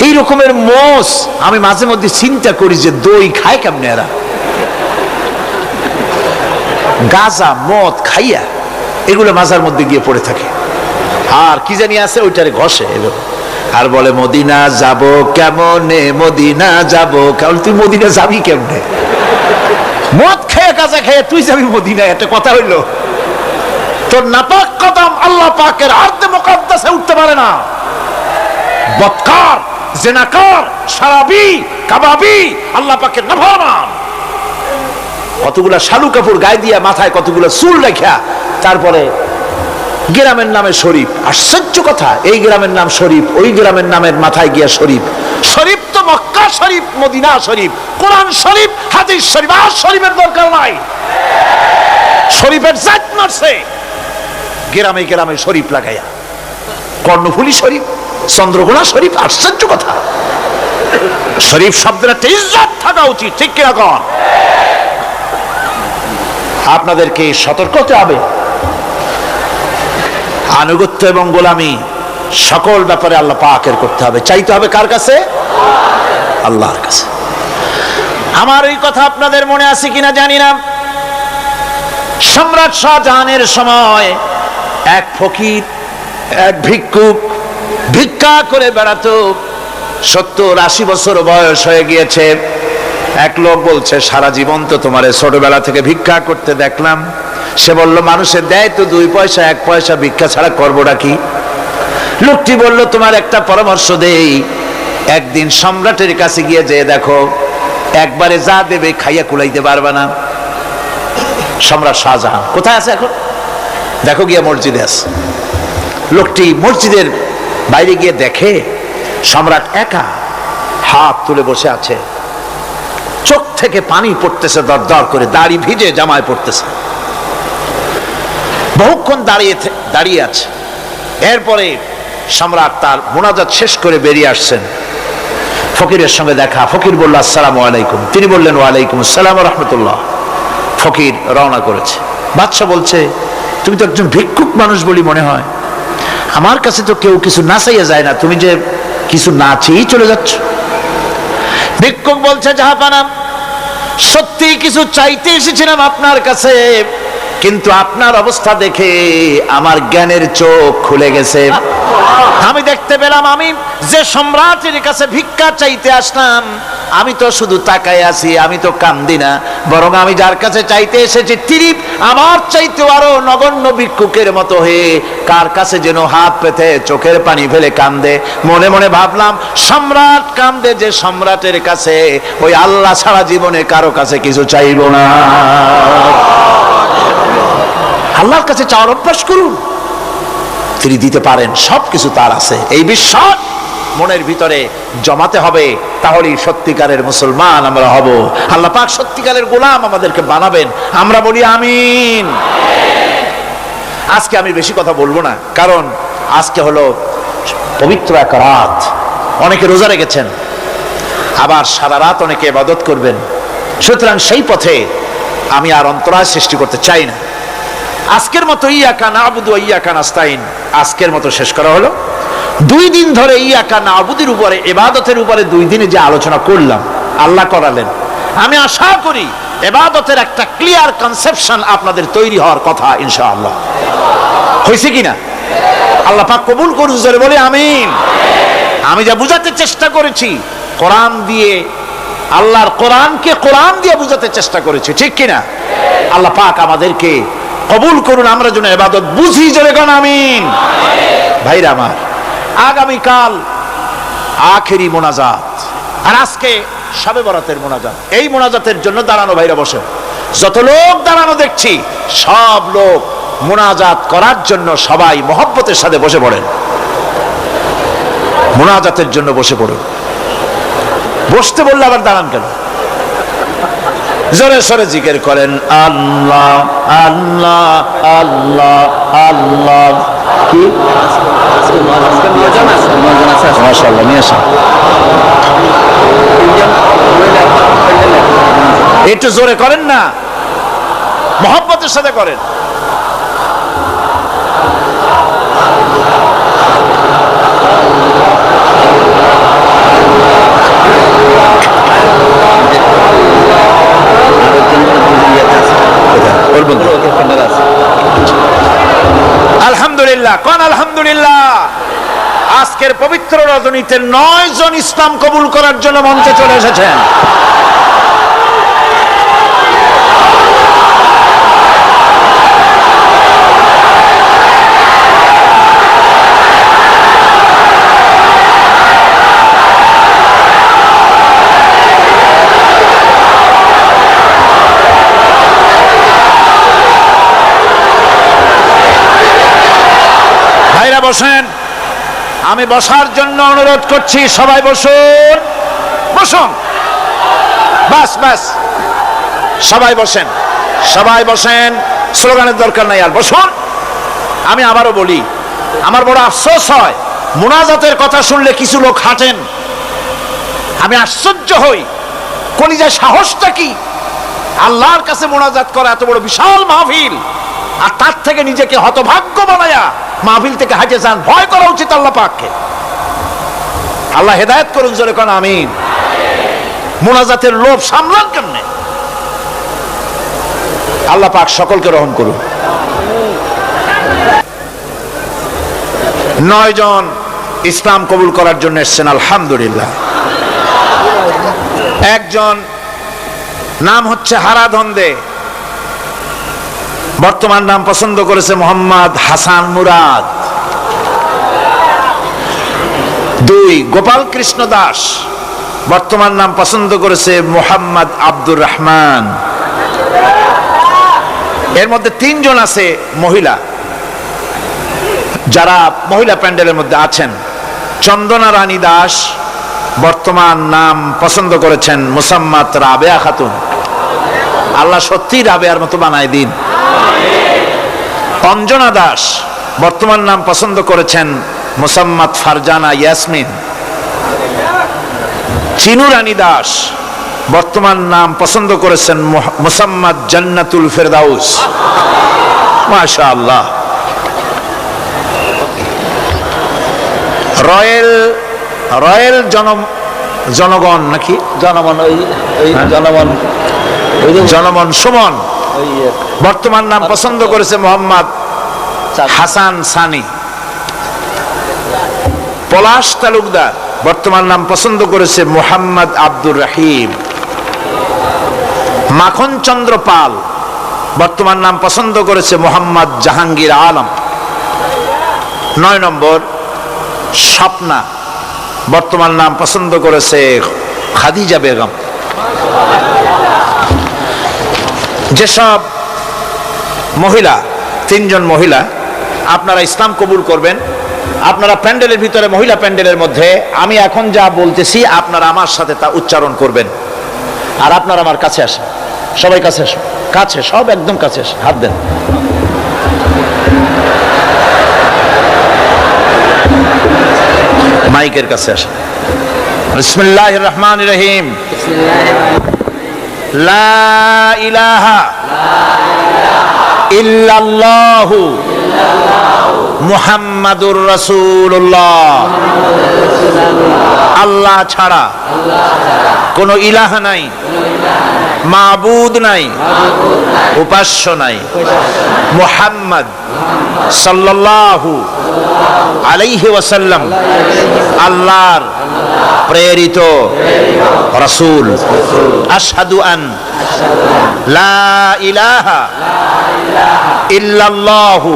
এই রকমের মোষ আমি মাঝে মধ্যে চিন্তা করি যে দই খায় কেমনে এরা। গাঁজা মদ খাইয়া এগুলো মাজার মধ্যে গিয়ে পড়ে থাকে, আর কি জানি আছে ওইটারে ঘষে এলো আর বলে মদিনা যাব কেমনে, মদিনা যাব কেমন। তুই মদিনা যাবি কেমনে? মদ খেয়ে গাঁজা খেয়ে তুই যাবি মদিনা? একটা কথা হইলো? তোর নাপাক কদম আল্লাহ পাকের আরদে মুকাদ্দাসে উঠতে পারে না। বদকার, জেনাকার, শারাবি, কাবাবি, আল্লাহ পাকের নাফরমান, কতগুলা শালু কাপড় গায়ে দিয়া মাথায় কতগুলা চুল রাখিয়া তারপরে গ্রামের নামে শরীফ। আশ্চর্য কথা, এই গ্রামের নাম শরীফ, ওই গ্রামের নামের মাথায় গিয়া শরীফ। শরীফ তো মক্কা শরীফ, মদিনা শরীফ, কোরআন শরীফ, হাদিস শরীফ, আর শরীফের দরকার নাই। শরীফের জাত মারছে গ্রামে গ্রামে শরীফ লাগাইয়া, কর্ণফুলী শরীফ, চন্দ্রকোনা শরীফ। আশ্চর্য কথা, শরীফ শব্দের একটা ইজ্জত থাকা উচিত, ঠিক কিনা কন? আপনাদেরকে সতর্ক হতে হবে। আনুগত্য এবং গোলামি সকল ব্যাপারে আল্লাহ পাকের করতে হবে, চাইতে হবে কার কাছে? আল্লাহর কাছে। আমার এই কথা আপনাদের মনে আছে কিনা জানি না, সম্রাট শাহজাহানের সময় এক ফকির, এক ভিক্ষুক ভিক্ষা করে বেড়াতো। 70-80 বছর বয়স হয়ে গিয়েছে। এক লোক বলছে, সারা জীবন তো তোমার ছোটবেলা থেকে ভিক্ষা করতে দেখলাম। সে বলল, মানুষের দেয় তো 2 পয়সা 1 পয়সা, ভিক্ষা ছাড়া করবোটা কি? লোকটি বলল, তোমার একটা পরামর্শ দেই, একদিন সম্রাটের কাছে গিয়ে যে দেখো, একবারে যা দেবে খাইয়া কুলাইতে পারবে না। সম্রাট শাহজাহান কোথায় আছে এখন? দেখো গিয়া মসজিদে আছে। লোকটি মসজিদের বাইরে গিয়ে দেখে সম্রাট একা হাত তুলে বসে আছে, চোখ থেকে পানি পড়তেছে দর দর করে, দাড়ি ভিজে জামায় পড়তেছে। বহুক্ষণ দাঁড়িয়ে আছে। এরপরে সম্রাট তার মুনাজাত শেষ করে বেরিয়ে আসছেন। ফকিরের সঙ্গে দেখা। ফকির বলল, আসসালামু আলাইকুম। তিনি বললেন, ওয়ালাইকুম আসসালাম ওয়া রাহমাতুল্লাহ। ফকির রওনা করেছে। বাদশা বলছে, তুমি তো একজন ভিক্ষুক মানুষ বলি মনে হয়, আমার কাছে তো কেউ কিছু না চাইয়া যায় না, তুমি যে কিছু না চেয়েই চলে যাচ্ছ। ভিক্ষুক বলছে, জাহাপানা, সত্যি কিছু চাইতে এসেছিলাম আপনার কাছে, কিন্তু আপনার অবস্থা দেখে আমার জ্ঞানের চোখ খুলে গেছে। আমি দেখতে পেলাম, আমি যে সম্রাটের কাছে ভিক্ষা চাইতে আসলাম, আমি তো শুধু তাকায় আছি, আমি তো কান্দি না, বরং আমি যার কাছে চাইতে এসেছি তিনি আমার চাইতে আরো নগণ্য ভিক্ষুকের মতো হয়ে কার কাছে যেন হাত পেতে চোখের পানি ফেলে কান্দে। মনে মনে ভাবলাম, সম্রাট কান্দে যে সম্রাটের কাছে, ওই আল্লাহ ছাড়া জীবনে কারো কাছে কিছু চাইব না। আল্লাহর কাছে চাওয়ার অভ্যাস করুন, তিনি দিতে পারেন, সবকিছু তার আছে। এই বিশ্বাস মনের ভিতরে জমাতে হবে, তাহলেই সত্যিকারের মুসলমান আমরা হব। আল্লাহ পাক সত্যিকারের গোলাম আমাদেরকে বানাবেন। আমরা বলি আমিন। আজকে আমি বেশি কথা বলবো না, কারণ আজকে হলো পবিত্র এক রাত। অনেকে রোজা রেখেছেন, আবার সারা রাত অনেকে ইবাদত করবেন। সুতরাং সেই পথে আমি আর অন্তরায় সৃষ্টি করতে চাই না। আজকের মতো ইয়াকা নাবুদু ওয়া ইয়াকা নাস্তাইন আজকের মতো শেষ করা হলো। 2 দিন ধরে ইয়াকা নাবুদের উপরে, ইবাদতের উপরে 2 দিনে যে আলোচনা করলাম, আল্লাহ করালেন। আমি আশা করি ইবাদতের একটা ক্লিয়ার কনসেপশন আপনাদের তৈরি হওয়ার কথা ইনশাআল্লাহ। হয়েছে কিনা? আল্লাহ পাক কবুল করুন, জোরে বলে আমিন। আমি যা বুঝাতে চেষ্টা করেছি কোরআন দিয়ে, আল্লাহর কোরআনকে কোরআন দিয়ে বুঝাতে চেষ্টা করেছি, ঠিক কিনা? আল্লাহ পাক আমাদেরকে কবুল করুন, আমরা যেন ইবাদত বুঝি, জোরে কোন আমিন। ভাইরা আমার, আগামীকাল আখেরি মোনাজাত, আর আজকে শবে বরাতের মোনাজাত। এই মোনাজাতের জন্য দাঁড়ানো ভাইরা বসে, যত লোক দাঁড়ানো দেখছি সব লোক মোনাজাত করার জন্য সবাই মহব্বতের সাথে বসে পড়েন, মোনাজাতের জন্য বসে পড়ুন। বসতে বললে আবার দাঁড়ান কেন? জোরে সরে জিকির করেন, আল্লাহ আল্লাহ আল্লাহ আল্লাহ। কি মাশাআল্লাহ, নিয়ে আসেন একটু জোরে করেন না, মহব্বতের সাথে করেন। আলহামদুলিল্লাহ, কোন আলহামদুলিল্লাহ। আজকের পবিত্র রজনীতে 9 জন ইসলাম কবুল করার জন্য মঞ্চে চলে এসেছেন। বসেন, আমি বসার জন্য অনুরোধ করছি, সবাই বসুন। বসুন, বাস বাস, সবাই বসেন, সবাই বসেন, স্লোগানের দরকার নাই আর, বসুন। আমি আবারও বলি, আমার বড় আফসোস হয় মুনাজাতের কথা শুনলে কিছু লোক হাঁটেন। আমি আশ্চর্য হই, কলিজায় সাহসটা কি? আল্লাহর কাছে মুনাজাত করা এত বড় বিশাল মাহফিল, আর তার থেকে নিজেকে হতভাগ্য বানায়া মাহফিল থেকে হাঁটে যান। ভয় করা উচিত আল্লাহ পাককে। আল্লাহ হেদায়েত করুন, জোরে কোন আমিন। মুনাজাতের লোভ সামলান কেমনে? আল্লাহ পাক সকলকে রহম করুন। 9 জন ইসলাম কবুল করার জন্য এসেছেন, আলহামদুলিল্লাহ। একজন নাম হচ্ছে হারাধন্দে, বর্তমান নাম পছন্দ করেছে মোহাম্মদ হাসান মুরাদ। 2 গোপাল কৃষ্ণ দাস, বর্তমান নাম পছন্দ করেছে মোহাম্মদ আব্দুর রহমান। এর মধ্যে 3 জন আছে মহিলা, যারা মহিলা প্যান্ডেলের মধ্যে আছেন। চন্দনা রানী দাস, বর্তমান নাম পছন্দ করেছেন মুসাম্মাত রাবেয়া খাতুন। আল্লাহ সত্যি রাবেয়ার মতো বানায় দিন। অঞ্জনা দাস, বর্তমান নাম পছন্দ করেছেন মুসাম্মাত ফারজানা ইয়াসমিন। চিনু রানী দাস, বর্তমান নাম পছন্দ করেছেন মুসাম্মাত জান্নাতুল ফেরদাউস। মাশাআল্লাহ। রয়েল জনগণ নাকি জনমন সুমন, বর্তমান নাম পছন্দ করেছে মোহাম্মদ হাসান সানি। পলাশ তালুকদার, বর্তমান নাম পছন্দ করেছে মোহাম্মদ আব্দুর রহিম। মাখন চন্দ্র পাল, বর্তমান নাম পছন্দ করেছে মোহাম্মদ জাহাঙ্গীর আলম। 9 নম্বর স্বপ্না, বর্তমান নাম পছন্দ করেছে খাদিজা বেগম। যেসব মহিলা, 3 জন মহিলা আপনারা ইসলাম কবুল করবেন, আপনারা প্যান্ডেলের ভিতরে, মহিলা প্যান্ডেলের মধ্যে আমি এখন যা বলতেছি আপনারা আমার সাথে তা উচ্চারণ করবেন। আর আপনারা আমার কাছে আসেন, সবাই কাছে আসেন, কাছে, সব একদম কাছে আসেন, হাত দেন। মাইকের কাছে আসেন। বিসমিল্লাহির রহমানির রহিম। লা ইলাহা ইল্লাল্লাহু মুহাম্মাদুর রাসূলুল্লাহ। আল্লাহ ছাড়া কোনো ইলাহ নাই, মাবুদ নাই, উপাস্য নাই। মুহাম্মদ সাল্লাল্লাহু আলাইহি ওয়াসাল্লাম আল্লাহর প্রেরিত রাসূল। আশহাদু আন লা ইলাহা ইল্লাল্লাহু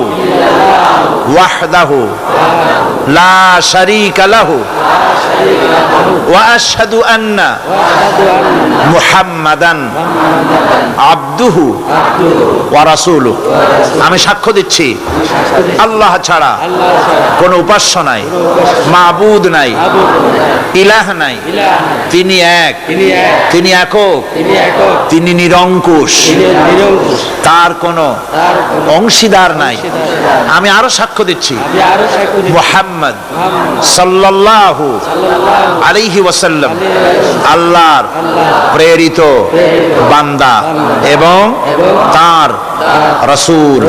ওয়াহদাহু লা শারীকা লাহু ওয়া আশহাদু আন্না মুহাম্মাদান আবদুহু ওয়া রাসূলুহু। আমি সাক্ষ্য দিচ্ছি আল্লাহ ছাড়া কোনো উপাস্য নাই, মাবুদ নাই, ইলাহ নাই। তিনি এক, তিনি একক, তিনি নিরঙ্কুশ, তার কোনো অংশীদার নাই। আমি আরো সাক্ষ্য দিচ্ছি মুহাম্মদ সাল্লাল্লাহু আলাইহি ওয়াসাল্লাম আল্লাহর প্রেরিত বান্দা এবং তার রাসূল।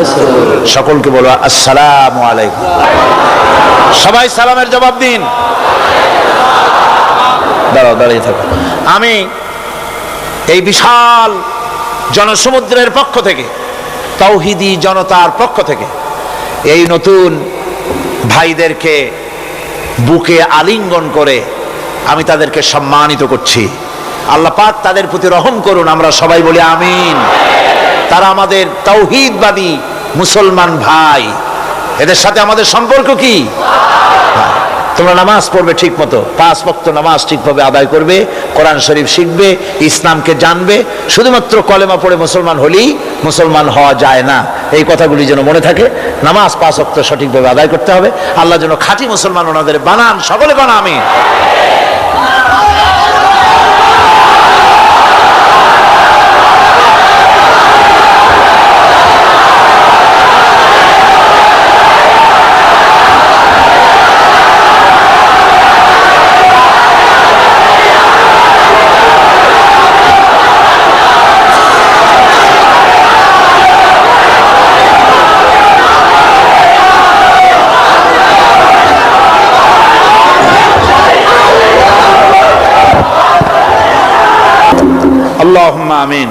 সকলকে বলো আসসালামু আলাইকুম। সবাই সালামের জবাব দিন। দাঁড়াও, দাঁড়িয়ে থাকো। আমি এই বিশাল জনসমুদ্রের পক্ষ থেকে, তাওহীদি জনতার পক্ষ থেকে এই নতুন ভাইদেরকে বুকে আলিঙ্গন করে আমি তাদেরকে সম্মানিত করছি। আল্লাহ পাক তাদের প্রতি রহম করুন, আমরা সবাই বলি আমিন। তারা আমাদের তাওহীদবাদী মুসলমান ভাই, এদের সাথে আমাদের সম্পর্ক কি? তোমরা নামাজ পড়বে ঠিক মতো, 5 ওয়াক্ত নামাজ ঠিকভাবে আদায় করবে, কোরআন শরীফ শিখবে, ইসলামকে জানবে। শুধুমাত্র কলেমা পড়ে মুসলমান হলেই মুসলমান হওয়া যায় না, এই কথাগুলি যেন মনে থাকে। নামাজ 5 ওয়াক্ত সঠিকভাবে আদায় করতে হবে। আল্লাহ যেন খাঁটি মুসলমান ওনাদের বানান। সকলে বানা আমিন। আল্লাহুম্মা আমিন।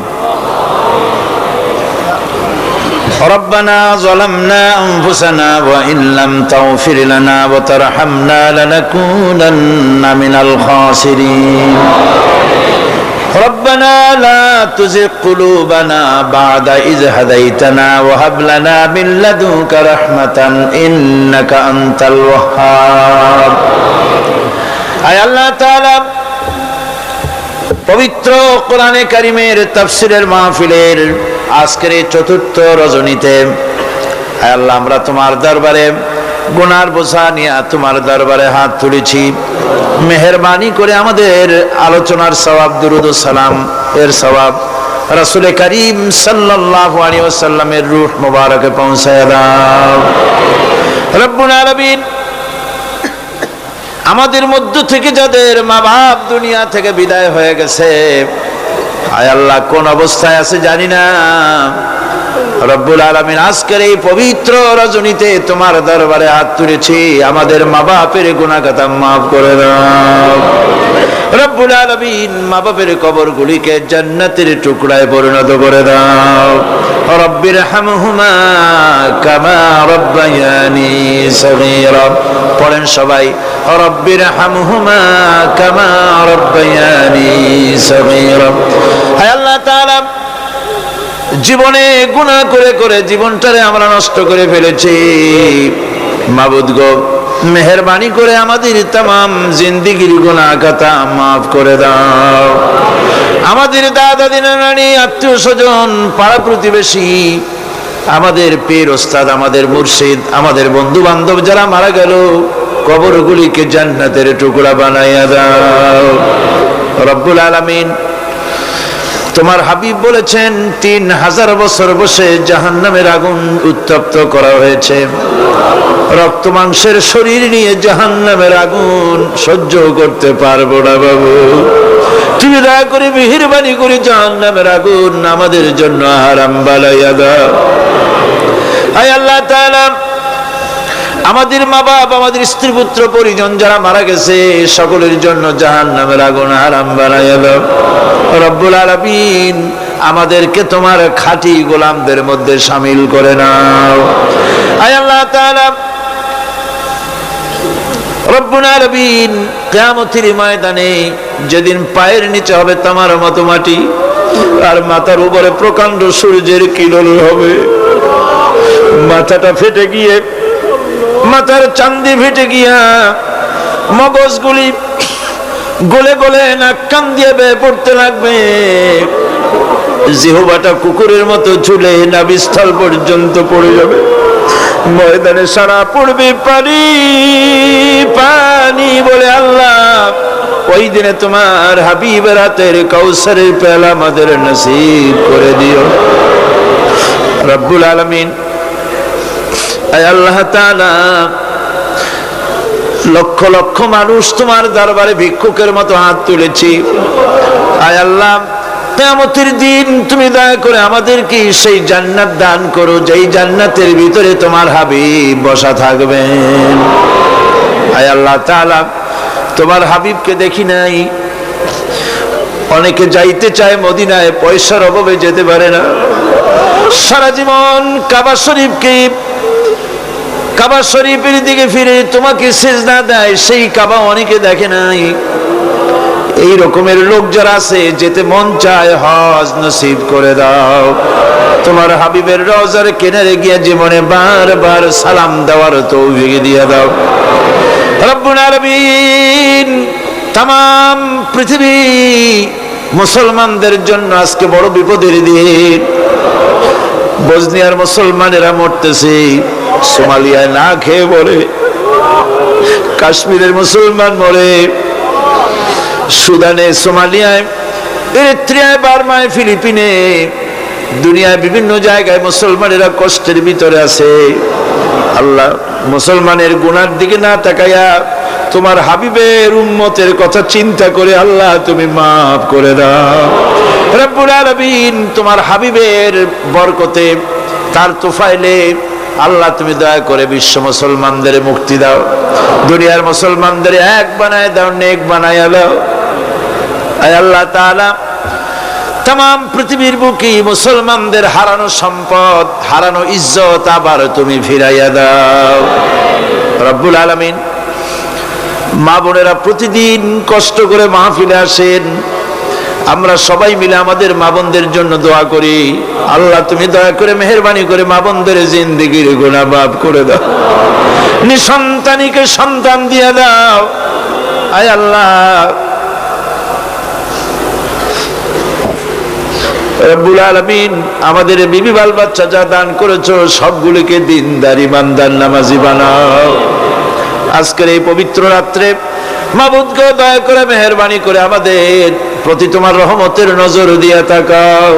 ربنا ظلمنا أنفسنا وإن لم تغفر لنا وترحمنا لنكونن من الخاسرين ربنا لا تزغ قلوبنا بعد إذ هديتنا وهب لنا من لدنك رحمة إنك أنت الوهاب আয় আল্লাহ তাআলা পবিত্র কোরআনে কারীমের তাফসীরের মাহফিলের আজকের এই চতুর্থ রজনীতে আয় আল্লাহ আমরা তোমার দরবারে গুনার বোঝা নিয়ে তোমার দরবারে হাত তুলেছি। মেহেরবানি করে আমাদের আলোচনার সওয়াব দুরূদ ও সালাম এর সওয়াব রাসূল করিম সাল্লাল্লাহু আলাইহি ওয়াসাল্লামের রূহ মুবারকে পৌঁছায় দাও রব্বুল আলামিন। আমাদের মধ্য থেকে যাদের মা বাপ দুনিয়া থেকে বিদায় হয়ে গেছে, আয় আল্লাহ কোন অবস্থায় আছে জানি না, রব্বুল আলামিন আজকের এই পবিত্র রজনীতে তোমার দরবারে হাত তুলেছি, আমাদের মা বাপের গুনাহ খাতা মাফ করে দাও রব্বুল আলামিন। মা বাপের কবরগুলিকে জান্নাতের টুকরায় পরিণত করে দাও। রব্বির হামহুমা কামা রব্বায়ানি সগীরা। পড়েন সবাই, রব্বির হামহুমা কামা রব্বায়ানি সগীরা। হে আল্লাহ তাআলা, জীবনে গুনাহ করে করে জীবনটারে আমরা নষ্ট করে ফেলেছি। মাবুদ গো, মেহেরবানি করে আমাদের तमाम জিন্দেগির গুনাহ খাতা মাফ করে দাও। আমাদের দাদা দিনা নানি আত্মীয় স্বজন পাড়া প্রতিবেশী, আমাদের পীর ওস্তাদ, আমাদের মুর্শিদ, আমাদের বন্ধু বান্ধব যারা মারা গেল, কবরগুলিকে জান্নাতের টুকরা বানাইয়া দাও রব্বুল আলামিন। তোমার হাবিব বলেছেন 3000 বছর বসে জাহান্নামের আগুন উত্তপ্ত করা হয়েছে। রক্ত মাংসের শরীর নিয়ে জাহান্নামের আগুন সহ্য করতে পারবো না বাবু, তুমি দয়া করে মেহেরবানি করে জাহান্নামের আগুন আমাদের জন্য হারাম বানাইয়া দাও। আয় আল্লাহ তাআলা, আমাদের মা বাপ, আমাদের স্ত্রী পুত্র পরিজন যারা মারা গেছে, সকলের জন্য জাহান্নামের আগুন হারাম বানাইয়া দাও রব্বুল আলামিন। আমাদেরকে তোমার খাঁটি গোলামদের মধ্যে শামিল করে নাও। আয় আল্লাহ তাআলা, রব্বুল আলামিন কিয়ামতের ময়দানে যেদিন পায়ের নিচে হবে তোমার মতো মাটি, আর মাথার উপরে প্রকাণ্ড সূর্যের কিরণ হবে, মাথাটা ফেটে গিয়ে, মাথার চান্দি ফেটে গিয়া মগজগুলি গলে গলে নাক কান দিয়ে বেয়ে পড়তে লাগবে, জিহ্বাটা কুকুরের মতো ঝুলে নাভিস্থল পর্যন্ত পড়ে যাবে। ময়দানে সারা পড়বে পানি পানি বলে। আল্লাহ, ওই দিনে তোমার হাবিবের হাতের কাউসারের পেয়ালা আমাদের নসিব করে দিও রব্বুল আলামিন। আয় আল্লাহ তাআলা, লক্ষ লক্ষ মানুষ তোমার দরবারে ভিক্ষুকের মতো হাত তুলেছি। আয় আল্লাহ, কিয়ামতের দিন তুমি দয়া করে আমাদেরকে সেই জান্নাত দান করো, যেই জান্নাতের ভিতরে তোমার হাবিব বসা থাকবেন। আয় আল্লাহ তাআলা, তোমার হাবিবকে দেখি নাই, অনেকে যাইতে চায় মদিনায়, পয়সার অভাবে যেতে পারে না। সারা জীবন কাবা শরীফের দিকে ফিরে তোমাকে সিজদা দেয়, সেই কাবা অনেকে দেখে নাই। এই রকমের লোক যারা আছে, যেতে মন চায়, হজ নসিব করে দাও। তোমার হাবিবের রওজার কিনারে গিয়ে জীবনে বারবার সালাম দেওয়ার তৌফিক দিয়ে দাও রব্বুল আলামিন। तमाम পৃথিবী মুসলমানদের জন্য আজকে বড় বিপদের দিন। বসনিয়ার মুসলমানেরা মরতেছে, সোমালিয়ায় না খেয়ে মরে, কাশ্মীরের মুসলমান মরে, সুদানে, সোমালিয়ায়, এরিত্রিয়ায়, বার্মায়, ফিলিপিনে, দুনিয়ায় বিভিন্ন জায়গায় মুসলমানেরা কষ্টের ভিতরে আছে। আল্লাহ, মুসলমানের গুনার দিকে না তাকাইয়া তোমার হাবিবের উম্মতের কথা চিন্তা করে আল্লাহ তুমি মাফ করে দাও রব্বুল আলামিন। তোমার হাবিবের বরকতে, তার তোফাইলে আল্লাহ তুমি দয়া করে বিশ্ব মুসলমানদের মুক্তি দাও, দুনিয়ার মুসলমানদের এক বানায় দাও, নেক বানায় দাও। আয় আল্লাহ তাআলা, तमाम পৃথিবীর বুকে মুসলমানদের হারানো সম্পদ, হারানো ইজ্জত আবার তুমি ফিরাইয়া দাও রব্বুল আলামিন। মা বোনেরা প্রতিদিন কষ্ট করে মাহফিলে আসেন, আমরা সবাই মিলে আমাদের মা বোনদের জন্য দোয়া করি। আল্লাহ তুমি দয়া করে মেহেরবানি করে মা বোনদের জিন্দেগির গুনাহ মাফ করে দাও, নিঃসন্তানীকে সন্তান দিয়ে দাও। আয় আল্লাহ রব্বুল আলামিন, আমাদের বিবি বাল বাচ্চা যা দান করেছো সবগুলোকে দিনদার ইমানদার নামাজি বানাও। আজকের এই পবিত্র রাত্রে মাবুদকে দয়া করে মেহেরবানি করে আমাদের প্রতি তোমার রহমতের নজর দিয়ে তাকাও।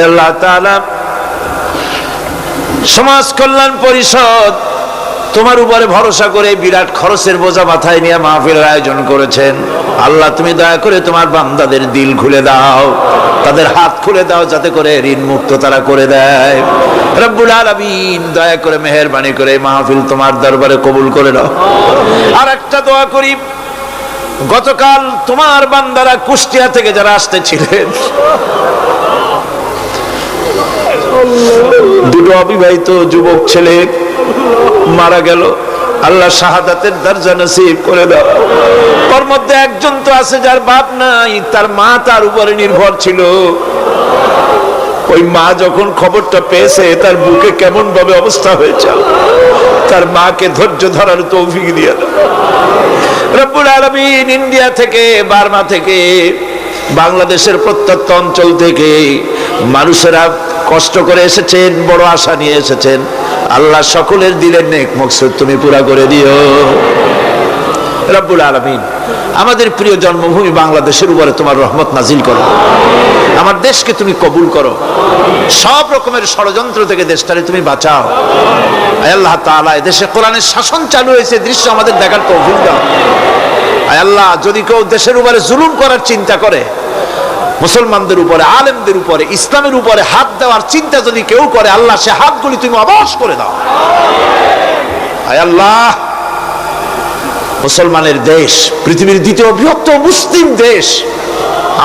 আল্লাহ তাআলা সমাজ কল্যাণ পরিষদ তোমার উপরে ভরসা করে বিরাট খরচের বোঝা মাথায় নিয়ে মাহফিলের আয়োজন করেছেন। আল্লাহ তুমি দয়া করে তোমার বান্দাদের দিল খুলে দাও, তাদের হাত খুলে দাও, যাতে করে ঋণ মুক্ত তারা করে দেয়। রব্বুল আলামিন দয়া করে মেহেরবানি করে মাহফিল তোমার দরবারে কবুল করে নাও। আর একটা দোয়া করি, গতকাল তোমার বান্দারা কুষ্টিয়া থেকে যারা আসতেছিলেন, দুটো অবিবাহিত যুবক ছেলে মারা গেল, আল্লাহ শাহাদাতের দরজা নসিব করে দাও। ওর মধ্যে একজন তো আছে যার বাপ নাই, তার মা তার উপরে নির্ভর ছিল। ওই মা যখন খবরটা পেয়েছে তার বুকে কেমন ভাবে অবস্থা হয়েছে, তার মাকে ধৈর্য ধরার তৌফিক দিয়ে দাও রব্বুল আলামিন। ইন্ডিয়া থেকে, বার্মা থেকে, বাংলাদেশের প্রত্যন্ত অঞ্চল থেকে মানুষেরা কষ্ট করে এসেছেন, বড় আশা নিয়ে এসেছেন। আল্লাহ সকলের দিলের নেক মকসুদ তুমি পুরা করে দিও রব্বুল আলামিন। আমাদের প্রিয় জন্মভূমি বাংলাদেশের উপরে তোমার রহমত নাজিল করো, আমার দেশকে তুমি কবুল করো, সব রকমের ষড়যন্ত্র থেকে দেশটারে তুমি বাঁচাও। আয় আল্লাহ তাআলা, দেশে কোরআনের শাসন চালু হয়েছে, দৃশ্য আমাদের দেখার তৌফিক দাও। আয় আল্লাহ, যদি কেউ দেশের উপরে জুলুম করার চিন্তা করে, মুসলমানদের উপরে, আলেমদের উপরে, ইসলামের উপরে হাত দেওয়ার চিন্তা যদি কেউ করে, আল্লাহ সে হাতগুলি তুমি অবশ করে দাও। আয় আল্লাহ, মুসলমানের দেশ, পৃথিবীর দ্বিতীয় বৃহত্তম মুসলিম দেশ,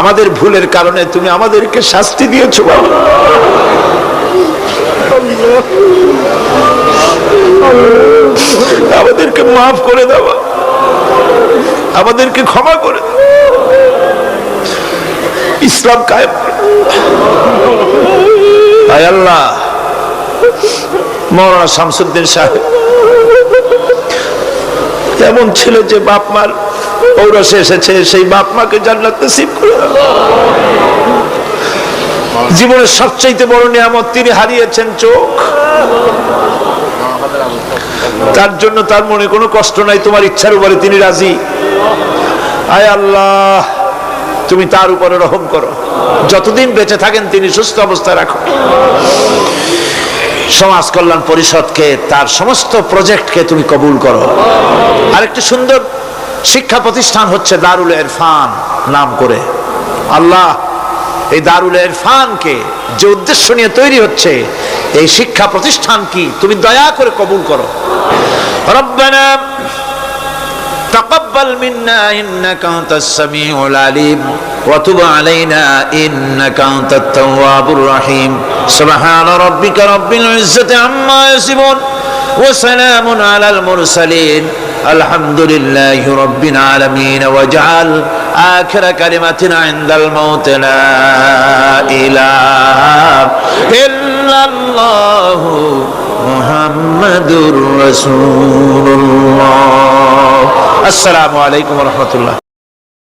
আমাদের ভুলের কারণে তুমি আমাদেরকে শাস্তি দিয়েছো বাবা। আমাদেরকে মাফ করে দাও, আমাদেরকে ক্ষমা করে দাও, ইসলাম কায়েম। আয় আল্লাহ, মাওলানা শামসুদ্দিন সাহেব এমন ছিল যে বাপ মার ঔরসে এসেছে, সেই বাপ মাকে জান্নাত নসিব করে দাও। জীবনের সবচেয়ে বড় নিয়ামত তিনি হারিয়েছেন চোখ, তার জন্য তার মনে কোনো কষ্ট নাই, তোমার ইচ্ছার উপরে তিনি রাজি। আয় আল্লাহ, তুমি তার উপরে রহম করো, যতদিন বেঁচে থাকেন তিনি সুস্থ অবস্থায় রাখো। সমাজ কল্যাণ পরিষদকে, তার সমস্ত প্রজেক্টকে তুমি কবুল করো। আরেকটি সুন্দর শিক্ষা প্রতিষ্ঠান হচ্ছে দারুল ইরফান নাম করে। আল্লাহ, এই দারুল ইরফানকে যে উদ্দেশ্য নিয়ে তৈরি হচ্ছে, এই শিক্ষা প্রতিষ্ঠান কি তুমি দয়া করে কবুল করো। রব্বানা تقبل منا إنك أنت السميع العليم وتب علينا إنك أنت التواب الرحيم سبحان ربك رب العزة عما يصفون وسلام على المرسلين الحمد لله رب العالمين واجعل آخر كلمتنا عند الموت لا إله إلا الله محمد رسول الله। আসসালামু আলাইকুম ওয়া রাহমাতুল্লাহ।